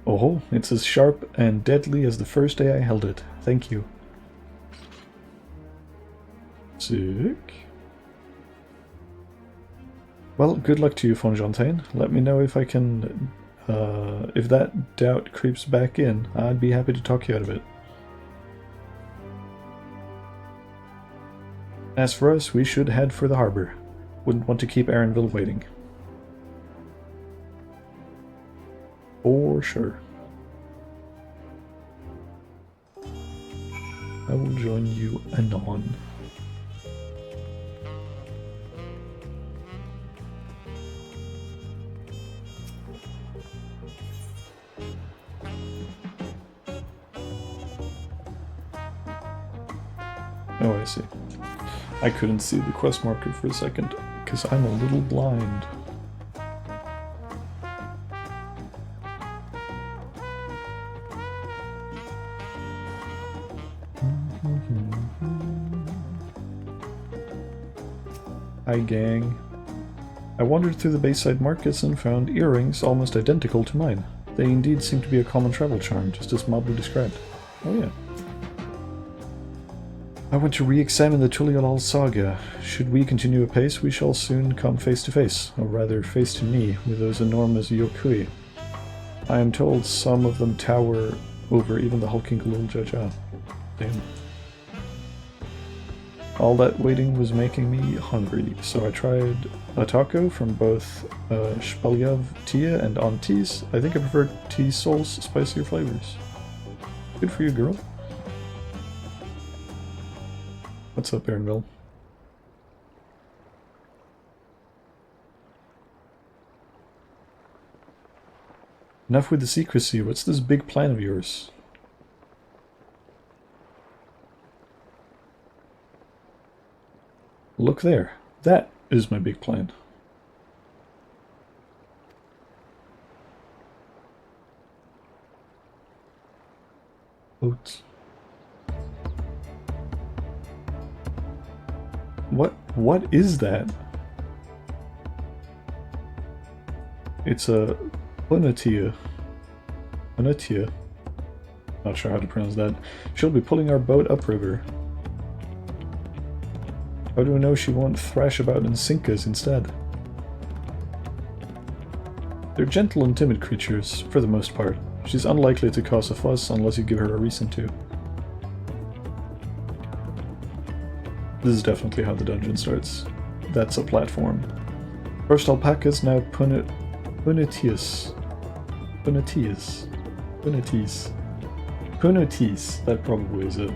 Oh, it's as sharp and deadly as the first day I held it. Thank you. Sick. Well, good luck to you, Fontaine. Let me know if I can, if that doubt creeps back in. I'd be happy to talk you out of it. As for us, we should head for the harbor. Wouldn't want to keep Aaronville waiting. For sure. I will join you anon. Oh, I see. I couldn't see the quest marker for a second, because I'm a little blind. Hi, gang. I wandered through the Bayside markets and found earrings almost identical to mine. They indeed seem to be a common travel charm, just as Mablu described. Oh yeah. I want to re-examine the Tuliolal saga. Should we continue apace, we shall soon come face to face, or rather face to knee, with those enormous Yokui. I am told some of them tower over even the hulking Galul Jaja. Damn. All that waiting was making me hungry, so I tried a taco from both Shpalyav Tia and Auntie's. I think I prefer Tea Soul's spicier flavors. Good for you, girl. What's up, Aaronville? Enough with the secrecy. What's this big plan of yours? Look there. That is my big plan. Boats. What is that? It's a Unatia. Unatia. Not sure how to pronounce that. She'll be pulling our boat upriver. How do we know she won't thrash about and sink us instead? They're gentle and timid creatures, for the most part. She's unlikely to cause a fuss unless you give her a reason to. This is definitely how the dungeon starts. That's a platform. First alpacas, now Punitius. Punatis, that probably is it.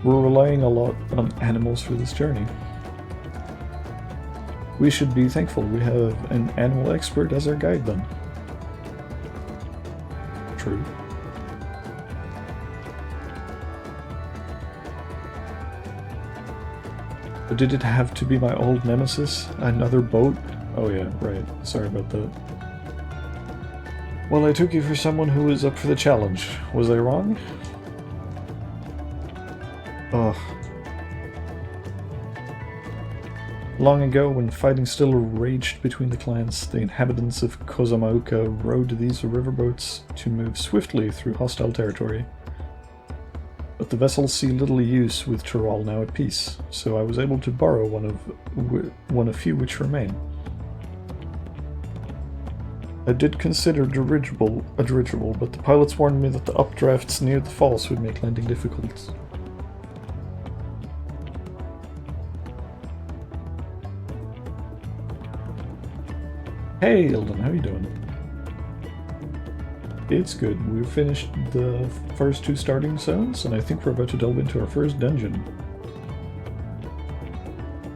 We're relying a lot on animals for this journey. We should be thankful we have an animal expert as our guide then. True. But did it have to be my old nemesis? Another boat? Oh yeah, right. Sorry about that. Well, I took you for someone who was up for the challenge. Was I wrong? Ugh. Long ago, when fighting still raged between the clans, the inhabitants of Kozama'uka rowed these riverboats to move swiftly through hostile territory. But the vessels see little use with Tyrol now at peace, so I was able to borrow one of few which remain. I did consider a dirigible, but the pilots warned me that the updrafts near the falls would make landing difficult. Hey Ilden, how you doing? It's good. We've finished the first 2 starting zones, and I think we're about to delve into our first dungeon.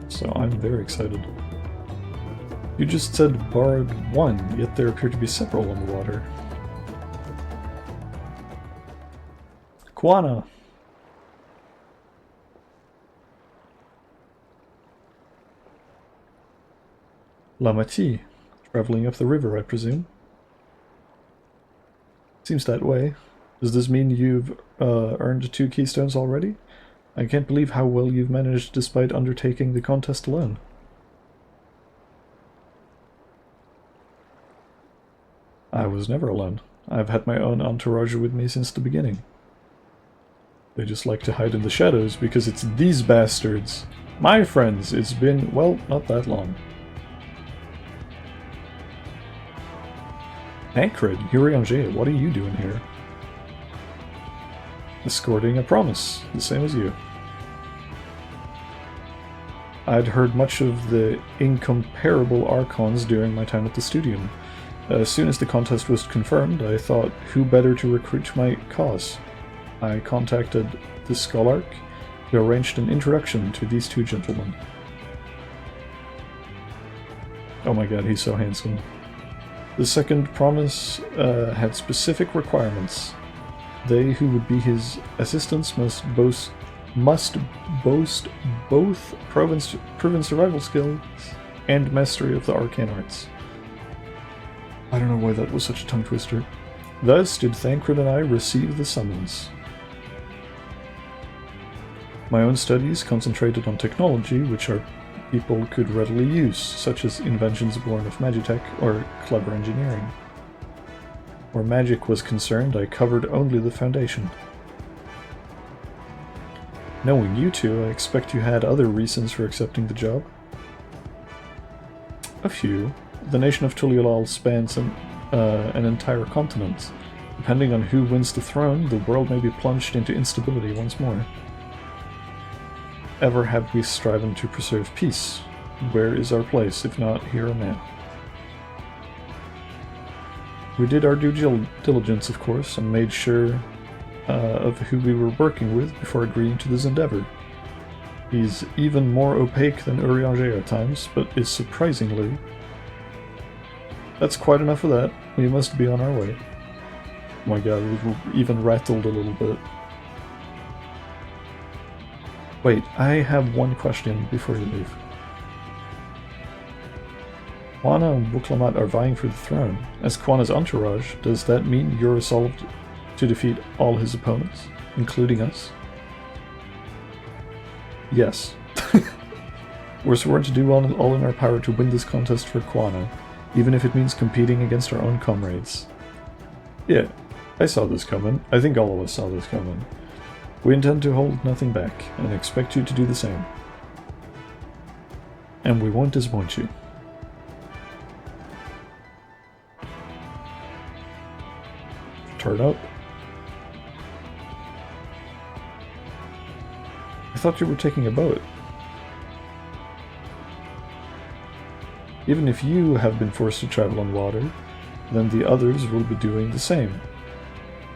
So I'm very excited. You just said borrowed 1, yet there appear to be several on the water. Quana! Lamati. Traveling up the river, I presume. Seems that way. Does this mean you've earned 2 keystones already? I can't believe how well you've managed despite undertaking the contest alone. I was never alone. I've had my own entourage with me since the beginning. They just like to hide in the shadows because it's these bastards. My friends, it's been, well, not that long. Tancred, Urianger, what are you doing here? Escorting a promise, the same as you. I'd heard much of the incomparable Archons during my time at the Studium. As soon as the contest was confirmed, I thought, who better to recruit my cause? I contacted the Scholarch, who arranged an introduction to these 2 gentlemen. Oh my god, he's so handsome. The second promise had specific requirements. They who would be his assistants must boast both proven survival skills and mastery of the arcane arts. I don't know why that was such a tongue twister. Thus did Thancred and I receive the summons. My own studies concentrated on technology, which our people could readily use, such as inventions born of magitech or clever engineering. Where magic was concerned, I covered only the foundation. Knowing you 2, I expect you had other reasons for accepting the job. A few. The nation of Tuliolal spans an entire continent. Depending on who wins the throne, the world may be plunged into instability once more. Ever have we striven to preserve peace? Where is our place, if not here and now? We did our due diligence, of course, and made sure of who we were working with before agreeing to this endeavor. He's even more opaque than Urianger at times, but is surprisingly That's quite enough of that. We must be on our way. Oh my god, we even rattled a little bit. Wait, I have one question before you leave. Quana and Wuklamat are vying for the throne. As Quana's entourage, does that mean you're resolved to defeat all his opponents, including us? Yes. We're sworn to do all in our power to win this contest for Quana, even if it means competing against our own comrades. Yeah, I saw this coming. I think all of us saw this coming. We intend to hold nothing back, and expect you to do the same. And we won't disappoint you. Turn up. I thought you were taking a boat. Even if you have been forced to travel on water, then the others will be doing the same.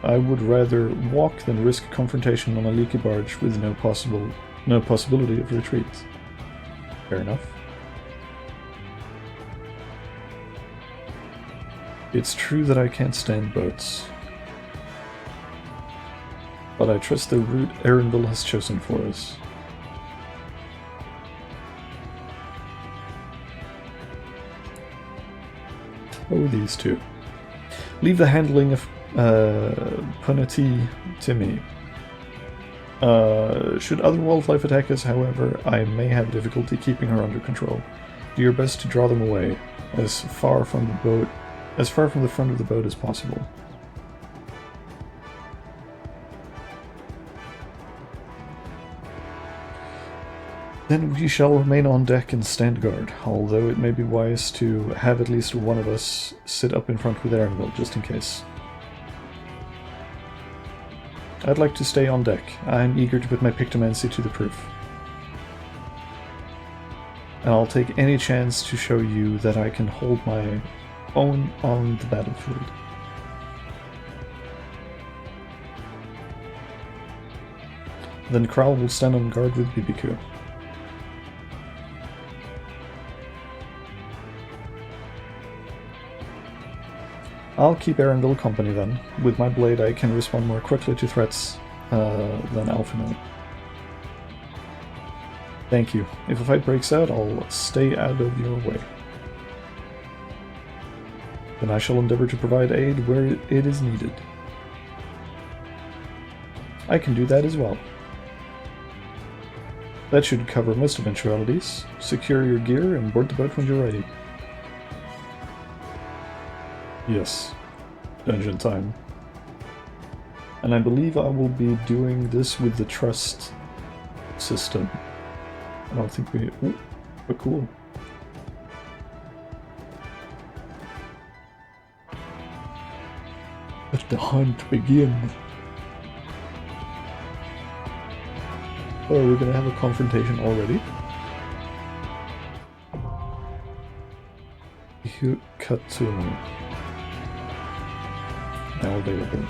I would rather walk than risk confrontation on a leaky barge with no possibility of retreat. Fair enough. It's true that I can't stand boats, but I trust the route Erenville has chosen for us. Oh, these two. Leave the handling of Punati to me. Should other wildlife attack us, however, I may have difficulty keeping her under control. Do your best to draw them away, as far from the front of the boat as possible. Then we shall remain on deck and stand guard, although it may be wise to have at least one of us sit up in front with Erenville, just in case. I'd like to stay on deck. I'm eager to put my Pictomancy to the proof. And I'll take any chance to show you that I can hold my own on the battlefield. Then Kral will stand on guard with Bibiku. I'll keep Erenville company then. With my blade I can respond more quickly to threats than Alphinaud. Thank you. If a fight breaks out, I'll stay out of your way. Then I shall endeavor to provide aid where it is needed. I can do that as well. That should cover most eventualities. Secure your gear and board the boat when you're ready. Yes, dungeon time. And I believe I will be doing this with the trust system. I don't think we... Ooh, but cool. Let the hunt begin. Oh, we're gonna have a confrontation already? Katsumu. Now available.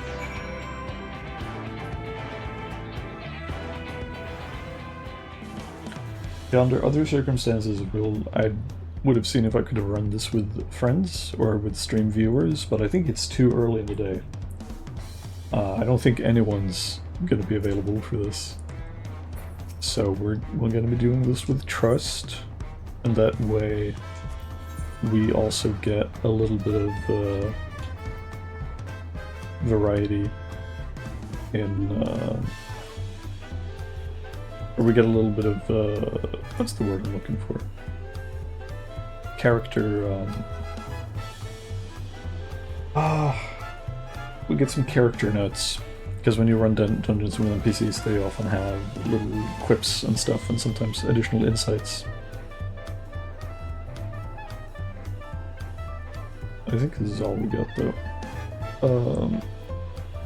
Yeah, under other circumstances, I would have seen if I could have run this with friends or with stream viewers, but I think it's too early in the day. I don't think anyone's going to be available for this. So we're going to be doing this with trust, and that way we also get a little bit of variety in, or we get a little bit of, what's the word I'm looking for? Character, we get some character notes, because when you run dungeons with NPCs, they often have little quips and stuff, and sometimes additional insights. I think this is all we got, though.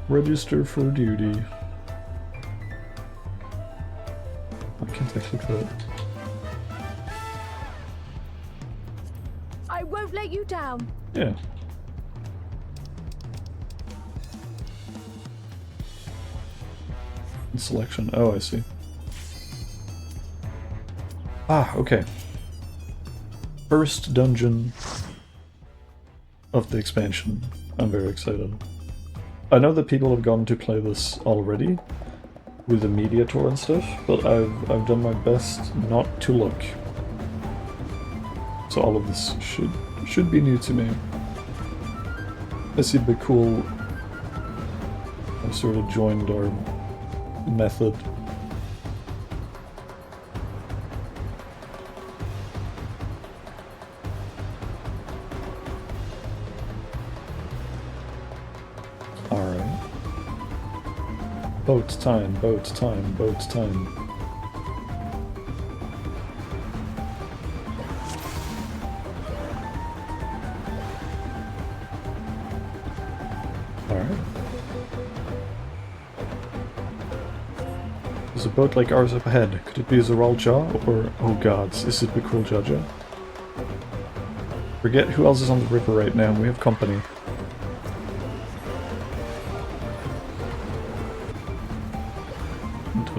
Register for duty. Why can't I click that? I won't let you down. Yeah. Selection. Oh, I see. Ah, okay. First dungeon. of the expansion. I'm very excited. I know that people have gone to play this already with the media tour and stuff, but I've done my best not to look. So all of this should be new to me. It's a bit cool. I sort of joined our method. Alright. Boat time, boat time, boat time. Alright. There's a boat like ours up ahead. Could it be a Zoral Jaw or, oh gods, is it Bakul Jaja? Forget who else is on the river right now, we have company.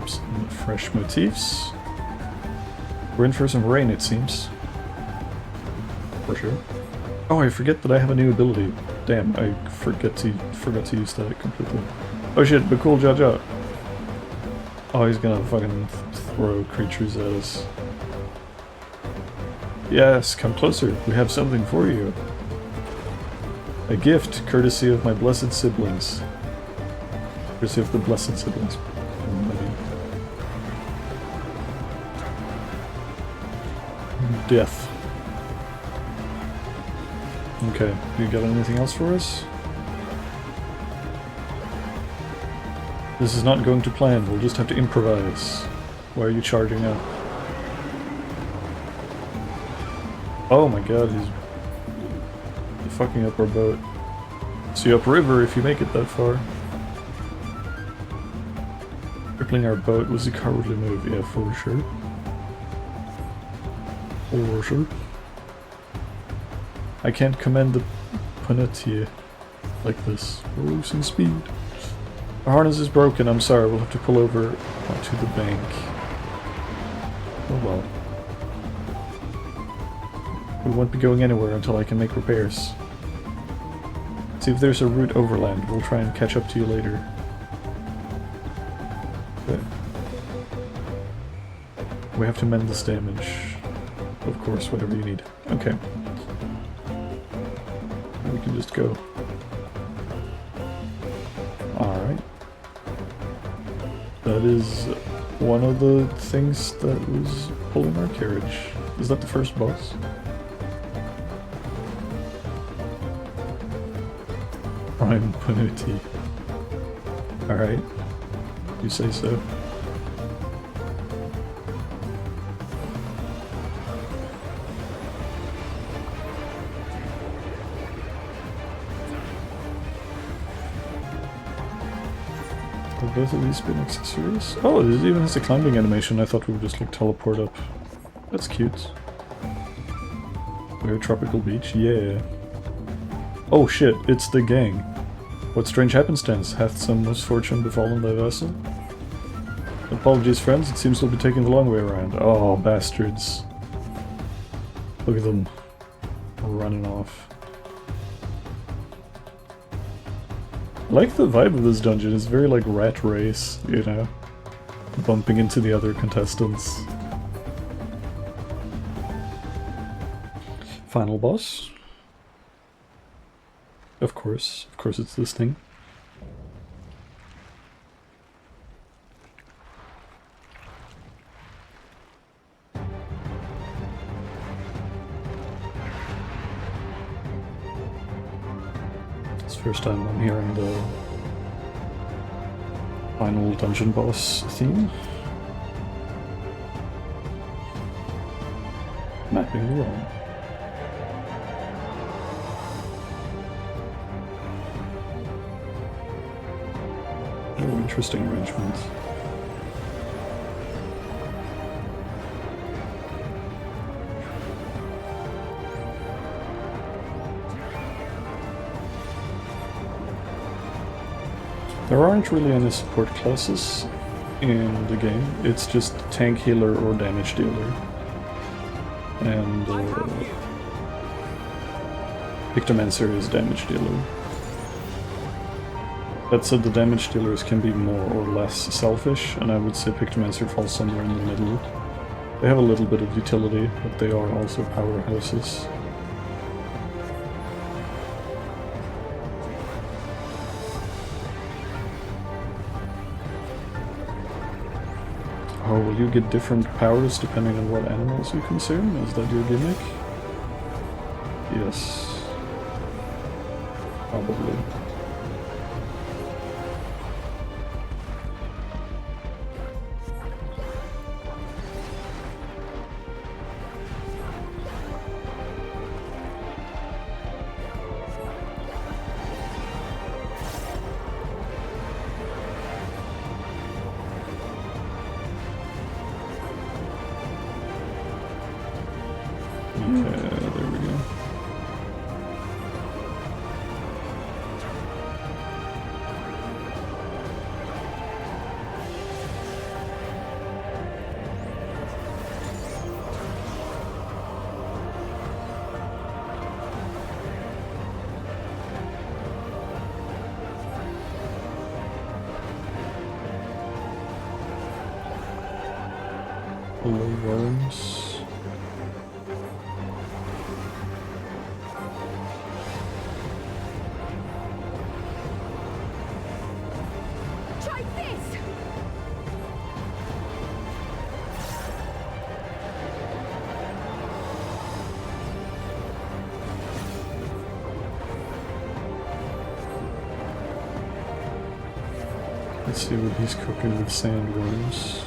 Some fresh motifs. We're in for some rain, it seems. For sure. Oh, I forget that I have a new ability. Damn, I forgot to use that completely. Oh shit, Bakul Jaja. Oh, he's gonna fucking throw creatures at us. Yes, come closer. We have something for you. A gift, courtesy of my blessed siblings. Courtesy of the blessed siblings. Death. Okay, you got anything else for us? This is not going to plan, we'll just have to improvise. Why are you charging up? Oh my god, he's fucking up our boat. See you upriver if you make it that far. Crippling our boat was a cowardly move, yeah, for sure. For sure. I can't command the Panetier like this. We're losing speed. Our harness is broken, I'm sorry, we'll have to pull over onto the bank. Oh well. We won't be going anywhere until I can make repairs. See if there's a route overland, we'll try and catch up to you later. Okay. We have to mend this damage. Of course, whatever you need. Okay. We can just go. Alright. That is one of the things that was pulling our carriage. Is that the first boss? Prime Panuti. Alright. You say so. Have both of these been accessories? Oh, this even has a climbing animation. I thought we would just like teleport up. That's cute. We're at Tropical Beach, yeah. Oh shit, it's the gang. What strange happenstance? Hath some misfortune befallen thy vessel? Apologies, friends, it seems we'll be taking the long way around. Oh, bastards. Look at them. Running off. I like the vibe of this dungeon, it's very like Rat Race, you know? Bumping into the other contestants. Final boss. Of course it's this thing. It's the first time I'm hearing the final dungeon boss theme. Mapping the wrong. Oh, interesting arrangements. There aren't really any support classes in the game, it's just tank healer or damage dealer. And Pictomancer is damage dealer. That said, the damage dealers can be more or less selfish, and I would say Pictomancer falls somewhere in the middle. They have a little bit of utility, but they are also powerhouses. Oh, will you get different powers depending on what animals you consume? Is that your gimmick? Yes. Probably. There we go. Hello, worms. Try this! Let's see what he's cooking with sandworms.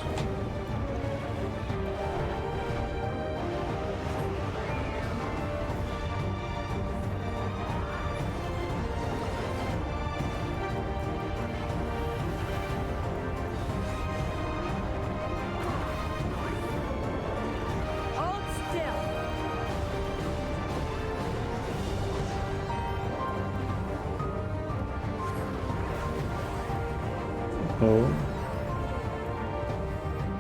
Hold still! Oh.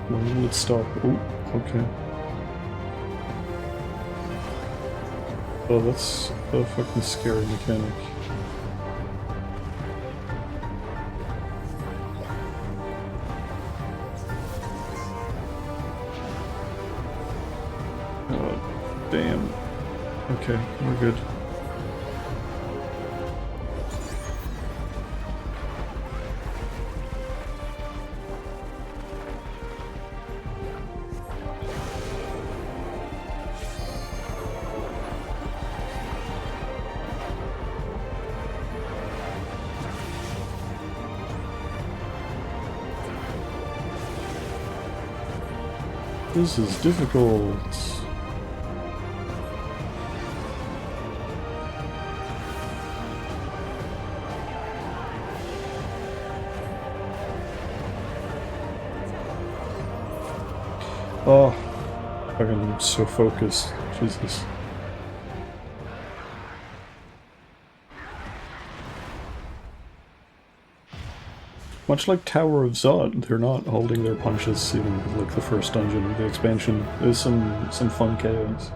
When will it stop? Oh, okay. Oh, that's a fucking scary mechanic. Oh, damn. Okay, we're good. This is difficult. Oh, I'm so focused. Jesus. Much like Tower of Zod, they're not holding their punches even with like the first dungeon of the expansion. There's some fun chaos.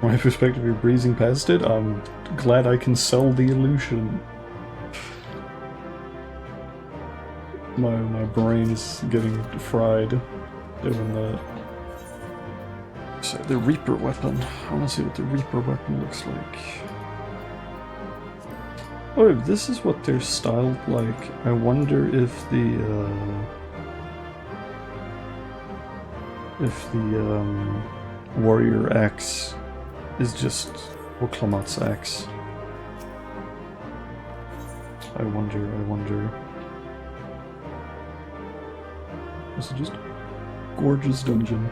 From my perspective, you're breezing past it. I'm glad I can sell the illusion. My brain is getting fried doing that. So the Reaper weapon. I want to see what the Reaper weapon looks like. Oh, this is what they're styled like. I wonder if the warrior axe is just Oklamat's axe. I wonder. This is just gorgeous dungeon.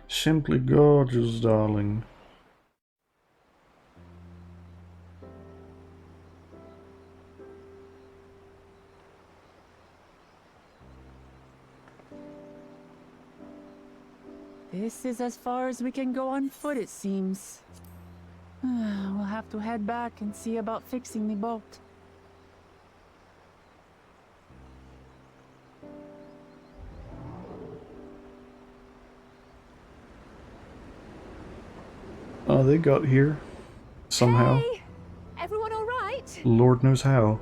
Simply gorgeous, darling. This is as far as we can go on foot, it seems. We'll have to head back and see about fixing the boat. they got here. Somehow. Hey! Everyone all right? Lord knows how.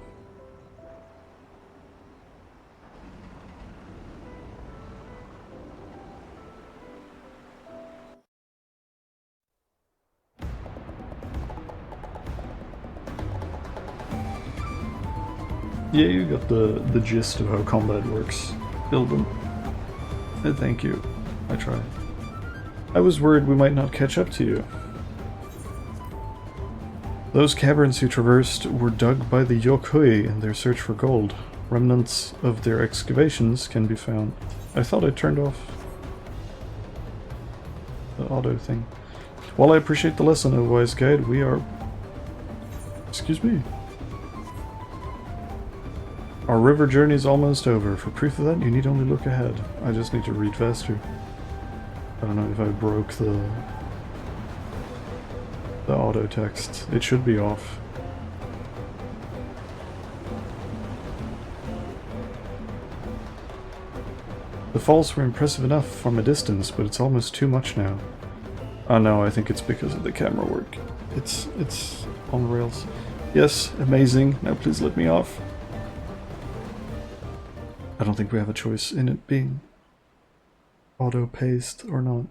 Yeah, you got the gist of how combat works. Build them. Thank you. I tried. I was worried we might not catch up to you. Those caverns you traversed were dug by the Yokhui in their search for gold. Remnants of their excavations can be found. I thought I turned off the auto thing. While I appreciate the lesson, O wise guide, we are... Excuse me. Our river journey is almost over. For proof of that, you need only look ahead. I just need to read faster. I don't know if I broke the auto text. It should be off. The falls were impressive enough from a distance, but it's almost too much now. Oh no, I think it's because of the camera work. It's on rails. Yes, amazing. Now please let me off. I don't think we have a choice in it being auto-paced or not.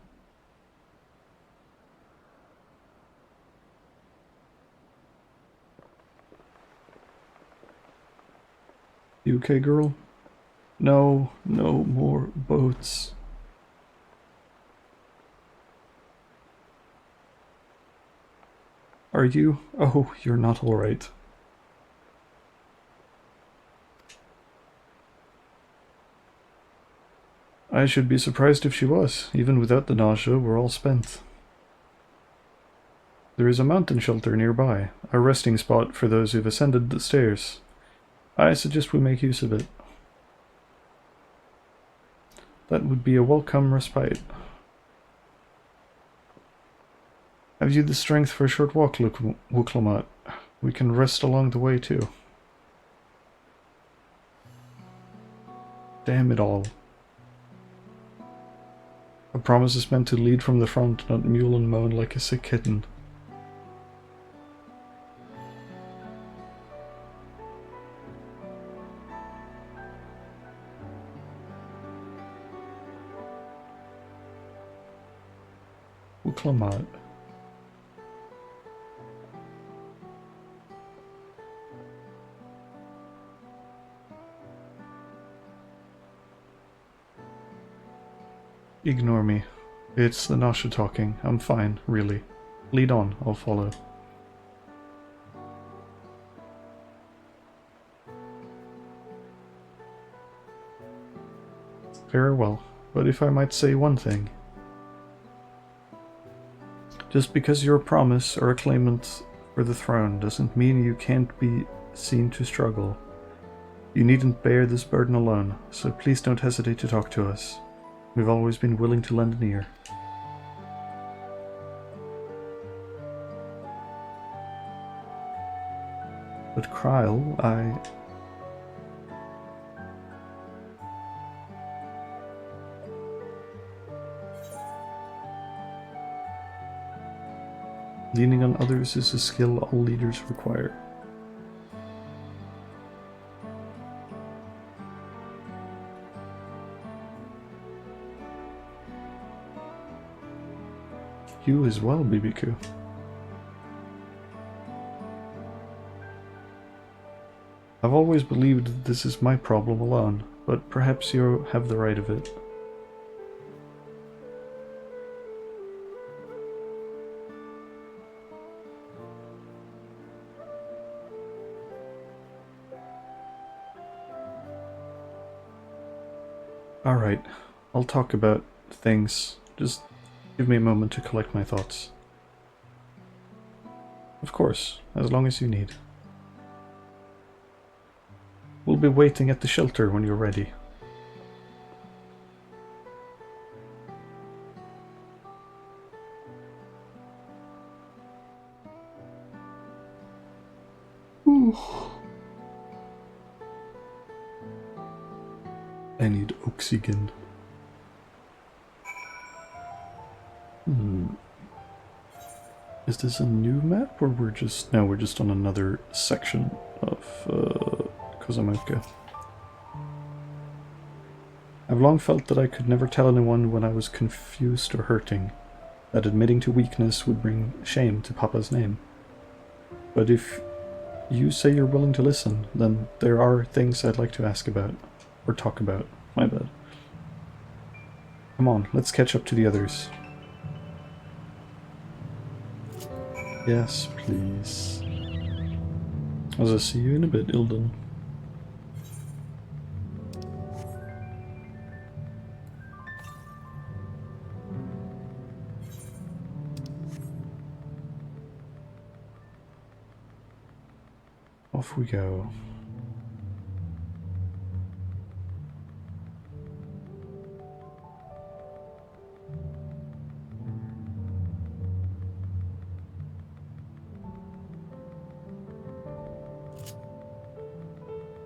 You okay, girl? No, no more boats. Are you? Oh, you're not alright. I should be surprised if she was. Even without the nausea, we're all spent. There is a mountain shelter nearby, a resting spot for those who've ascended the stairs. I suggest we make use of it. That would be a welcome respite. Have you the strength for a short walk, Wuklamat? We can rest along the way too. Damn it all. A promise is meant to lead from the front, not mule and moan like a sick kitten. Wuklamat. Ignore me. It's the Nasha talking. I'm fine, really. Lead on, I'll follow. Very well, but if I might say one thing. Just because you're a promise or a claimant for the throne doesn't mean you can't be seen to struggle. You needn't bear this burden alone, so please don't hesitate to talk to us. We've always been willing to lend an ear. But Kryle, leaning on others is a skill all leaders require. You as well, BBQ. I've always believed that this is my problem alone, but perhaps you have the right of it. Alright, I'll talk about things. Just give me a moment to collect my thoughts. Of course, as long as you need. We'll be waiting at the shelter when you're ready. Ooh. I need oxygen. Is this a new map, or we're just... No, we're just on another section of Kozama'uka. I've long felt that I could never tell anyone when I was confused or hurting, that admitting to weakness would bring shame to Papa's name. But if you say you're willing to listen, then there are things I'd like to ask about, or talk about. My bad. Come on, let's catch up to the others. Yes, please. I'll see you in a bit, Ilden. Off we go.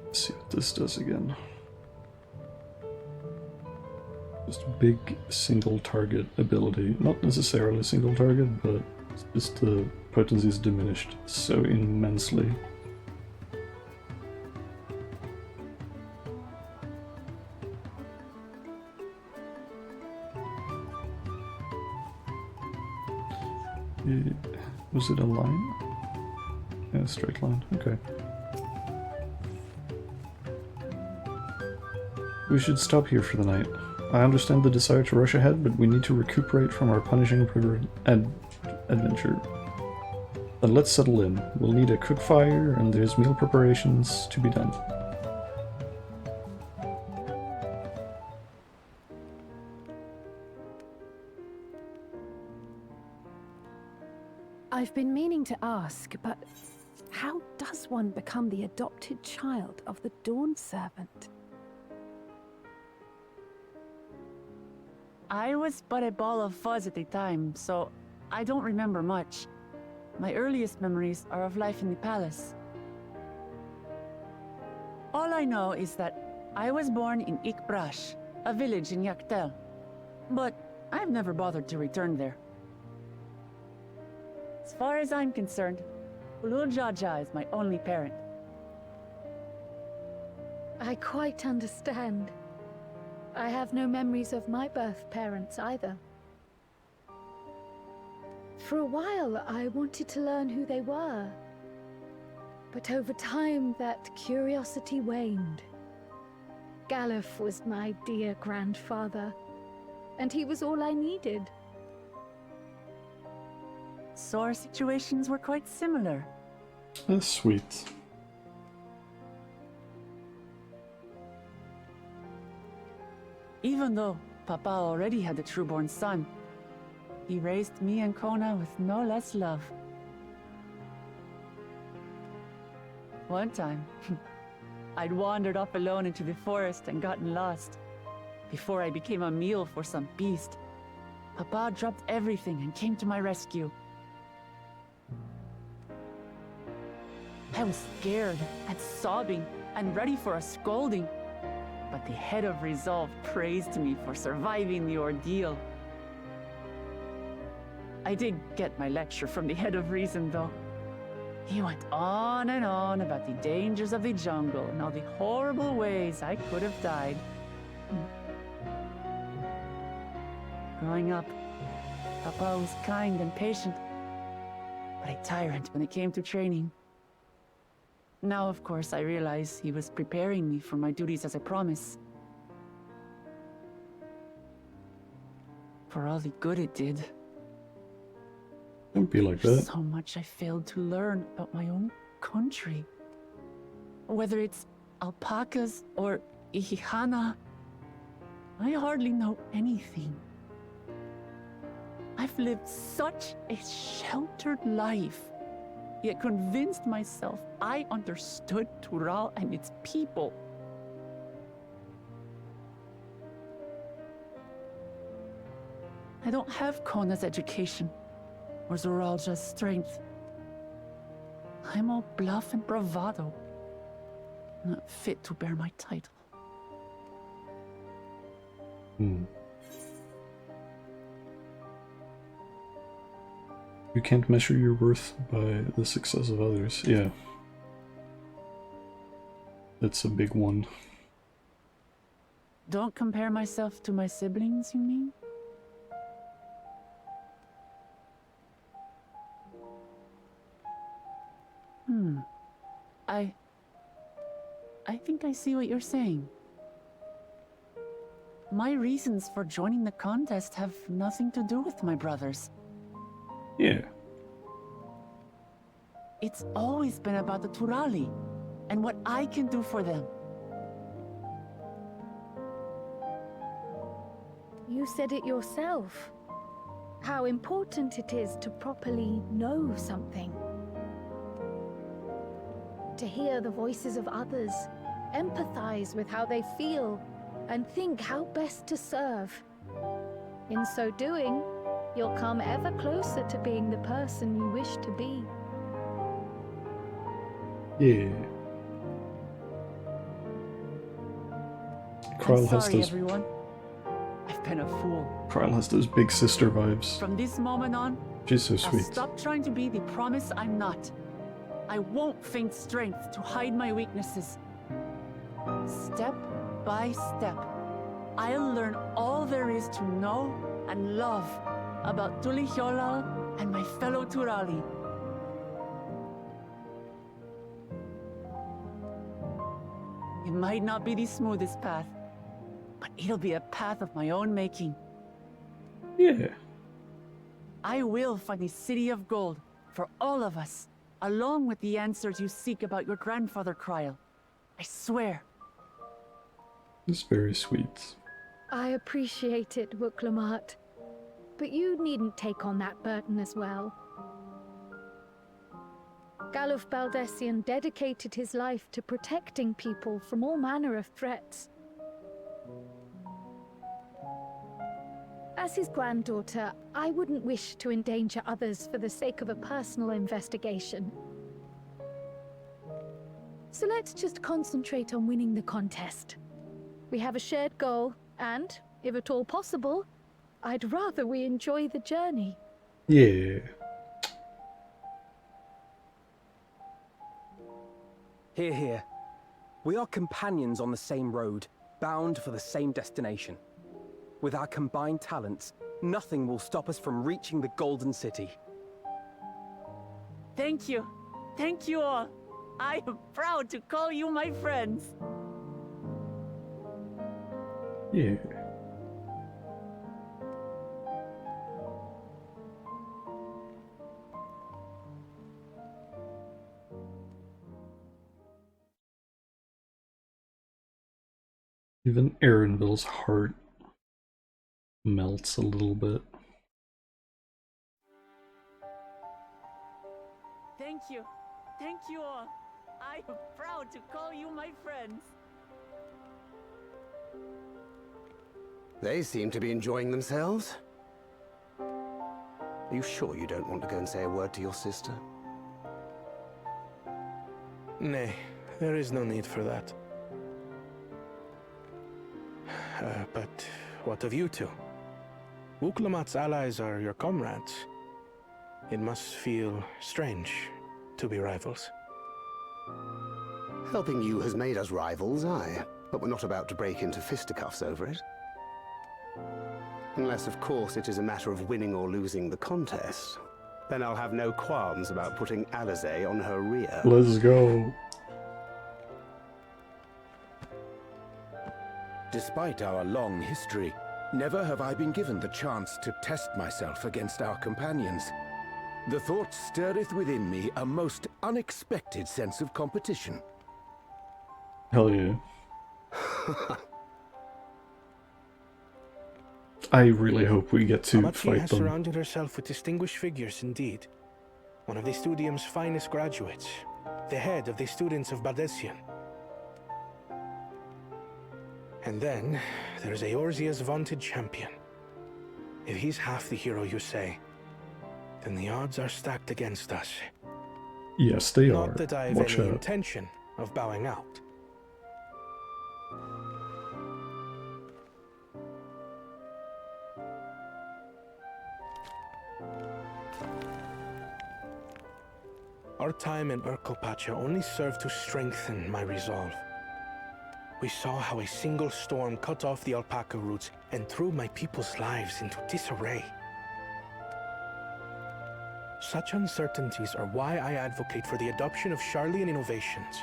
Let's see what this does again. Just a big single target ability. Not necessarily a single target, but it's just the potency is diminished so immensely. Was it a line? Yeah, a straight line. Okay. We should stop here for the night. I understand the desire to rush ahead, but we need to recuperate from our punishing adventure. Then let's settle in. We'll need a cook fire, and there's meal preparations to be done. I've been meaning to ask, but how does one become the adopted child of the Dawn Servant? I was but a ball of fuzz at the time, so I don't remember much. My earliest memories are of life in the palace. All I know is that I was born in Ikbrash, a village in Yaktel. But I've never bothered to return there. As far as I'm concerned, Ulul Jaja is my only parent. I quite understand. I have no memories of my birth parents either. For a while, I wanted to learn who they were. But over time, that curiosity waned. Galuf was my dear grandfather, and he was all I needed. So our situations were quite similar. That's sweet. Even though Papa already had a true-born son, he raised me and Kona with no less love. One time, I'd wandered off alone into the forest and gotten lost. Before I became a meal for some beast, Papa dropped everything and came to my rescue. I was scared and sobbing and ready for a scolding, but the head of resolve praised me for surviving the ordeal. I did get my lecture from the head of reason, though. He went on and on about the dangers of the jungle and all the horrible ways I could have died. Growing up, Papa was kind and patient, but a tyrant when it came to training. Now, of course, I realize he was preparing me for my duties as a promise. For all the good it did. Don't be like There's that. so much I failed to learn about my own country. Whether it's alpacas or Ihihana, I hardly know anything. I've lived such a sheltered life, yet convinced myself I understood Tural and its people. I don't have Kona's education, or Zoralja's strength. I'm all bluff and bravado, not fit to bear my title. You can't measure your worth by the success of others. Yeah. That's a big one. Don't compare myself to my siblings, you mean? I think I see what you're saying. My reasons for joining the contest have nothing to do with my brothers. Yeah. It's always been about the Turali and what I can do for them. You said it yourself. How important it is to properly know something. To hear the voices of others, empathize with how they feel, and think how best to serve. In so doing, you'll come ever closer to being the person you wish to be. Yeah. I'm sorry, everyone. I've been a fool. Krile has those big sister vibes. From this moment on, She's so I'll sweet. stop trying to be the promise I'm not. I won't feign strength to hide my weaknesses. Step by step, I'll learn all there is to know and love about Tulihiolal and my fellow Turali. It might not be the smoothest path, but it'll be a path of my own making. Yeah. I will find a city of gold for all of us, along with the answers you seek about your grandfather, Krile. I swear. It's very sweet. I appreciate it, Wuklamat. But you needn't take on that burden as well. Galuf Baldessian dedicated his life to protecting people from all manner of threats. As his granddaughter, I wouldn't wish to endanger others for the sake of a personal investigation. So let's just concentrate on winning the contest. We have a shared goal, and, if at all possible, I'd rather we enjoy the journey. Yeah. Hear, hear. We are companions on the same road, bound for the same destination. With our combined talents, nothing will stop us from reaching the Golden City. Thank you. Thank you all. I am proud to call you my friends. Yeah. Even Aaronville's heart melts a little bit. Thank you. Thank you all. I am proud to call you my friends. They seem to be enjoying themselves. Are you sure you don't want to go and say a word to your sister? Nay, there is no need for that. But what of you two? Wuklamat's allies are your comrades. It must feel strange to be rivals. Helping you has made us rivals, aye. But we're not about to break into fisticuffs over it. Unless, of course, it is a matter of winning or losing the contest. Then I'll have no qualms about putting Alize on her rear. Let's go. Despite our long history, never have I been given the chance to test myself against our companions. The thought stirreth within me a most unexpected sense of competition. Hell yeah. I really hope we get to Amatri fight has them. surrounded herself with distinguished figures indeed. One of the Studium's finest graduates, the head of the students of Bardessian. And then, there's Eorzea's vaunted champion. If he's half the hero you say, then the odds are stacked against us. Yes, they are. Not that I have Watch any out. intention of bowing out. Our time in Urkelpacha only served to strengthen my resolve. We saw how a single storm cut off the alpaca roots and threw my people's lives into disarray. Such uncertainties are why I advocate for the adoption of Sharlayan innovations,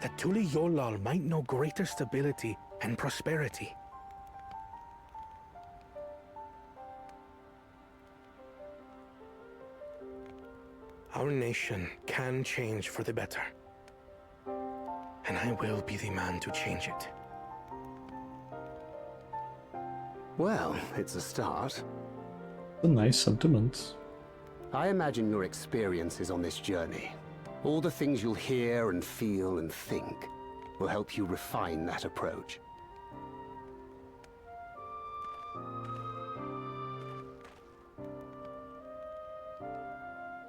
that Tuli Yolal might know greater stability and prosperity. Our nation can change for the better. And I will be the man to change it. Well, it's a start. A nice sentiment. I imagine your experiences on this journey, all the things you'll hear and feel and think, will help you refine that approach.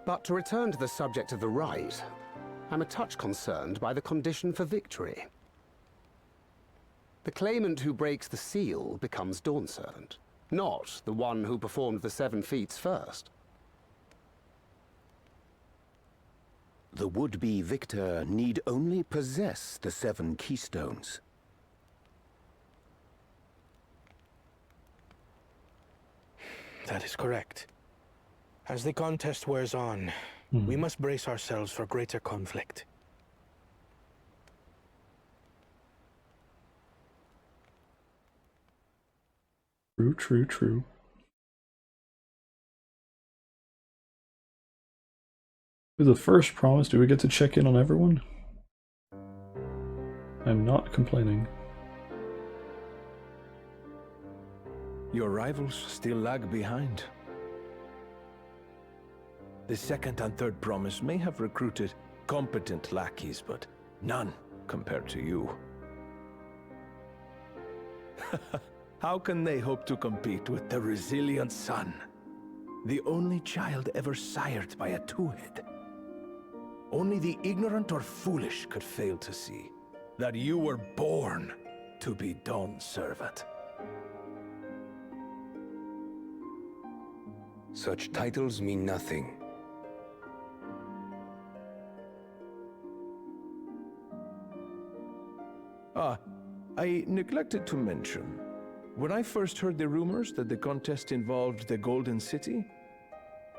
But to return to the subject of the rite, I'm a touch concerned by the condition for victory. The claimant who breaks the seal becomes Dawn Servant, not the one who performed the 7 feats first. The would-be victor need only possess the 7 keystones. That is correct. As the contest wears on, we must brace ourselves for greater conflict. True, true, true. With the first promise, do we get to check in on everyone? I'm not complaining. Your rivals still lag behind. The second and third promise may have recruited competent lackeys, but none compared to you. How can they hope to compete with the resilient son? The only child ever sired by a two-head. Only the ignorant or foolish could fail to see that you were born to be Dawn Servant. Such titles mean nothing. I neglected to mention, when I first heard the rumors that the contest involved the Golden City,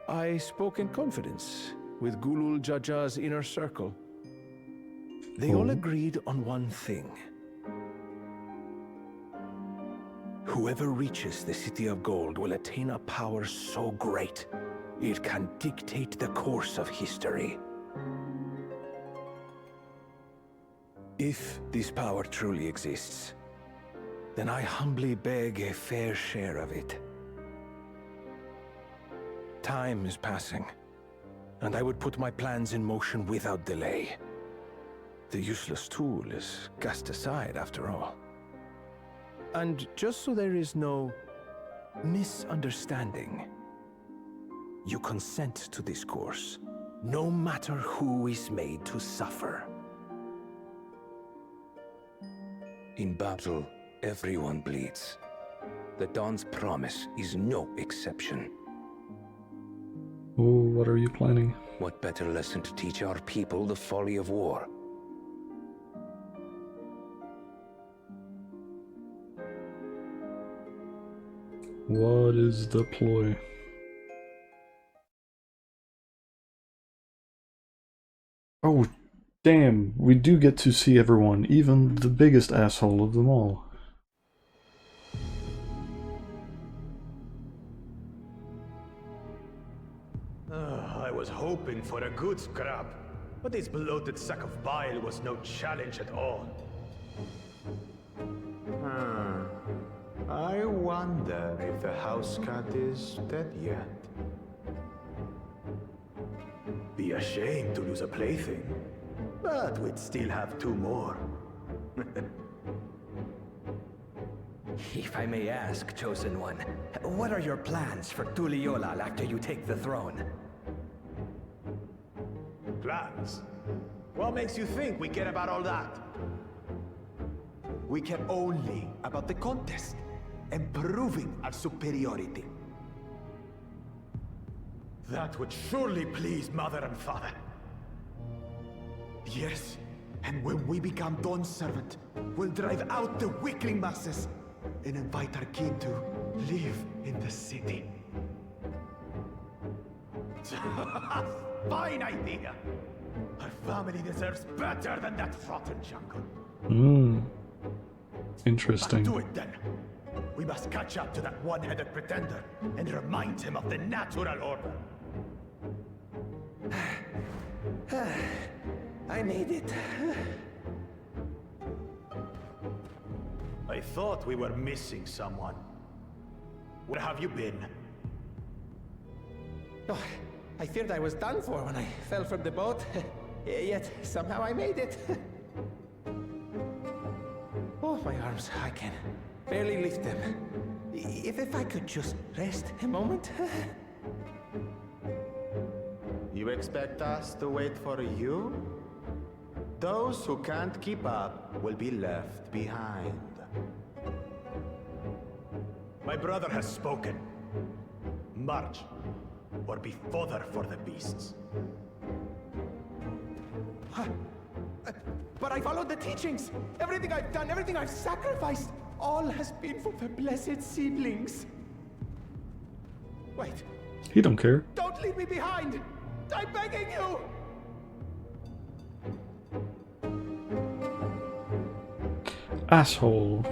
I spoke in confidence with Gulul Jaja's inner circle. They all agreed on one thing. Whoever reaches the City of Gold will attain a power so great, it can dictate the course of history. If this power truly exists, then I humbly beg a fair share of it. Time is passing, and I would put my plans in motion without delay. The useless tool is cast aside after all. And just so there is no misunderstanding, you consent to this course, no matter who is made to suffer. In battle, everyone bleeds. The Dawn's promise is no exception. Oh, what are you planning? What better lesson to teach our people the folly of war? What is the ploy? Oh, damn, we do get to see everyone, even the biggest asshole of them all. I was hoping for a good scrap, but this bloated sack of bile was no challenge at all. I wonder if the house cat is dead yet. Be ashamed to lose a plaything, but we'd still have 2 more. If I may ask, Chosen One, what are your plans for Tuli Yolal after you take the throne? Plans? What makes you think we care about all that? We care only about the contest and proving our superiority. That would surely please Mother and Father. Yes, and when we become Dawn's servant, we'll drive out the weakling masses and invite our kin to live in the city. Fine idea! Our family deserves better than that rotten jungle. Interesting. Back to it then. We must catch up to that one-headed pretender and remind him of the natural order. I made it. I thought we were missing someone. Where have you been? Oh, I feared I was done for when I fell from the boat. Yet somehow I made it. Oh, my arms, I can barely lift them. If I could just rest a moment. You expect us to wait for you? Those who can't keep up will be left behind. My brother has spoken. March, or be fodder for the beasts. But I followed the teachings. Everything I've done, everything I've sacrificed, all has been for the blessed seedlings. Wait. He don't care. Don't leave me behind! I'm begging you! Asshole.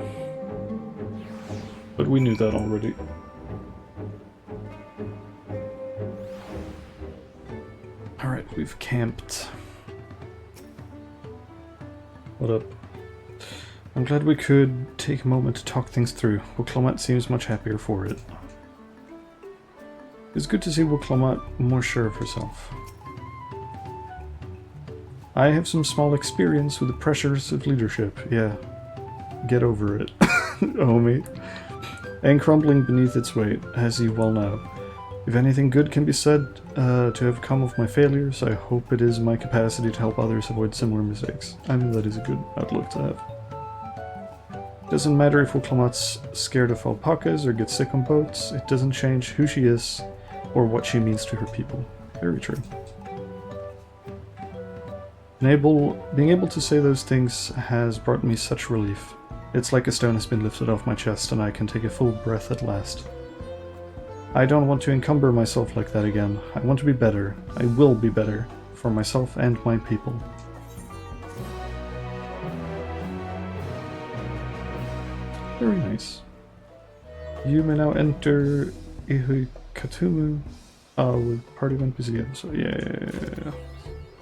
But we knew that already. Alright, we've camped. What up? I'm glad we could take a moment to talk things through. Wuklomat seems much happier for it. It's good to see Wuklomat more sure of herself. I have some small experience with the pressures of leadership, yeah. Get over it, homie. And crumbling beneath its weight, as you well know. If anything good can be said to have come of my failures, I hope it is my capacity to help others avoid similar mistakes. I mean, that is a good outlook to have. Doesn't matter if Wuklomat's scared of alpacas or gets sick on boats, it doesn't change who she is or what she means to her people. Very true. Being able to say those things has brought me such relief. It's like a stone has been lifted off my chest and I can take a full breath at last. I don't want to encumber myself like that again. I want to be better. I will be better. For myself and my people. Very nice. You may now enter Ihikatumu with party members again. So yeah,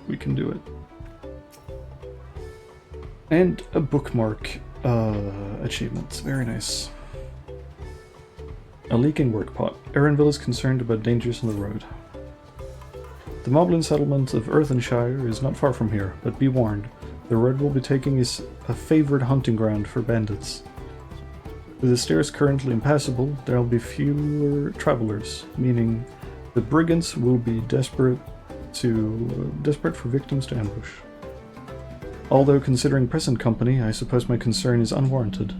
we can do it. And a bookmark achievement. Very nice. A leaking work pot. Erenville is concerned about dangers on the road. The Moblin settlement of Earthenshire is not far from here, but be warned, the road we'll be taking is a favoured hunting ground for bandits. With the stairs currently impassable, there will be fewer travellers, meaning the brigands will be desperate for victims to ambush. Although considering present company, I suppose my concern is unwarranted.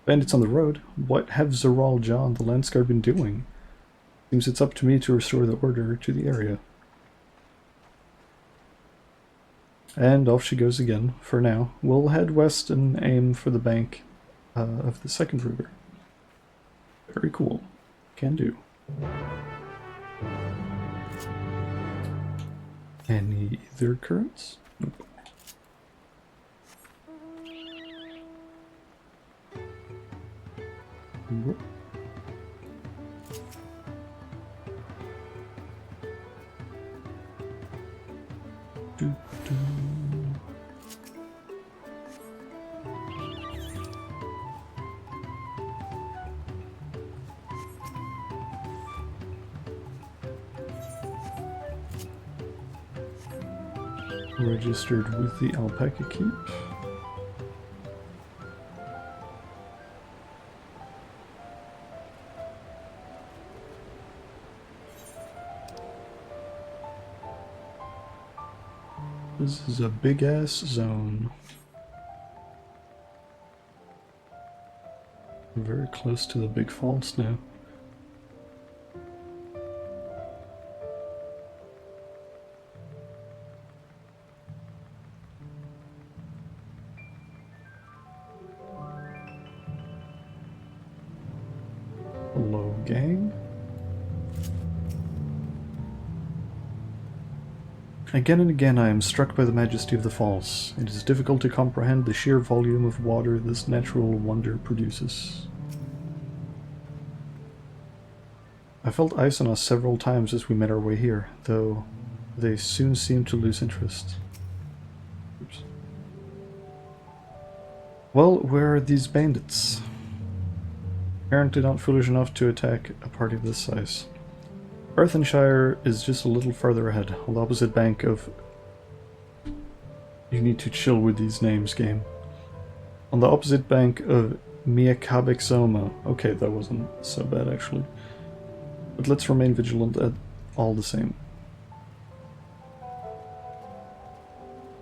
Bandits on the road? What have Zeral Jah and the Landsguard been doing? Seems it's up to me to restore the order to the area. And off she goes again, for now. We'll head west and aim for the bank of the second river. Very cool. Can do. Any other currents? Nope. Whoop. Registered with the alpaca keep. This is a big ass zone. I'm very close to the big falls now. gang? Again and again I am struck by the majesty of the falls. It is difficult to comprehend the sheer volume of water this natural wonder produces. I felt ice on us several times as we made our way here, though they soon seemed to lose interest. Oops. Well, where are these bandits? Apparently not foolish enough to attack a party of this size. Earthenshire is just a little further ahead, on the opposite bank of... You need to chill with these names, game. On the opposite bank of Kozama'uka. Okay, that wasn't so bad actually. But let's remain vigilant at all the same.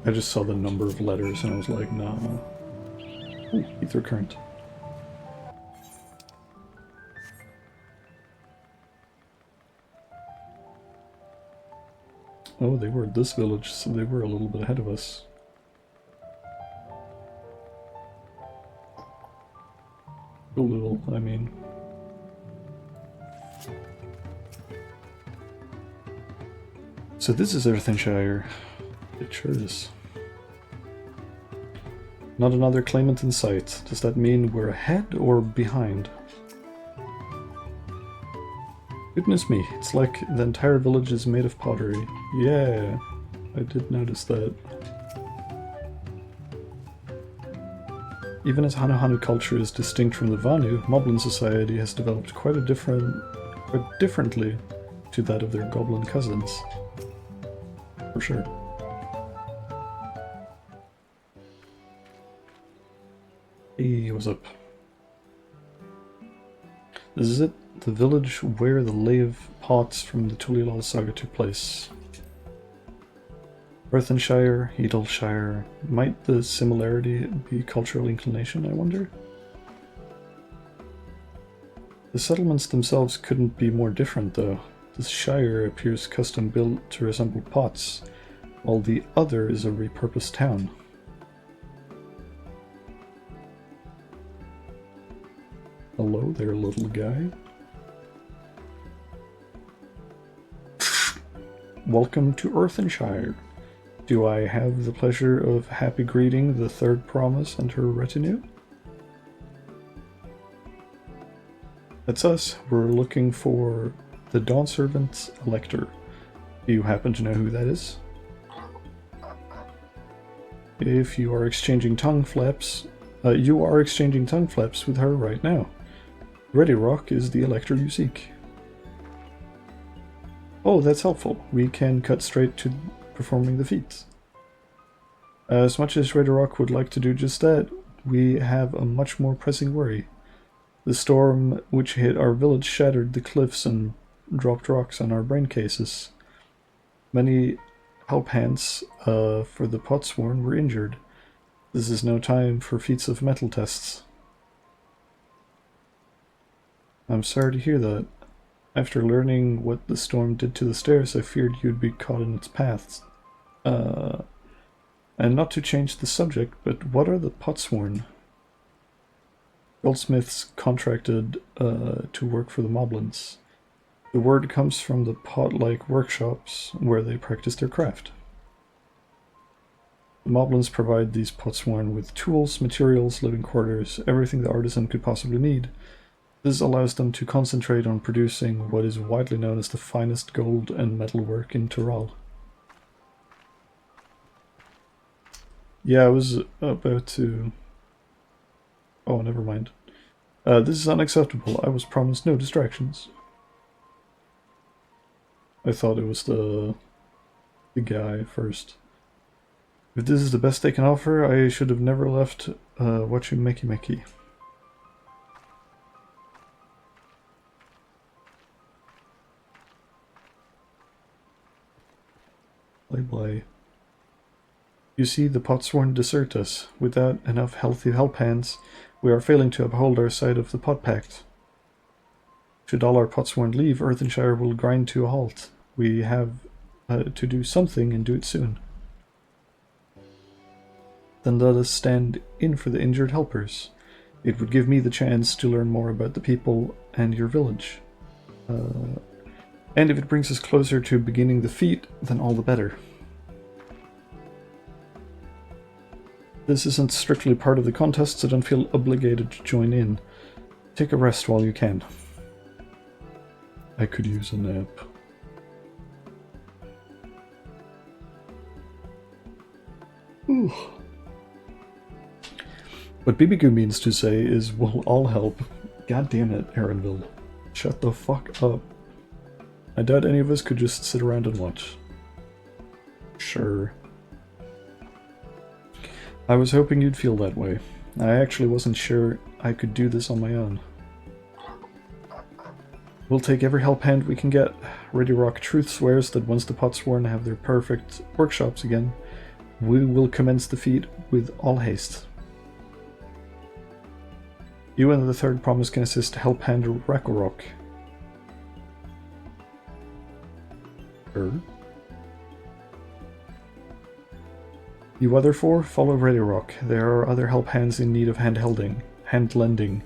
I just saw the number of letters and I was like, nah. Ooh, ether current. Oh, they were at this village, so they were a little bit ahead of us. A little, I mean. So this is Earthenshire. It sure is. Not another claimant in sight. Does that mean we're ahead or behind? Goodness me, it's like the entire village is made of pottery. Yeah, I did notice that. Even as Hanu culture is distinct from the Vanu, Moblin society has developed quite differently to that of their goblin cousins. For sure. Hey, what's up? This is it. The village where the lay of pots from the Tulilal saga took place. Earthenshire, Edalshire. Might the similarity be cultural inclination, I wonder? The settlements themselves couldn't be more different, though. This shire appears custom built to resemble pots, while the other is a repurposed town. Hello there, little guy. Welcome to Earthenshire. Do I have the pleasure of happy greeting the third promise and her retinue? That's us. We're looking for the Dawn Servant's Elector. Do you happen to know who that is? If you are exchanging tongue flaps, you are exchanging tongue flaps with her right now. Ready Rock is the Elector you seek. Oh, that's helpful. We can cut straight to performing the feats. As much as Ready Rock would like to do just that, we have a much more pressing worry. The storm which hit our village shattered the cliffs and dropped rocks on our brain cases. Many help hands for the Potsworn were injured. This is no time for feats of metal tests. I'm sorry to hear that. After learning what the storm did to the stairs, I feared you'd be caught in its paths. And not to change the subject, but what are the Potsworn? Goldsmiths contracted to work for the Moblins. The word comes from the pot-like workshops where they practice their craft. The Moblins provide these Potsworn with tools, materials, living quarters, everything the artisan could possibly need. This allows them to concentrate on producing what is widely known as the finest gold and metalwork in Tural. Yeah, I was about to... Oh, never mind. This is unacceptable. I was promised no distractions. I thought it was the guy first. If this is the best they can offer, I should have never left watching Meki Meki. Bye. You see, the Potsworn desert us. Without enough healthy help hands, we are failing to uphold our side of the Pot Pact. Should all our Potsworn leave, Earthenshire will grind to a halt. We have to do something and do it soon. Then let us stand in for the injured helpers. It would give me the chance to learn more about the people and your village. And if it brings us closer to beginning the feat, then all the better. This isn't strictly part of the contest, so don't feel obligated to join in. Take a rest while you can. I could use a nap. Ooh. What BBQ means to say is, we'll all help. God damn it, Aaronville. Shut the fuck up. I doubt any of us could just sit around and watch. Sure. I was hoping you'd feel that way. I actually wasn't sure I could do this on my own. We'll take every help hand we can get. Ready Rock Truth swears that once the Potsworn have their perfect workshops again, we will commence the feat with all haste. You and the third promise can assist help hand Rakorok. You other four, follow Ready Rock. There are other help hands in need of hand-lending.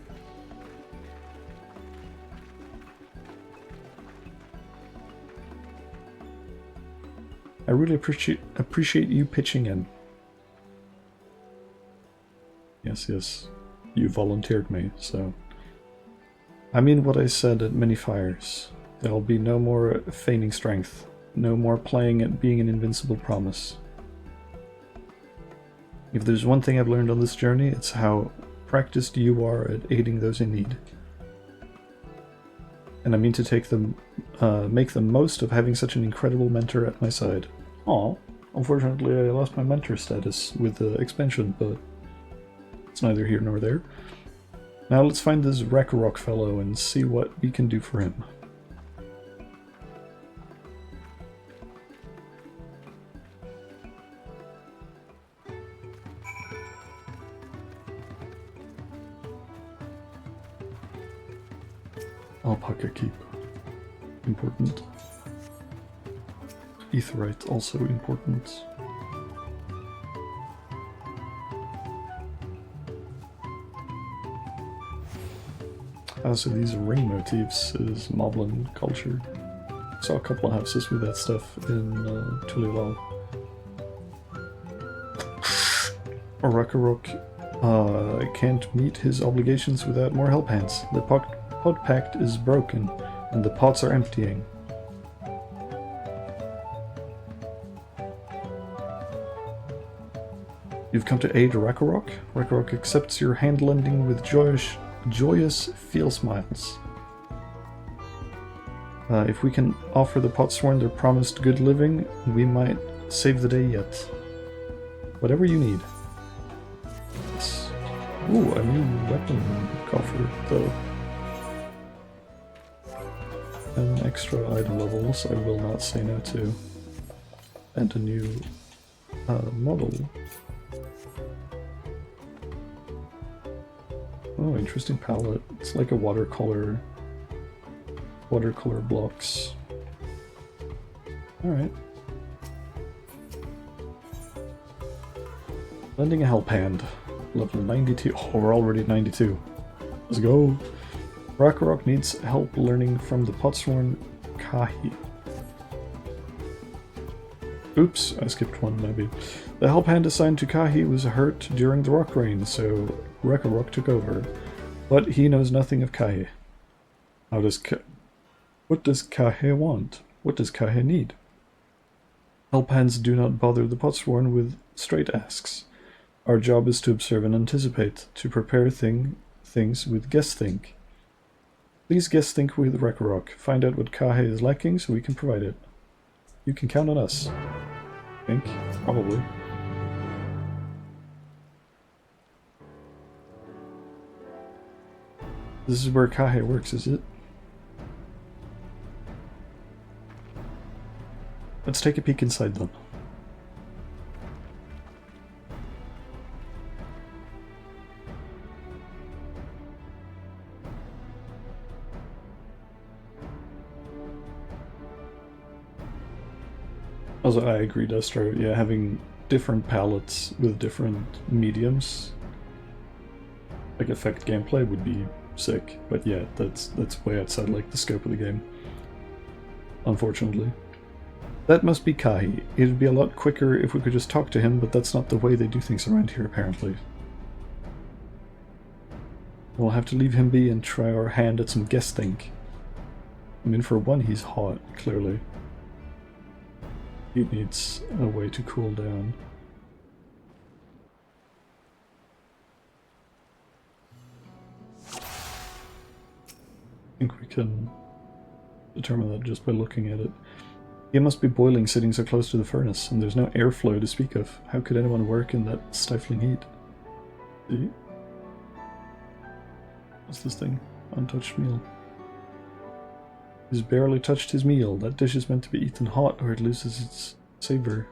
I really appreciate you pitching in. Yes. You volunteered me, so... I mean what I said at many fires. There'll be no more feigning strength. No more playing at being an invincible promise. If there's one thing I've learned on this journey, it's how practiced you are at aiding those in need. And I mean to make the most of having such an incredible mentor at my side. Aw, unfortunately I lost my mentor status with the expansion, but it's neither here nor there. Now let's find this Rakorok fellow and see what we can do for him. Alpaca Keep. Important. Aetheryte also important. So these ring motifs is Moblin culture. Saw a couple of houses with that stuff in Tulilal. Rakorok can't meet his obligations without more help hands. The pot pact is broken, and the pots are emptying. You've come to aid Rakorok. Rakorok accepts your hand-lending with joyous feel smiles. If we can offer the Potsworn their promised good living, we might save the day yet. Whatever you need. Yes. Ooh, a new weapon coffer, though. And extra item levels I will not say no to. And a new model. Oh, interesting palette. It's like a watercolor blocks. Alright. Lending a help hand. Level 92. Oh, we're already at 92. Let's go. Rakorok needs help learning from the Potsworn Kahi. Oops, I skipped one maybe. The help hand assigned to Kahi was hurt during the rock rain, so Rakorok took over. But he knows nothing of Kahi. What does Kahi want? What does Kahi need? Help hands do not bother the Potsworn with straight asks. Our job is to observe and anticipate, to prepare things with guess think. Please guess think with Rakorok. Find out what Kahi is lacking so we can provide it. You can count on us. I think, probably. This is where Kahi works, is it? Let's take a peek inside them. Also, I agree, Destro. Yeah, having different palettes with different mediums, like affect gameplay, would be sick. But yeah, that's way outside like the scope of the game. Unfortunately. That must be Kahi. It'd be a lot quicker if we could just talk to him, but that's not the way they do things around here, apparently. We'll have to leave him be and try our hand at some guessing. I mean, for one, he's hot, clearly. He needs a way to cool down. I think we can determine that just by looking at it. It must be boiling sitting so close to the furnace, and there's no airflow to speak of. How could anyone work in that stifling heat? See? What's this thing? Untouched meal. He's barely touched his meal. That dish is meant to be eaten hot or it loses its savor.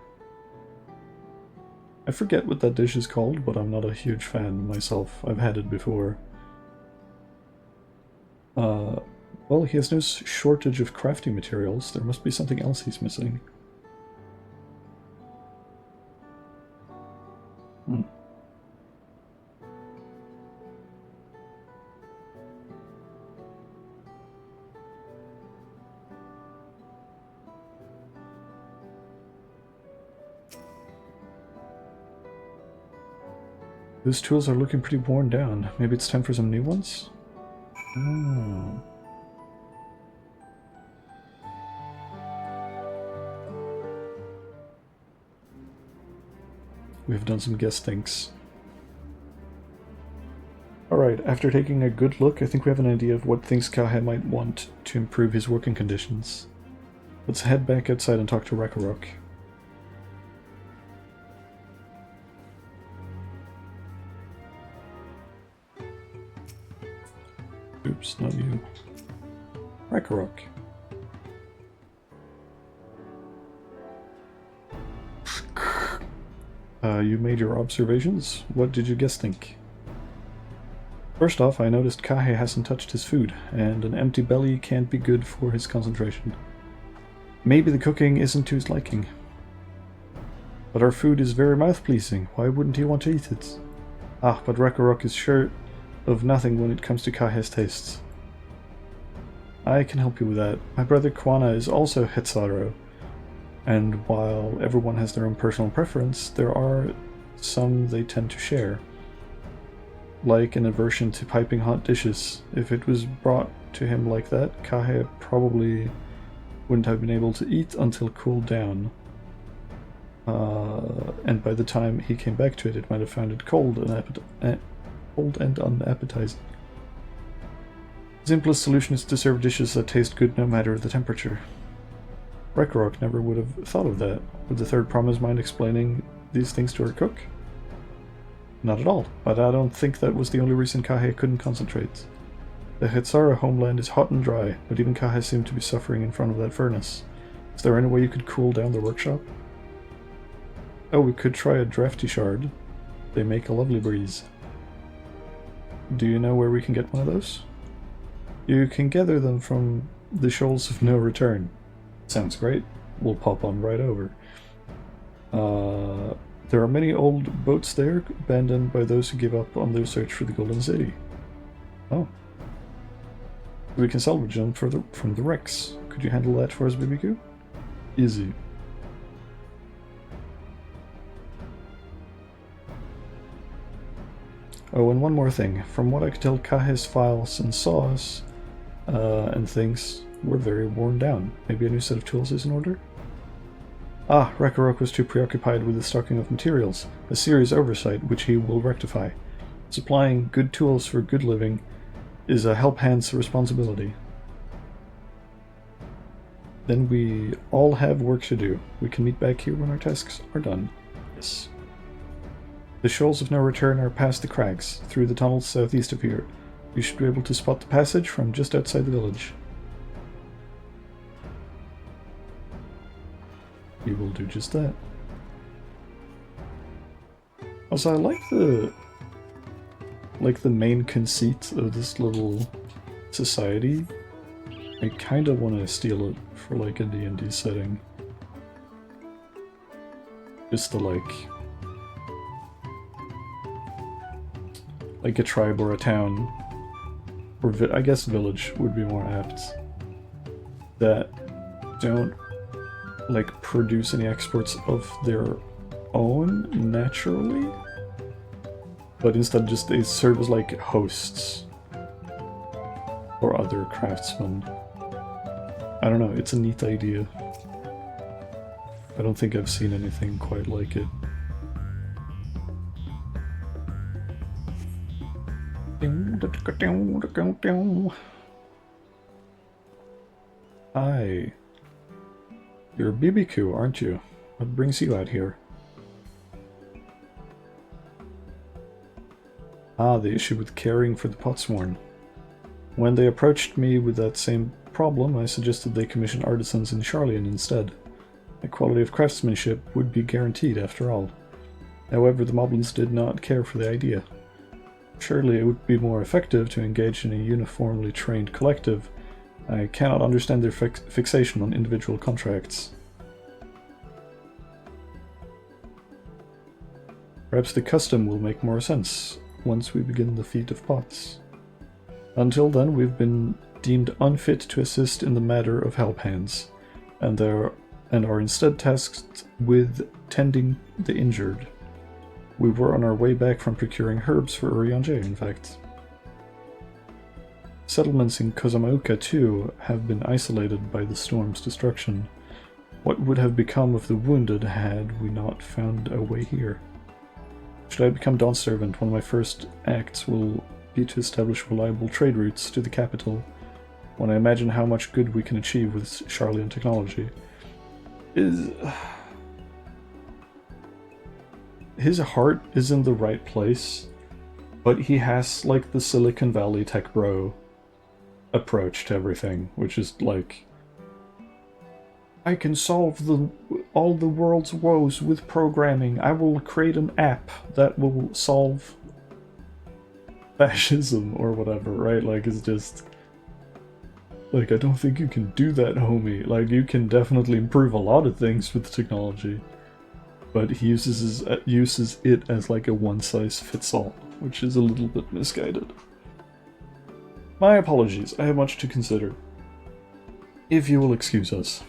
I forget what that dish is called, but I'm not a huge fan myself. I've had it before. Well, he has no shortage of crafting materials. There must be something else he's missing. Those tools are looking pretty worn down. Maybe it's time for some new ones? Oh. We've done some guess thinks. Alright, after taking a good look, I think we have an idea of what things Kahe might want to improve his working conditions. Let's head back outside and talk to Rakarok. Oops, not you. Rakarok. You made your observations? What did you guess think? First off, I noticed Kahe hasn't touched his food, and an empty belly can't be good for his concentration. Maybe the cooking isn't to his liking. But our food is very mouth-pleasing. Why wouldn't he want to eat it? Ah, but Rakarok is sure of nothing when it comes to Kahe's tastes. I can help you with that. My brother Kwana is also Hetsaro, and while everyone has their own personal preference, there are some they tend to share. Like an aversion to piping hot dishes. If it was brought to him like that, Kahe probably wouldn't have been able to eat until cooled down. And by the time he came back to it, it might have found it cold and unappetizing. The simplest solution is to serve dishes that taste good no matter the temperature. Rakarok never would have thought of that. Would the third promise mind explaining these things to her cook? Not at all, but I don't think that was the only reason Kahe couldn't concentrate. The Hetsara homeland is hot and dry, but even Kahe seemed to be suffering in front of that furnace. Is there any way you could cool down the workshop? Oh, we could try a drafty shard. They make a lovely breeze. Do you know where we can get one of those? You can gather them from the Shoals of No Return. Sounds great. We'll pop on right over. There are many old boats there, abandoned by those who give up on their search for the Golden City. Oh. We can salvage them from the wrecks. Could you handle that for us, BBQ? Easy. Oh, and one more thing. From what I could tell, Kahe's files and saws and things were very worn down. Maybe a new set of tools is in order? Ah, Rakarok was too preoccupied with the stocking of materials, a serious oversight which he will rectify. Supplying good tools for good living is a help hand's responsibility. Then we all have work to do. We can meet back here when our tasks are done. Yes. The Shoals of No Return are past the crags, through the tunnels southeast of here. You should be able to spot the passage from just outside the village. You will do just that. Also, I like the main conceit of this little society. I kind of want to steal it for like a D&D setting. Just to like a tribe or a town or I guess village would be more apt, that don't like produce any exports of their own naturally, but instead just they serve as like hosts for other craftsmen. I don't know, it's a neat idea. I don't think I've seen anything quite like it. Hi. You're a BBQ, aren't you? What brings you out here? Ah, the issue with caring for the Potsworn. When they approached me with that same problem, I suggested they commission artisans in Charlian instead. The quality of craftsmanship would be guaranteed after all. However, the Moblins did not care for the idea. Surely it would be more effective to engage in a uniformly trained collective. I cannot understand their fixation on individual contracts. Perhaps the custom will make more sense once we begin the feat of pots. Until then, we've been deemed unfit to assist in the matter of help hands, and are instead tasked with tending the injured. We were on our way back from procuring herbs for Urianger, in fact. Settlements in Kozama'uka, too, have been isolated by the storm's destruction. What would have become of the wounded had we not found a way here? Should I become Dawn's servant, one of my first acts will be to establish reliable trade routes to the capital, when I imagine how much good we can achieve with Charlian technology. His heart is in the right place, but he has like the Silicon Valley tech bro approach to everything, which is like, I can solve all the world's woes with programming. I will create an app that will solve fascism or whatever, right? Like, it's just like, I don't think you can do that, homie. Like, you can definitely improve a lot of things with technology, but he uses it as like a one-size-fits-all, which is a little bit misguided. My apologies, I have much to consider. If you will excuse us.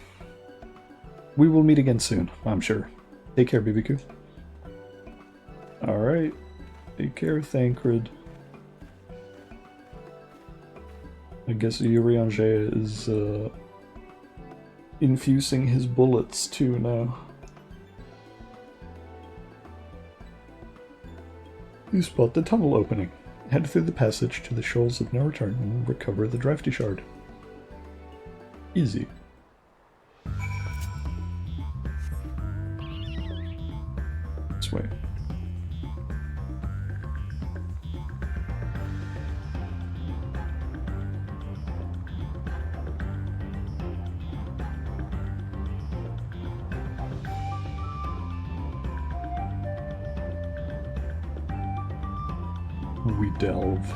We will meet again soon, I'm sure. Take care, BBQ. Alright. Take care, Thancred. I guess Urianger is infusing his bullets too now. You spot the tunnel opening. Head through the passage to the Shoals of No Return and recover the Drafty Shard. Easy. This way. We delve.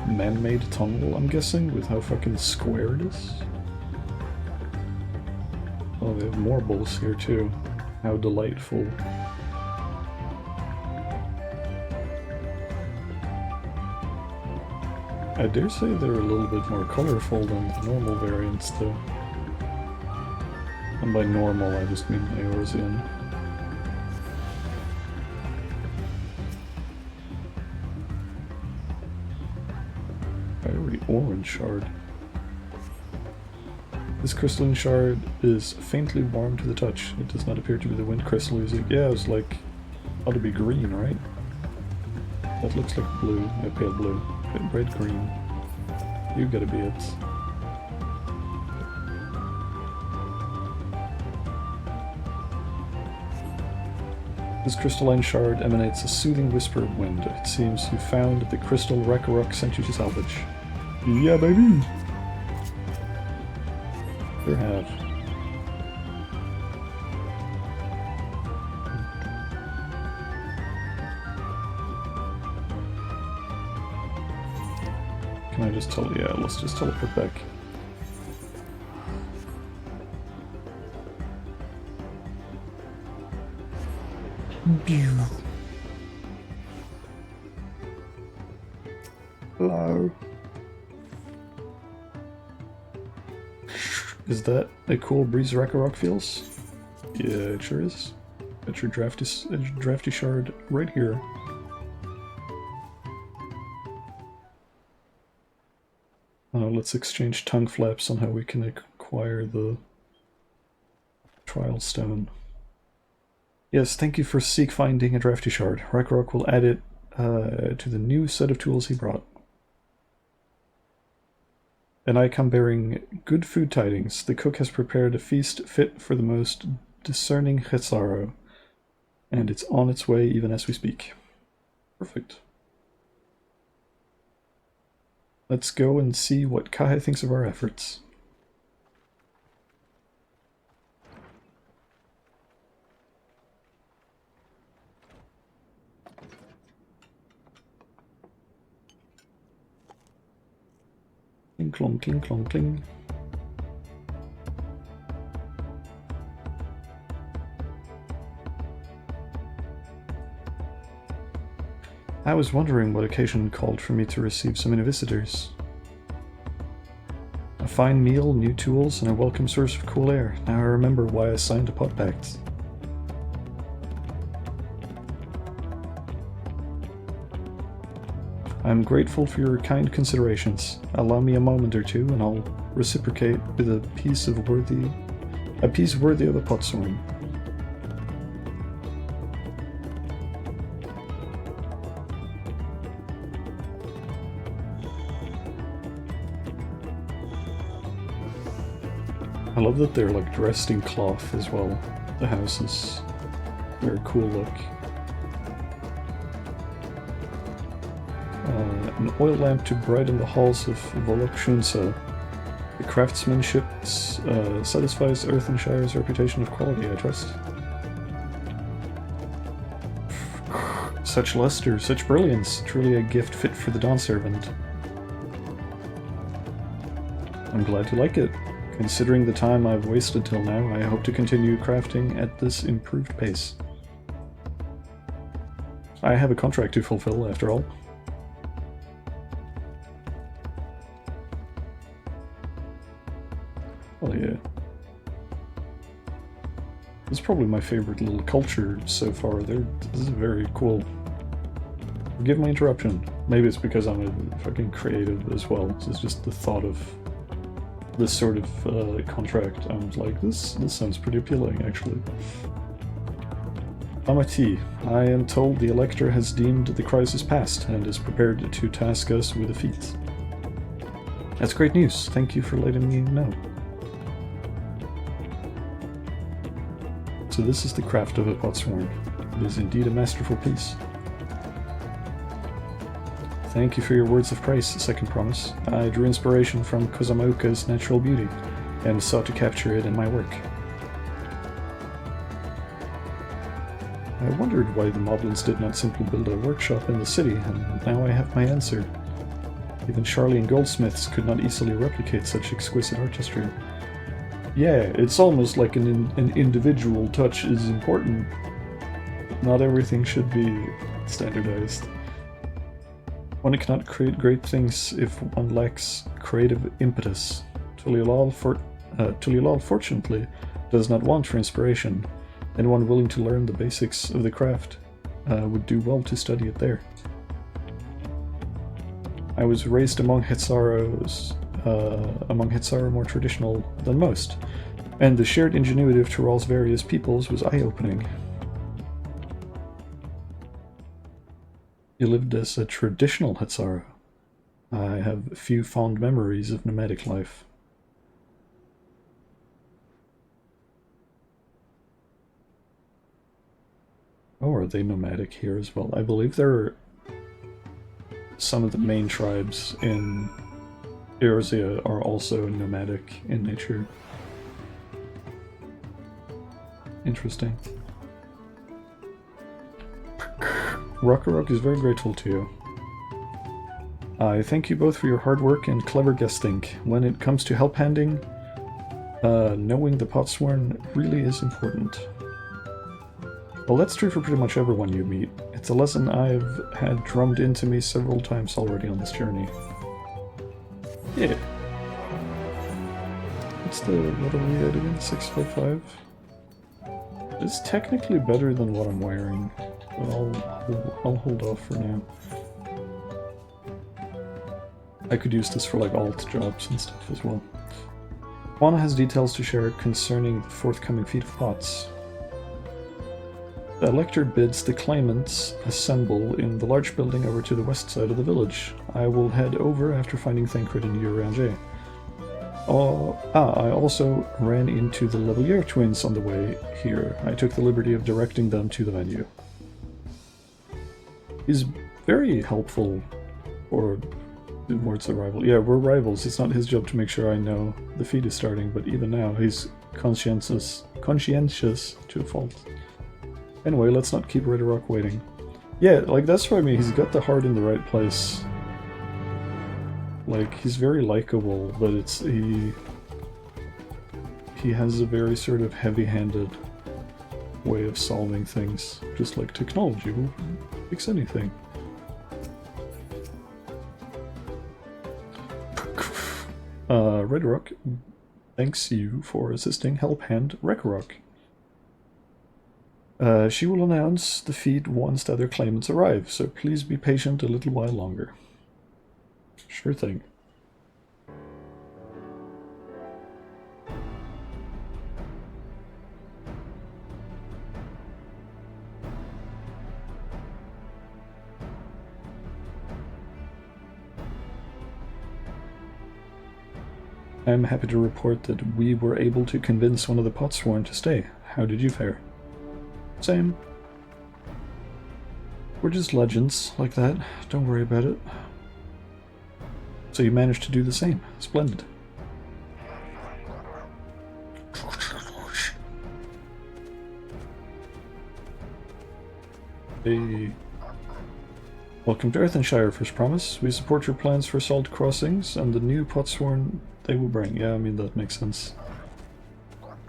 Man-made tunnel, I'm guessing, with how fucking square it is. Oh, they have more bulls here too. How delightful. I dare say they're a little bit more colorful than the normal variants though. And by normal, I just mean Eorzean. Fiery orange shard. This crystalline shard is faintly warm to the touch. It does not appear to be the wind crystal using. Yeah, it's like, ought to be green, right? That looks like blue, pale blue, red green. You gotta be it. This crystalline shard emanates a soothing whisper of wind. It seems you found the crystal Rakarok sent you to salvage. Yeah, baby! Sure have. Can I just yeah, let's just teleport back. Hello. Is that a cool breeze Ragnarok feels? Yeah, it sure is. Got your drafty shard right here. Let's exchange tongue flaps on how we can acquire the trial stone. Yes, thank you for seek finding a drafty shard. Ragnarok will add it to the new set of tools he brought. And I come bearing good food tidings. The cook has prepared a feast fit for the most discerning Hetzaro, and it's on its way even as we speak. Perfect. Let's go and see what Kahe thinks of our efforts. Cling clong, cling clong, cling. I was wondering what occasion called for me to receive so many visitors. A fine meal, new tools, and a welcome source of cool air. Now I remember why I signed a pot pact. I'm grateful for your kind considerations. Allow me a moment or two, and I'll reciprocate with a piece worthy of a potsworn. I love that they're like dressed in cloth as well. The house is very cool look. An oil lamp to brighten the halls of Volok Shunsa. The craftsmanship satisfies Earthenshire's reputation of quality, I trust. Such luster, such brilliance, truly a gift fit for the Dawn Servant. I'm glad you like it. Considering the time I've wasted till now, I hope to continue crafting at this improved pace. I have a contract to fulfill, after all. Oh yeah. This is probably my favorite little culture so far. This is very cool. Forgive my interruption. Maybe it's because I'm a fucking creative as well. This is just the thought of this sort of contract. I was like, this sounds pretty appealing, actually. Amati, I am told the Elector has deemed the crisis past and is prepared to task us with a feat. That's great news. Thank you for letting me know. So this is the craft of a potsworn. It is indeed a masterful piece. Thank you for your words of praise, Second Promise. I drew inspiration from Kozama'uka's natural beauty, and sought to capture it in my work. I wondered why the Moblins did not simply build a workshop in the city, and now I have my answer. Even Charlian goldsmiths could not easily replicate such exquisite artistry. Yeah, it's almost like an individual touch is important, but not everything should be standardized. One cannot create great things if one lacks creative impetus. Tuliolal, fortunately, does not want for inspiration. Anyone willing to learn the basics of the craft would do well to study it there. I was raised among Hetzaro more traditional than most, and the shared ingenuity of Tyrol's various peoples was eye-opening. You lived as a traditional Hetzaro. I have few fond memories of nomadic life. Oh, are they nomadic here as well? I believe there are some of the main tribes in Eorzea are also nomadic in nature. Interesting. Ragnarok is very grateful to you. I thank you both for your hard work and clever guesting. When it comes to help handing, knowing the potsworn really is important. Well, that's true for pretty much everyone you meet. It's a lesson I've had drummed into me several times already on this journey. Yeah. What's what are we at again? 655? It's technically better than what I'm wearing, but I'll hold off for now. I could use this for like alt jobs and stuff as well. Juana has details to share concerning the forthcoming Feat of Pots. The Elector bids the claimants assemble in the large building over to the west side of the village. I will head over after finding Thancred and Urianger. I also ran into the Levalier twins on the way here. I took the liberty of directing them to the venue. He's very helpful, or towards the rival. Yeah, we're rivals. It's not his job to make sure I know the feat is starting, but even now he's conscientious to a fault. Anyway, let's not keep Red Rock waiting. Yeah, like that's what I mean. He's got the heart in the right place. Like, he's very likable, but he has a very sort of heavy-handed way of solving things. Just like technology will fix anything. Red Rock thanks you for assisting Helphand Rekorok. She will announce the feat once the other claimants arrive, so please be patient a little while longer. Sure thing. I'm happy to report that we were able to convince one of the Potsworn to stay. How did you fare? Same. We're just legends like that. Don't worry about it. So you managed to do the same. Splendid. Hey. Welcome to Earthenshire, First Promise. We support your plans for salt crossings and the new Potsworn they will bring. Yeah, I mean, that makes sense.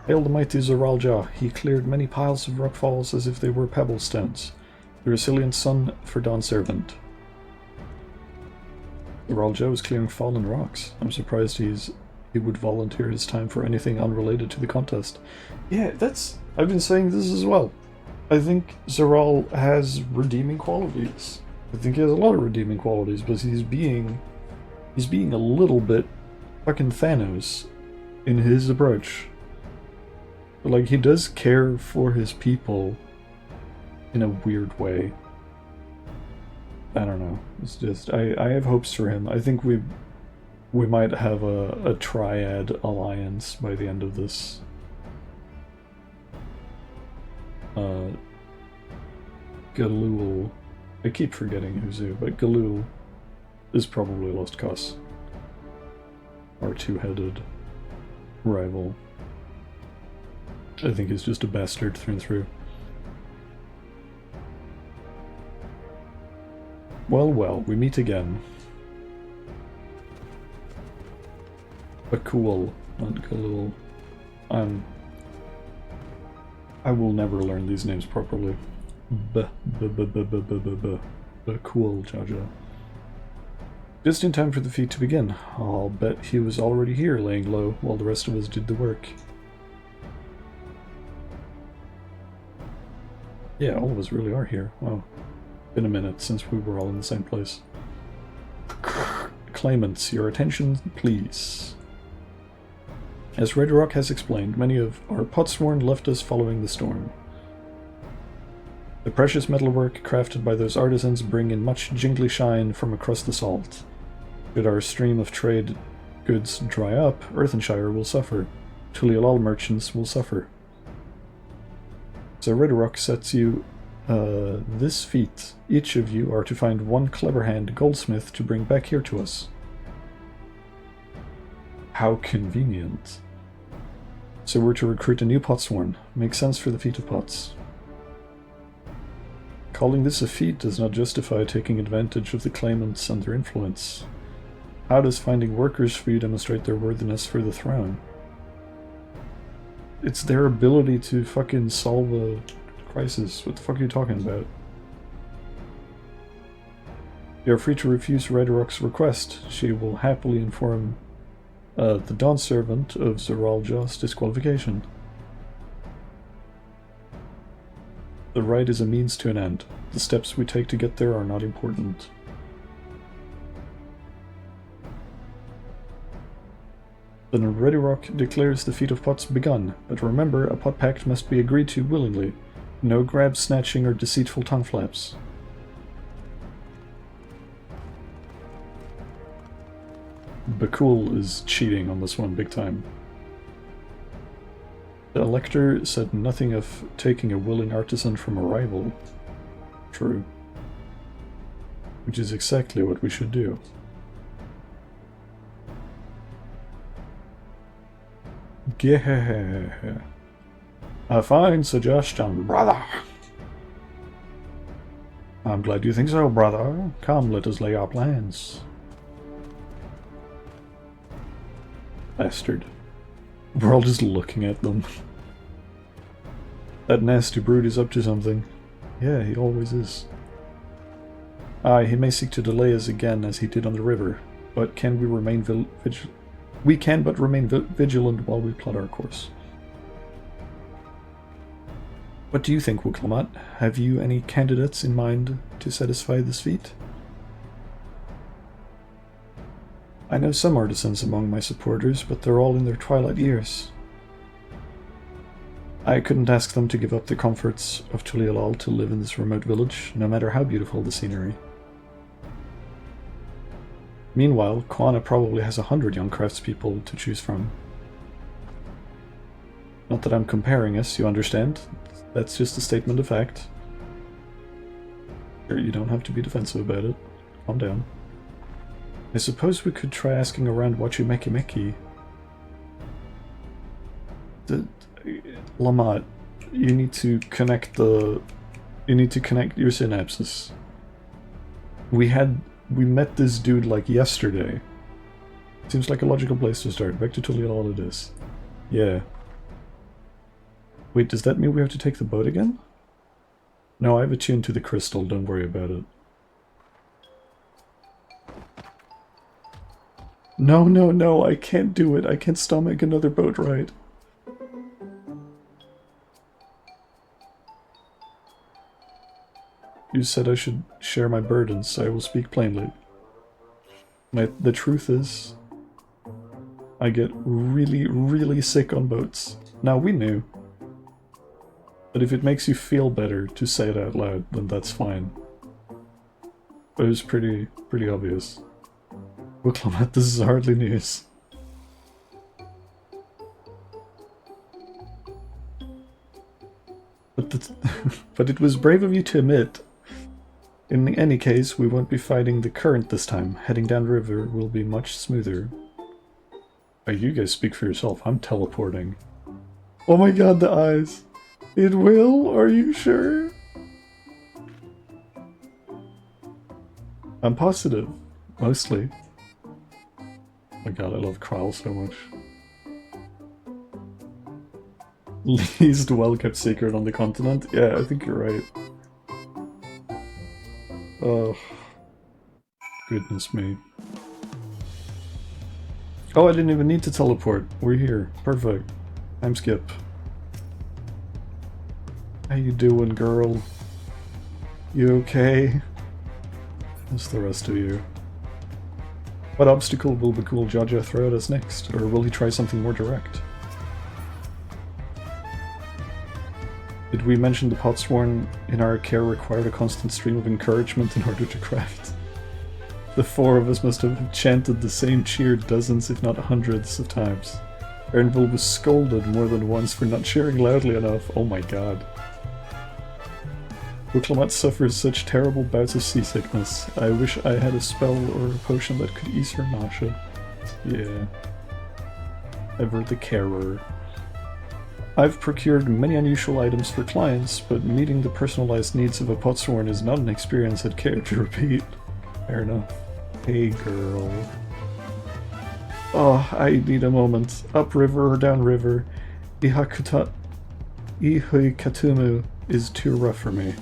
Hail the mighty Zoralja. He cleared many piles of rock falls as if they were pebble stones. The resilient son for Dawn Servant. Zoralja was clearing fallen rocks. I'm surprised he would volunteer his time for anything unrelated to the contest. Yeah, I've been saying this as well. I think Zoral has redeeming qualities. I think he has a lot of redeeming qualities, but he's being a little bit fucking Thanos in his approach. But, like, he does care for his people in a weird way. I don't know. It's just I have hopes for him. I think we might have a triad alliance by the end of this. Galul. I keep forgetting who's who, but Galul is probably Lost Cause. Our two-headed rival. I think he's just a bastard through and through. Well, we meet again. Bakul, not Galul. I will never learn these names properly. Bakul, Jaja. Just in time for the feat to begin. I'll bet he was already here laying low while the rest of us did the work. Yeah, all of us really are here. Wow. Been a minute since we were all in the same place. Claimants, your attention, please. As Red Rock has explained, many of our Potsworn left us following the storm. The precious metalwork crafted by those artisans bring in much jingly shine from across the salt. Should our stream of trade goods dry up, Earthenshire will suffer. Tulialal merchants will suffer. So Red Rock sets you this feat. Each of you are to find one clever-hand goldsmith to bring back here to us. How convenient. So we're to recruit a new Potsworn. Makes sense for the feat of pots. Calling this a feat does not justify taking advantage of the claimants and their influence. How does finding workers for you demonstrate their worthiness for the throne? It's their ability to fucking solve a crisis. What the fuck are you talking about? You are free to refuse Redrock's request. She will happily inform the Dawn Servant of Zoralja's disqualification. The rite is a means to an end. The steps we take to get there are not important. The Redrock declares the feat of pots begun, but remember, a pot pact must be agreed to willingly. No grab, snatching, or deceitful tongue flaps. Bakul is cheating on this one big time. The Elector said nothing of taking a willing artisan from a rival. True. Which is exactly what we should do. Yeah. A fine suggestion, brother. I'm glad you think so, brother. Come, let us lay our plans. Bastard. We're all just looking at them. That nasty brute is up to something. Yeah, he always is. Aye, he may seek to delay us again as he did on the river, but can we remain vigilant while we plot our course. What do you think, Wuklamat? Have you any candidates in mind to satisfy this feat? I know some artisans among my supporters, but they're all in their twilight years. I couldn't ask them to give up the comforts of Tulialal to live in this remote village, no matter how beautiful the scenery. Meanwhile, Koana probably has 100 young craftspeople to choose from. Not that I'm comparing us, you understand? That's just a statement of fact. Sure, you don't have to be defensive about it. Calm down. I suppose we could try asking around Wachimekimeki. Lamat, you need to connect your synapses. We met this dude like yesterday. Seems like a logical place to start. Back to Tulial it is. Yeah. Wait, does that mean we have to take the boat again? No, I've attuned to the crystal, don't worry about it. No, I can't do it. I can't stomach another boat ride. You said I should share my burdens. I will speak plainly. The truth is, I get really, really sick on boats. Now, we knew. But if it makes you feel better to say it out loud, then that's fine. But it was pretty obvious. Wuklamat, this is hardly news. But it was brave of you to admit. In any case, we won't be fighting the current this time. Heading downriver will be much smoother. You guys speak for yourself. I'm teleporting. Oh my god, the eyes. It will? Are you sure? I'm positive. Mostly. Oh my god, I love Kral so much. Least well-kept secret on the continent? Yeah, I think you're right. Oh. Goodness me. Oh, I didn't even need to teleport. We're here. Perfect. Time skip. How you doing, girl? You okay? How's the rest of you? What obstacle will Bakul Jaja throw at us next? Or will he try something more direct? Did we mention the potsworn in our care required a constant stream of encouragement in order to craft? The four of us must have chanted the same cheer dozens if not hundreds of times. Ernville was scolded more than once for not cheering loudly enough. Oh my god. Wuklamat suffers such terrible bouts of seasickness. I wish I had a spell or a potion that could ease her nausea. Yeah. Ever the carer. I've procured many unusual items for clients, but meeting the personalized needs of a potsworn is not an experience I'd care to repeat. Fair enough. Hey girl. Oh, I need a moment. Upriver or downriver. Ihuikatumu is too rough for me.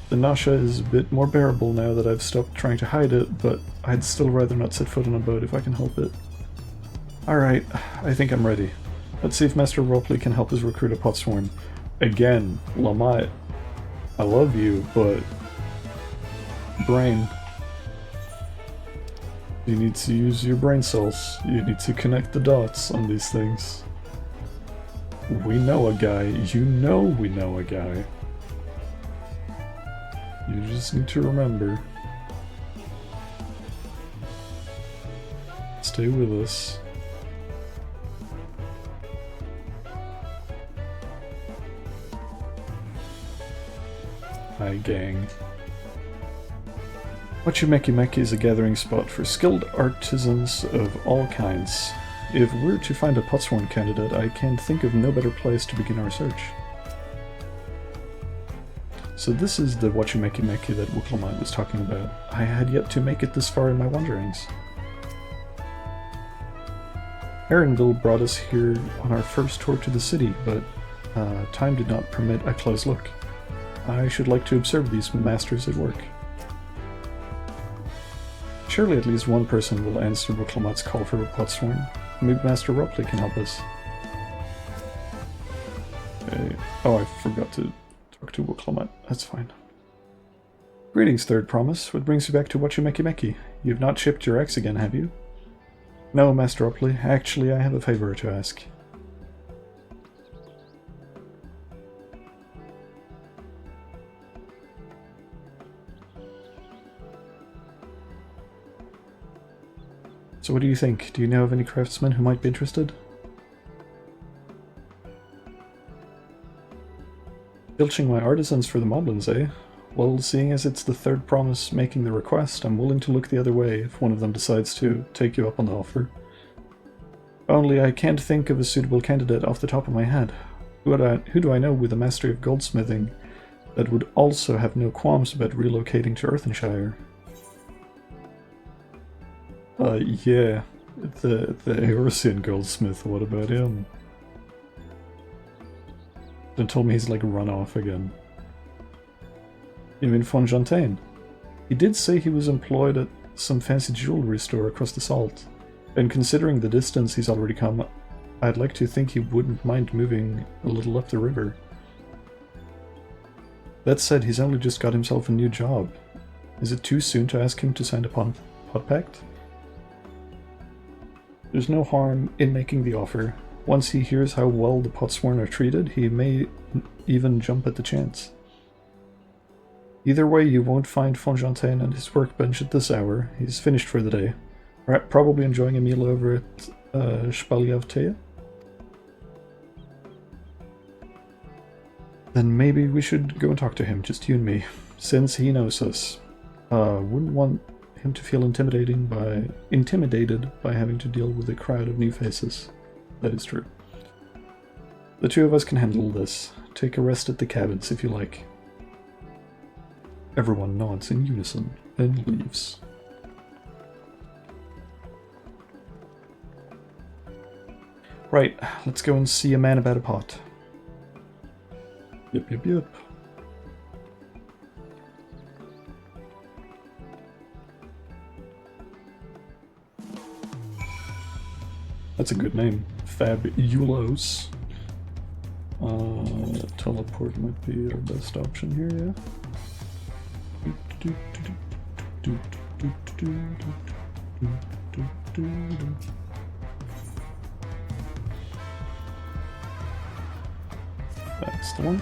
The nausea is a bit more bearable now that I've stopped trying to hide it, but I'd still rather not set foot on a boat if I can help it. Alright, I think I'm ready. Let's see if Master Ropley can help us recruit a Potsworn. Again, Lamont, I love you, but... brain. You need to use your brain cells. You need to connect the dots on these things. We know a guy. You know we know a guy. You just need to remember. Stay with us. Hi, gang. Wachimeki is a gathering spot for skilled artisans of all kinds. If we're to find a Potsworn candidate, I can think of no better place to begin our search. So this is the Wachimeki that Wuklamite was talking about. I had yet to make it this far in my wanderings. Arendelle brought us here on our first tour to the city, but time did not permit a close look. I should like to observe these masters at work. Surely at least one person will answer Wuklamite's call for a Potsworn. Maybe Master Ropley can help us. Okay. Oh, I forgot to talk to Wuklamite. That's fine. Greetings, Third Promise. What brings you back to Wachimeki? You've not shipped your eggs again, have you? No, Master Ropley. Actually, I have a favor to ask. So what do you think? Do you know of any craftsmen who might be interested? Filching my artisans for the moblins, eh? Well, seeing as it's the Third Promise making the request, I'm willing to look the other way if one of them decides to take you up on the offer. Only I can't think of a suitable candidate off the top of my head. Who do I know with a mastery of goldsmithing that would also have no qualms about relocating to Earthenshire? Yeah, the Eorzean goldsmith, what about him? They told me he's like run off again. You mean Fontaine? He did say he was employed at some fancy jewelry store across the salt, and considering the distance he's already come, I'd like to think he wouldn't mind moving a little up the river. That said, he's only just got himself a new job. Is it too soon to ask him to sign a pot pact? There's no harm in making the offer. Once he hears how well the Potsworn are treated, he may even jump at the chance. Either way, you won't find Fontaine at his workbench at this hour. He's finished for the day. Probably enjoying a meal over at Spaliavtea. Then maybe we should go and talk to him, just you and me, since he knows us. Wouldn't want him to feel intimidated by having to deal with a crowd of new faces. That is true. The two of us can handle this. Take a rest at the cabins if you like. Everyone nods in unison and leaves. Right, let's go and see a man about a pot. Yep. That's a good name. Fabulos. Teleport might be our best option here, yeah? That's the one.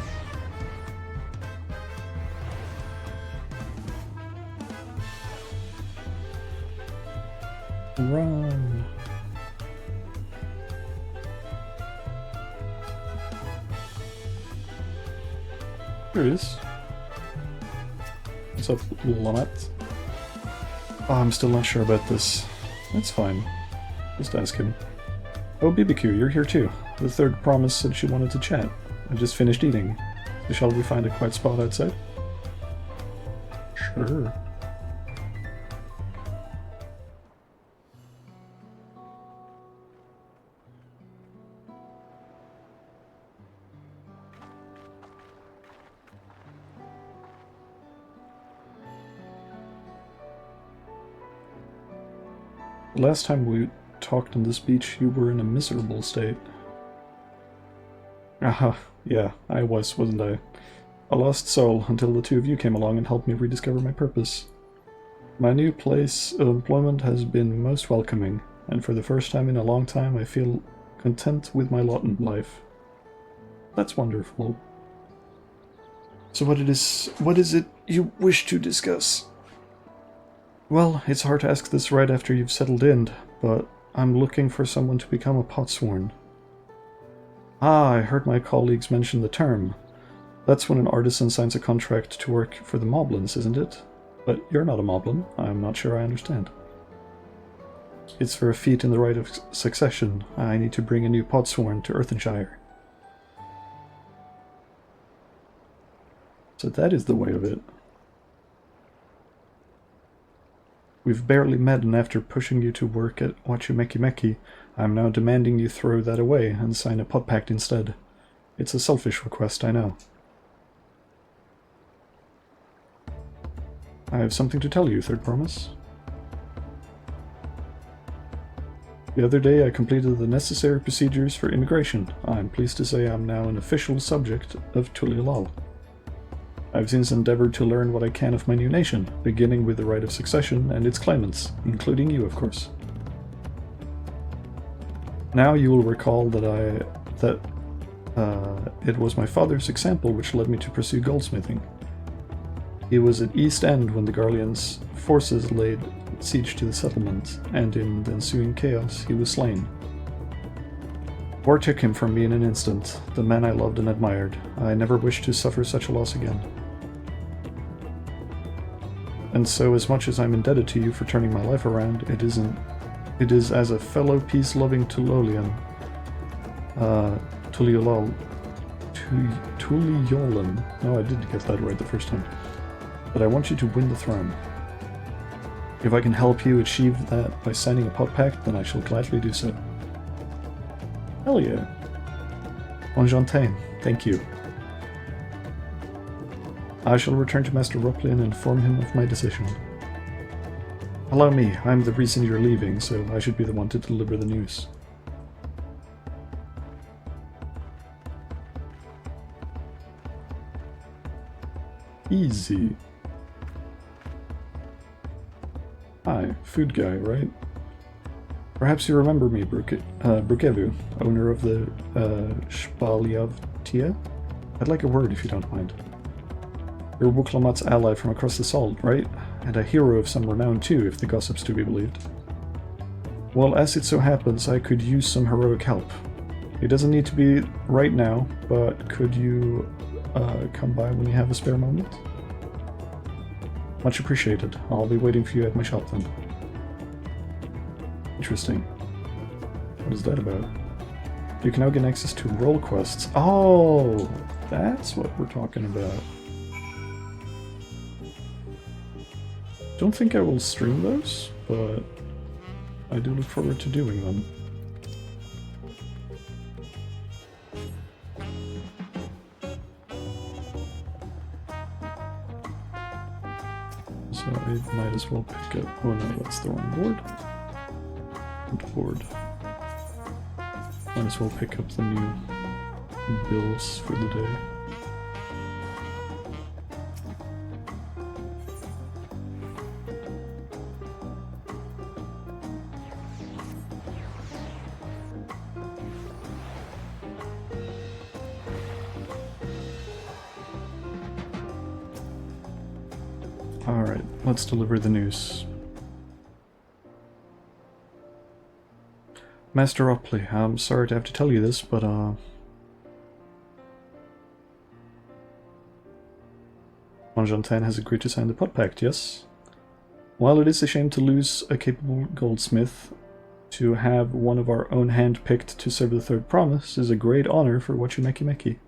Run! Here it is. What's up, Lonat? Oh, I'm still not sure about this. That's fine. Just ask him. Oh, BBQ, you're here too. The Third Promise said she wanted to chat. I just finished eating. So shall we find a quiet spot outside? Sure. last time we talked on this beach, you were in a miserable state. Aha, yeah, I was, wasn't I? A lost soul until the two of you came along and helped me rediscover my purpose. My new place of employment has been most welcoming, and for the first time in a long time I feel content with my lot in life. That's wonderful. So what is it you wish to discuss? Well, it's hard to ask this right after you've settled in, but I'm looking for someone to become a potsworn. Ah, I heard my colleagues mention the term. That's when an artisan signs a contract to work for the moblins, isn't it? But you're not a moblin. I'm not sure I understand. It's for a feat in the right of succession. I need to bring a new potsworn to Earthenshire. So that is the way of it. We've barely met, and after pushing you to work at Wachimekimeki, I'm now demanding you throw that away and sign a pot pact instead. It's a selfish request, I know. I have something to tell you, Third Promise. The other day I completed the necessary procedures for immigration. I'm pleased to say I'm now an official subject of Tuliolal. I've since endeavored to learn what I can of my new nation, beginning with the right of succession and its claimants, including you, of course. Now you will recall that it was my father's example which led me to pursue goldsmithing. He was at East End when the Garlean's forces laid siege to the settlement, and in the ensuing chaos he was slain. War took him from me in an instant, the man I loved and admired. I never wished to suffer such a loss again. And so, as much as I'm indebted to you for turning my life around, it is as a fellow peace-loving Tulolian, Tuliolan. No, I didn't get that right the first time. But I want you to win the throne. If I can help you achieve that by signing a pot pact, then I shall gladly do so. Hell yeah. Enchanté, thank you. I shall return to Master Ropley and inform him of my decision. Allow me, I'm the reason you're leaving, so I should be the one to deliver the news. Easy. Hi, food guy, right? Perhaps you remember me, Brukevu, owner of the Spaliavtia? I'd like a word if you don't mind. You're Wuklamat's ally from across the salt, right? And a hero of some renown too, if the gossip's to be believed. Well, as it so happens, I could use some heroic help. It doesn't need to be right now, but could you come by when you have a spare moment? Much appreciated. I'll be waiting for you at my shop then. Interesting. What is that about? You can now gain access to role quests. Oh, that's what we're talking about. Don't think I will stream those, but I do look forward to doing them. So I might as well pick up... Oh no, that's the wrong board. Board. Might as well pick up the new bills for the day. Alright, let's deliver the news. Master Opley, I'm sorry to have to tell you this, but Enchanté has agreed to sign the pot pact, yes? While it is a shame to lose a capable goldsmith, to have one of our own hand-picked to serve the Third Promise is a great honor for Wachimekimeki.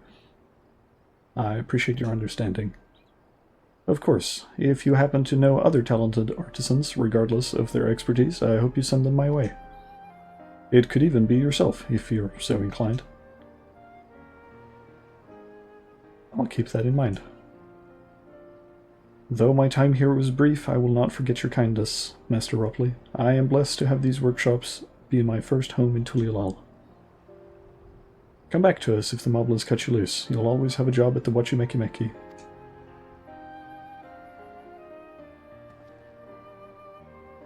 I appreciate your understanding. Of course, if you happen to know other talented artisans, regardless of their expertise, I hope you send them my way. It could even be yourself, if you're so inclined. I'll keep that in mind. Though my time here was brief, I will not forget your kindness, Master Ropley. I am blessed to have these workshops be my first home in Tulialal. Come back to us if the moblins cut you loose. You'll always have a job at the Wachimekimeki.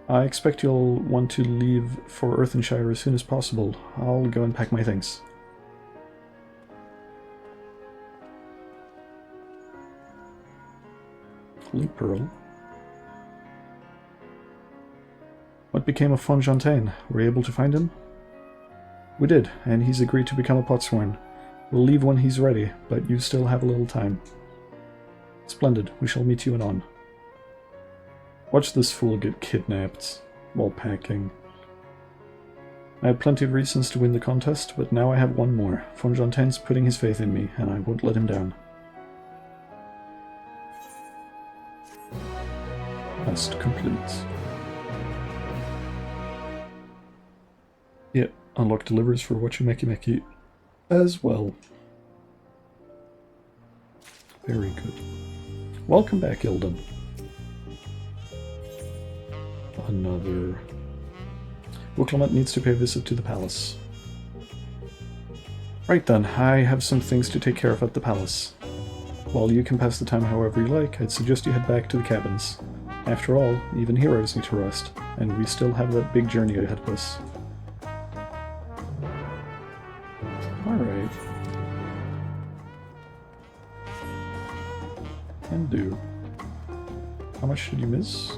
I expect you'll want to leave for Earthenshire as soon as possible. I'll go and pack my things. Holy Pearl. What became of Fonfontaine? Were you able to find him? We did, and he's agreed to become a potsworn. We'll leave when he's ready, but you still have a little time. Splendid. We shall meet you anon. Watch this fool get kidnapped while packing. I had plenty of reasons to win the contest, but now I have one more. Fonfontaine's putting his faith in me, and I won't let him down. Quest complete. Yep, unlock delivers for Wachimekimeki as well. Very good. Welcome back, Ilden. Another... Wuklamut needs to pay a visit to the palace. Right then, I have some things to take care of at the palace. While you can pass the time however you like, I'd suggest you head back to the cabins. After all, even heroes need to rest, and we still have that big journey ahead of us. Alright. Can do. How much did you miss?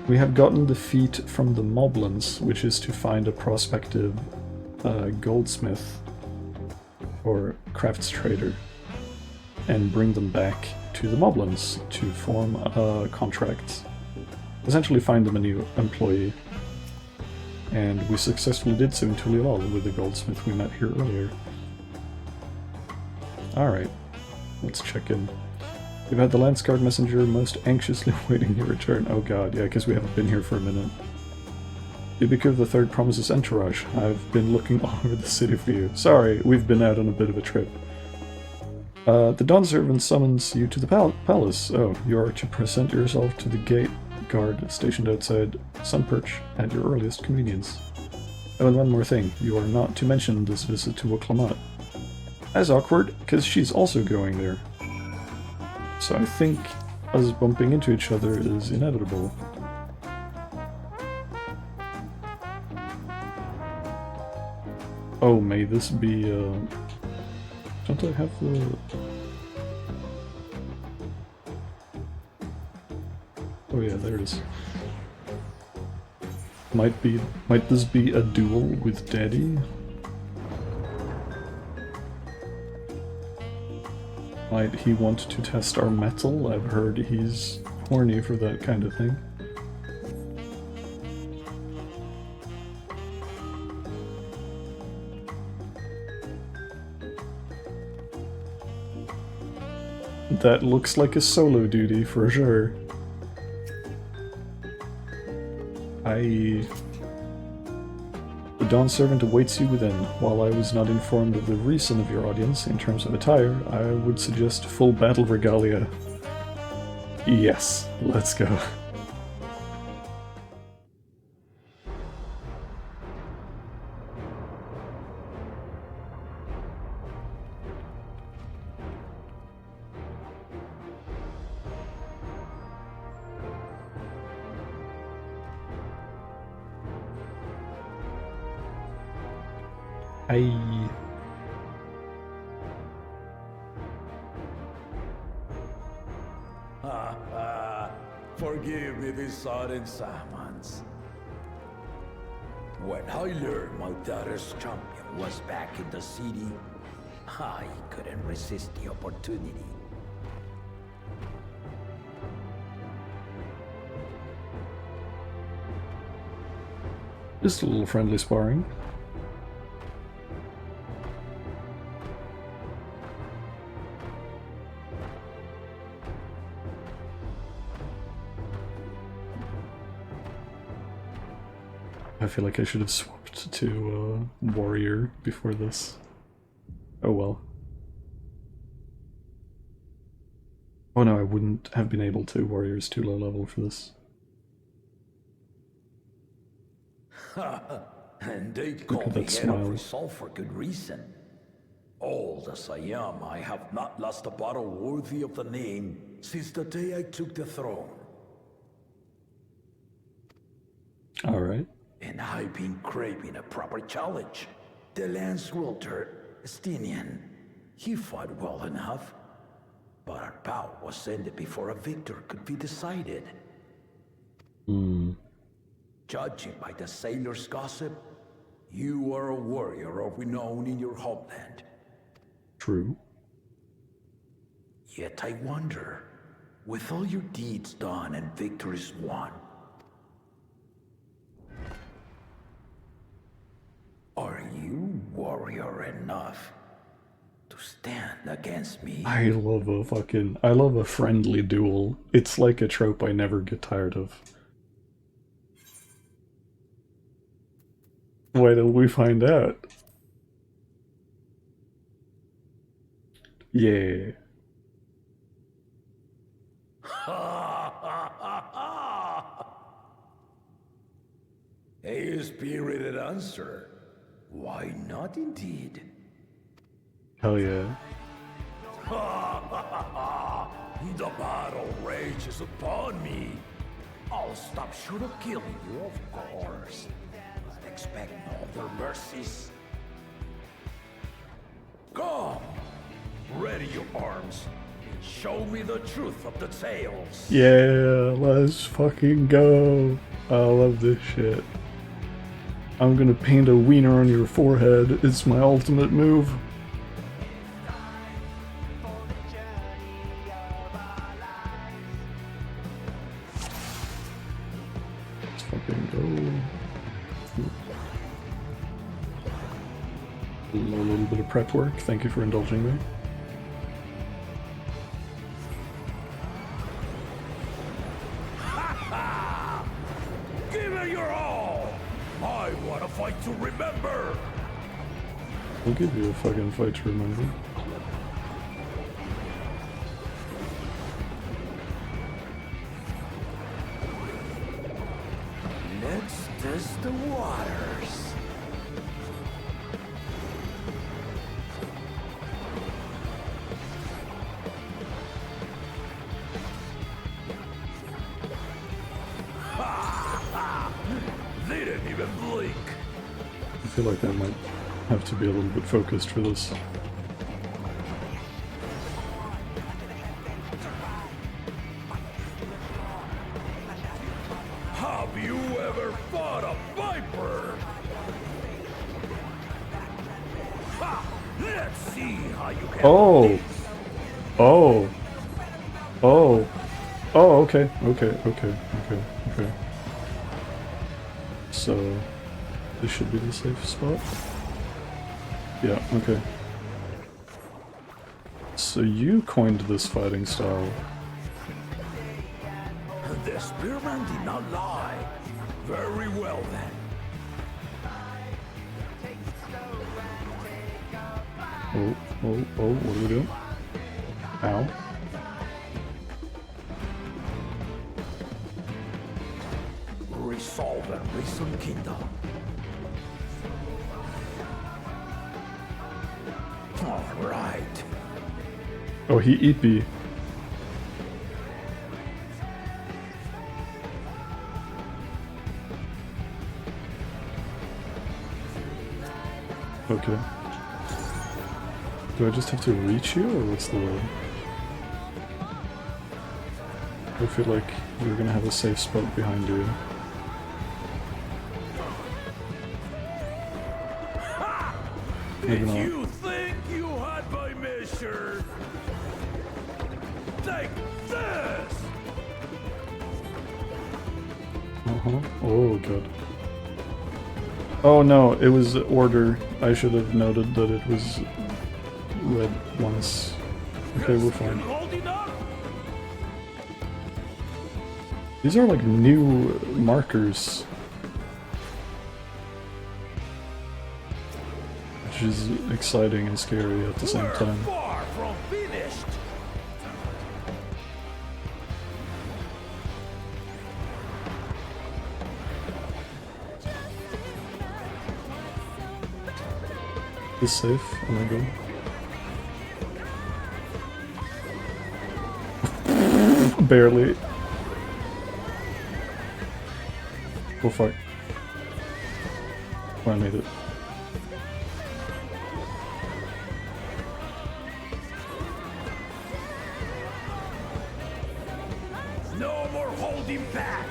We have gotten the feat from the Moblins, which is to find a prospective goldsmith or crafts trader and bring them back to the Moblins to form a contract. Essentially find them a new employee. And we successfully did so in Tulialal with the goldsmith we met here earlier. Alright, let's check in. We've had the Landsguard messenger most anxiously awaiting your return. Oh god, yeah, because we haven't been here for a minute. Ibika of the Third promises entourage. I've been looking all over the city for you. Sorry, we've been out on a bit of a trip. The Dawn Servant summons you to the palace. Oh, you are to present yourself to the gate guard stationed outside Sunperch at your earliest convenience. Oh, and one more thing. You are not to mention this visit to Wuklamut. As awkward, because she's also going there. So I think us bumping into each other is inevitable. Oh, may this be, don't I have the... Oh yeah, there it is. Might this be a duel with Daddy? Might he want to test our metal? I've heard he's horny for that kind of thing. That looks like a solo duty for sure. The Dawn Servant awaits you within. While I was not informed of the reason of your audience in terms of attire, I would suggest full battle regalia. Yes, let's go. Forgive me these sudden summons. When I learned my daughter's champion was back in the city, I couldn't resist the opportunity. Just a little friendly sparring. I feel like I should have swapped to warrior before this. Oh well. Oh no, I wouldn't have been able to. Warrior's too low level for this. And they Look call at me that head smile. of resolve for good reason. Old as I am, I have not lost a battle worthy of the name since the day I took the throne. Alright. And I've been craving a proper challenge. The Lance Wielder, Estinian, he fought well enough, but our bout was ended before a victor could be decided. Judging by the sailors' gossip, you are a warrior of renown in your homeland. True. Yet I wonder, with all your deeds done and victories won, are you warrior enough to stand against me? I love a friendly duel. It's like a trope I never get tired of. Why don't we find out? Yeah. A spirited answer. Why not indeed? Hell yeah. The battle rages upon me. I'll stop short of killing you, of course. But expect no other mercies. Come! Ready your arms. And show me the truth of the tales. Yeah, let's fucking go. I love this shit. I'm gonna paint a wiener on your forehead. It's my ultimate move. Let's fucking go. A little bit of prep work. Thank you for indulging me. Give it your all! I want a fight to remember! I'll give you a fucking fight to remember. Let's test the waters. They didn't even blink. I feel like I might have to be a little bit focused for this. Have you ever fought a viper? Ha! Let's see how you can. Oh! Oh! Oh! Oh, okay. Okay. So, this should be the safe spot? Yeah, okay. So you coined this fighting style. The spearman did not lie. Very well then. Oh, what are we doing? Ow. Resolve and reason kingdom. All right. Oh, he eat me. Okay. Do I just have to reach you, or what's the way? I feel like you're gonna have a safe spot behind you. Maybe Did not. you think you had my measure? Take this! Oh god. Oh no, it was order. I should have noted that it was red once. Okay, we're fine. These are like new markers. which is exciting and scary at the same time. Far from finished. Is safe? Oh my god. Barely. Oh fuck. Oh, I made it. No more holding back.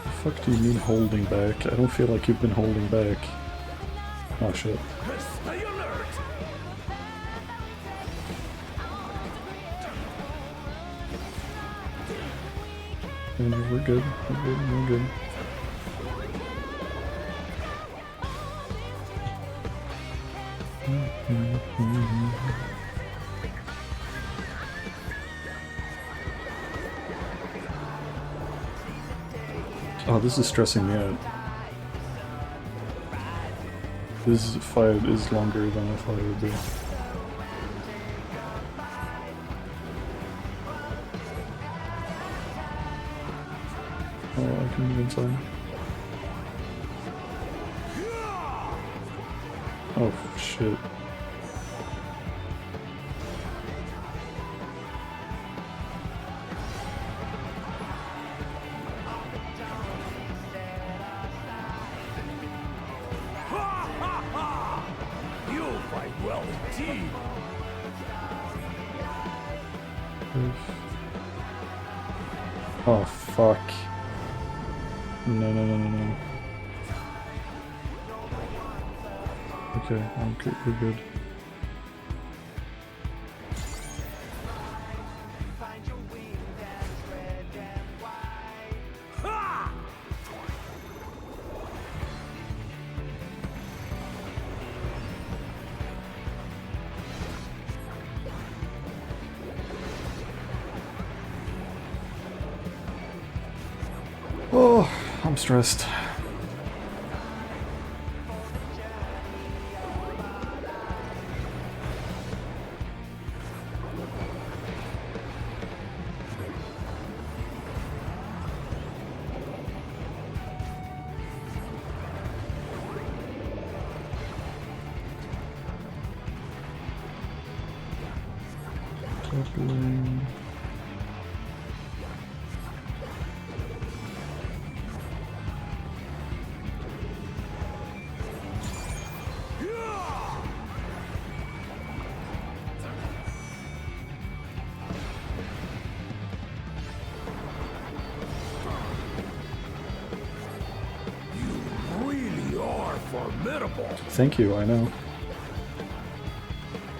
The fuck do you mean holding back? I don't feel like you've been holding back. Oh shit. Stay alert. And we're good. We're good. We're good. Oh, this is stressing me out. This fight is longer than I thought it would be. Oh, I can move inside. Oh, shit. You fight well indeed. Oh, fuck. No, no, no, no, no. Okay, I'm good, we're good. Oh, I'm stressed. Toppling. Formidable. Thank you, I know.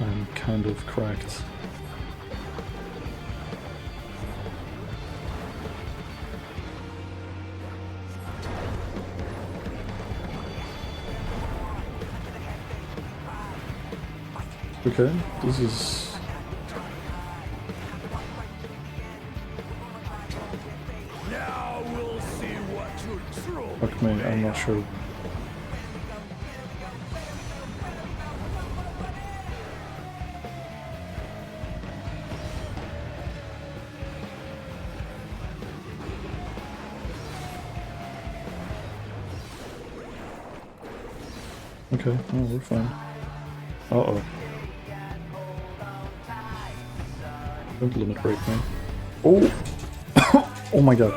I'm kind of cracked. Okay, this is... Now we'll see what you're true. Fuck me, I'm not sure. Okay, oh, we're fine. Uh-oh. Don't limit break me. Oh! Oh my god.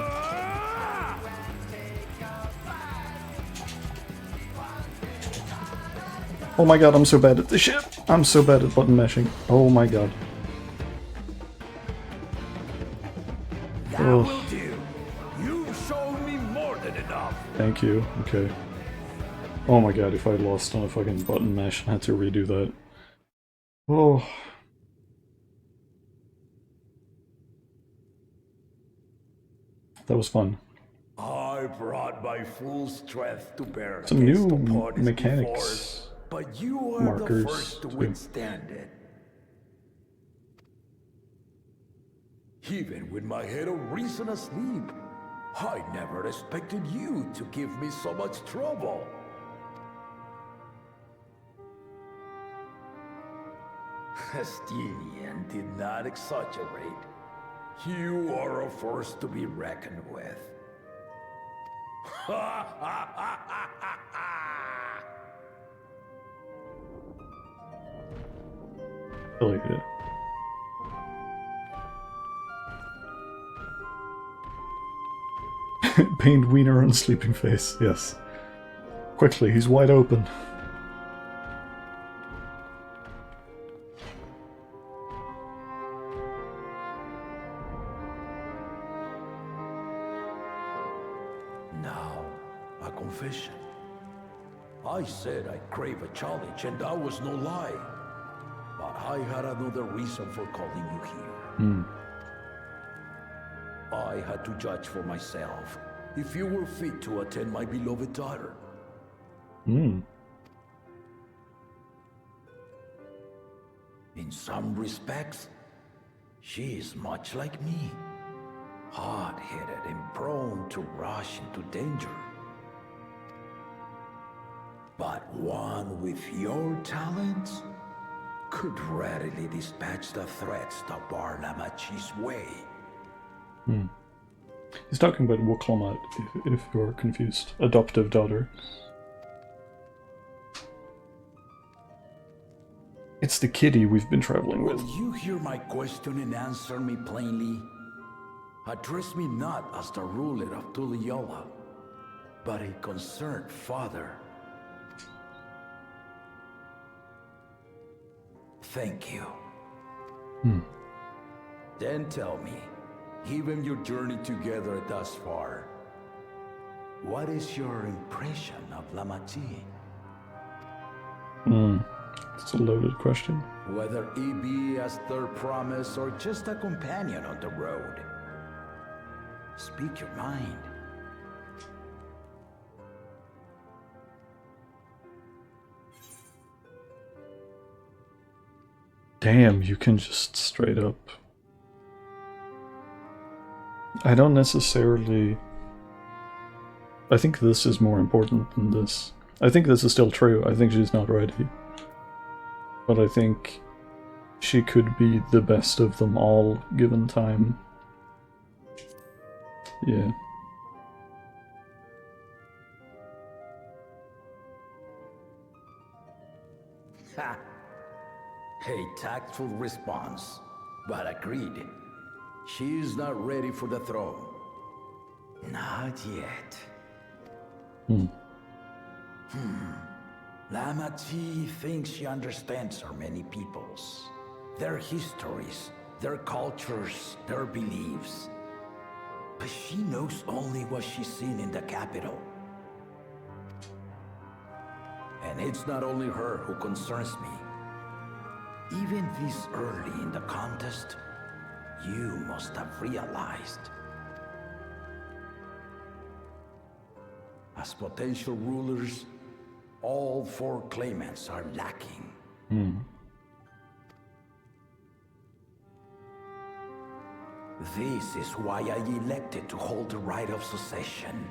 Oh my god, I'm so bad at this shit! I'm so bad at button mashing. Oh my god. That will do. You've shown me more than enough. Thank you. Okay. Oh my god, if I lost on a fucking button mash and had to redo that. Oh. That was fun. I brought my full strength to bear Some against new opponents mechanics. before, but you are Markers, the first to too. withstand it. Even with my head of reason asleep, I never expected you to give me so much trouble. Estinian did not exaggerate. You are a force to be reckoned with. I like it. Pained wiener on sleeping face, yes. Quickly, he's wide open. Now, a confession. I said I crave a challenge, and that was no lie. But I had another reason for calling you here. I had to judge for myself if you were fit to attend my beloved daughter. In some respects, she is much like me. Hard-headed and prone to rush into danger. But one with your talents could readily dispatch the threats that bar Lamachi's way. He's talking about Wuklamat, if you're confused. Adoptive daughter. It's the kitty we've been traveling with. Will you hear my question and answer me plainly? Address me not as the ruler of Tuliyola, but a concerned father. Thank you. Then tell me, given your journey together thus far, what is your impression of Lamachi? It's a loaded question. Whether he be as third promise or just a companion on the road. Speak your mind. Damn, you can just straight up. I don't necessarily... I think this is more important than this. I think this is still true. I think she's not ready. But I think she could be the best of them all, given time. Yeah. Ha! A tactful response, but agreed. She is not ready for the throne. Not yet. Lamachi thinks she understands our many peoples. Their histories, their cultures, their beliefs. But she knows only what she's seen in the capital. And it's not only her who concerns me. Even this early in the contest, you must have realized. As potential rulers, all four claimants are lacking. This is why I elected to hold the right of succession.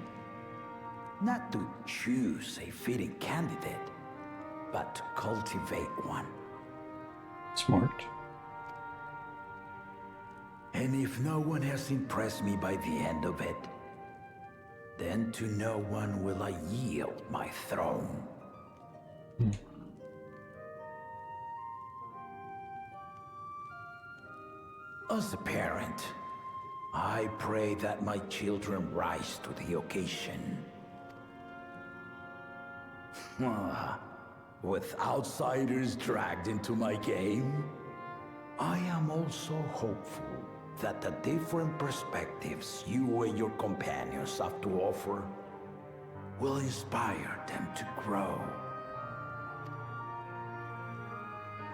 Not to choose a fitting candidate, but to cultivate one. Smart. And if no one has impressed me by the end of it, then to no one will I yield my throne. As a parent, I pray that my children rise to the occasion. With outsiders dragged into my game, I am also hopeful that the different perspectives you and your companions have to offer will inspire them to grow.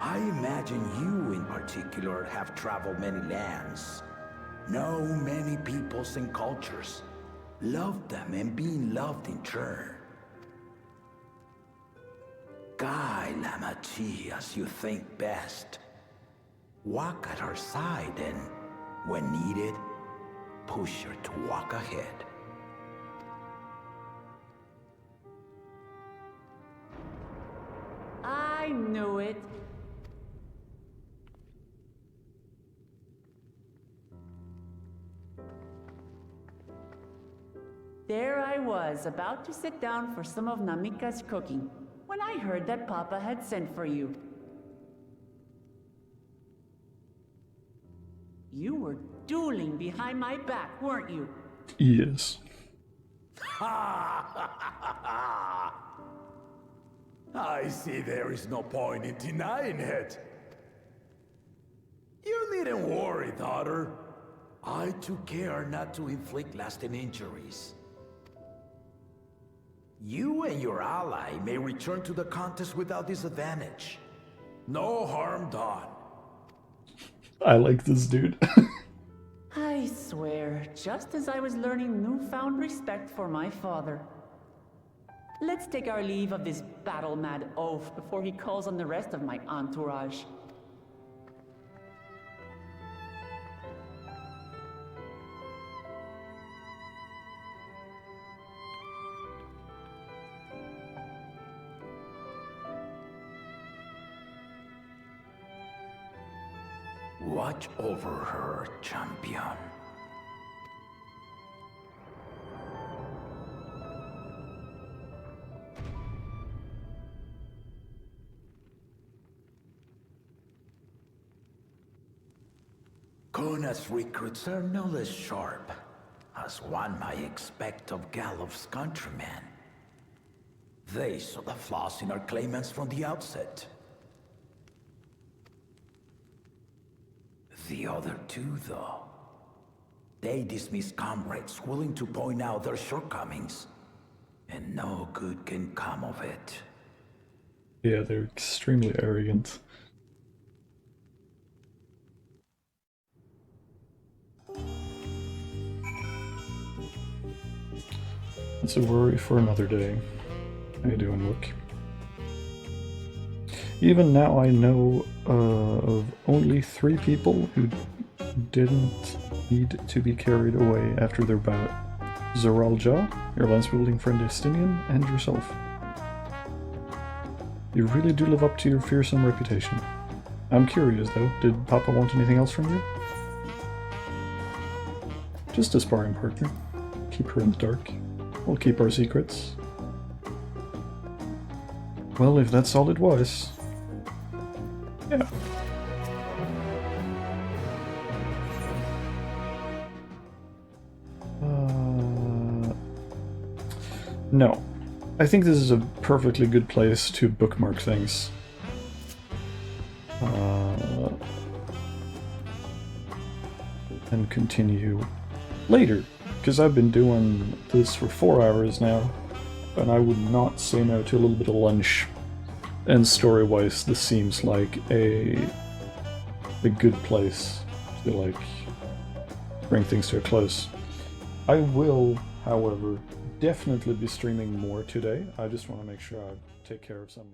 I imagine you in particular have traveled many lands, know many peoples and cultures, loved them and been loved in turn. Guide Lamachi as you think best. Walk at her side and, when needed, push her to walk ahead. I knew it. There I was, about to sit down for some of Namika's cooking, when I heard that Papa had sent for you. You were dueling behind my back, weren't you? Yes. I see there is no point in denying it. You needn't worry, daughter. I took care not to inflict lasting injuries. You and your ally may return to the contest without disadvantage. No harm done. I like this dude. I swear, just as I was learning newfound respect for my father. Let's take our leave of this battle-mad oaf before he calls on the rest of my entourage. Watch over her, champion. Kona's recruits are no less sharp, as one might expect of Galof's countrymen. They saw the flaws in our claimants from the outset. The other two, though, they dismiss comrades willing to point out their shortcomings, and no good can come of it. Yeah, they're extremely arrogant. That's a worry for another day. How you doing, Look? Even now I know of only 3 people who didn't need to be carried away after their bout. Zoralja, your lance-wielding friend Estinian, and yourself. You really do live up to your fearsome reputation. I'm curious though, did Papa want anything else from you? Just a sparring partner. Keep her in the dark. We'll keep our secrets. Well, if that's all it was... yeah. No. I think this is a perfectly good place to bookmark things. And continue later, because I've been doing this for 4 hours now, and I would not say no to a little bit of lunch. And story-wise, this seems like a good place to like bring things to a close. I will, however, definitely be streaming more today. I just want to make sure I take care of some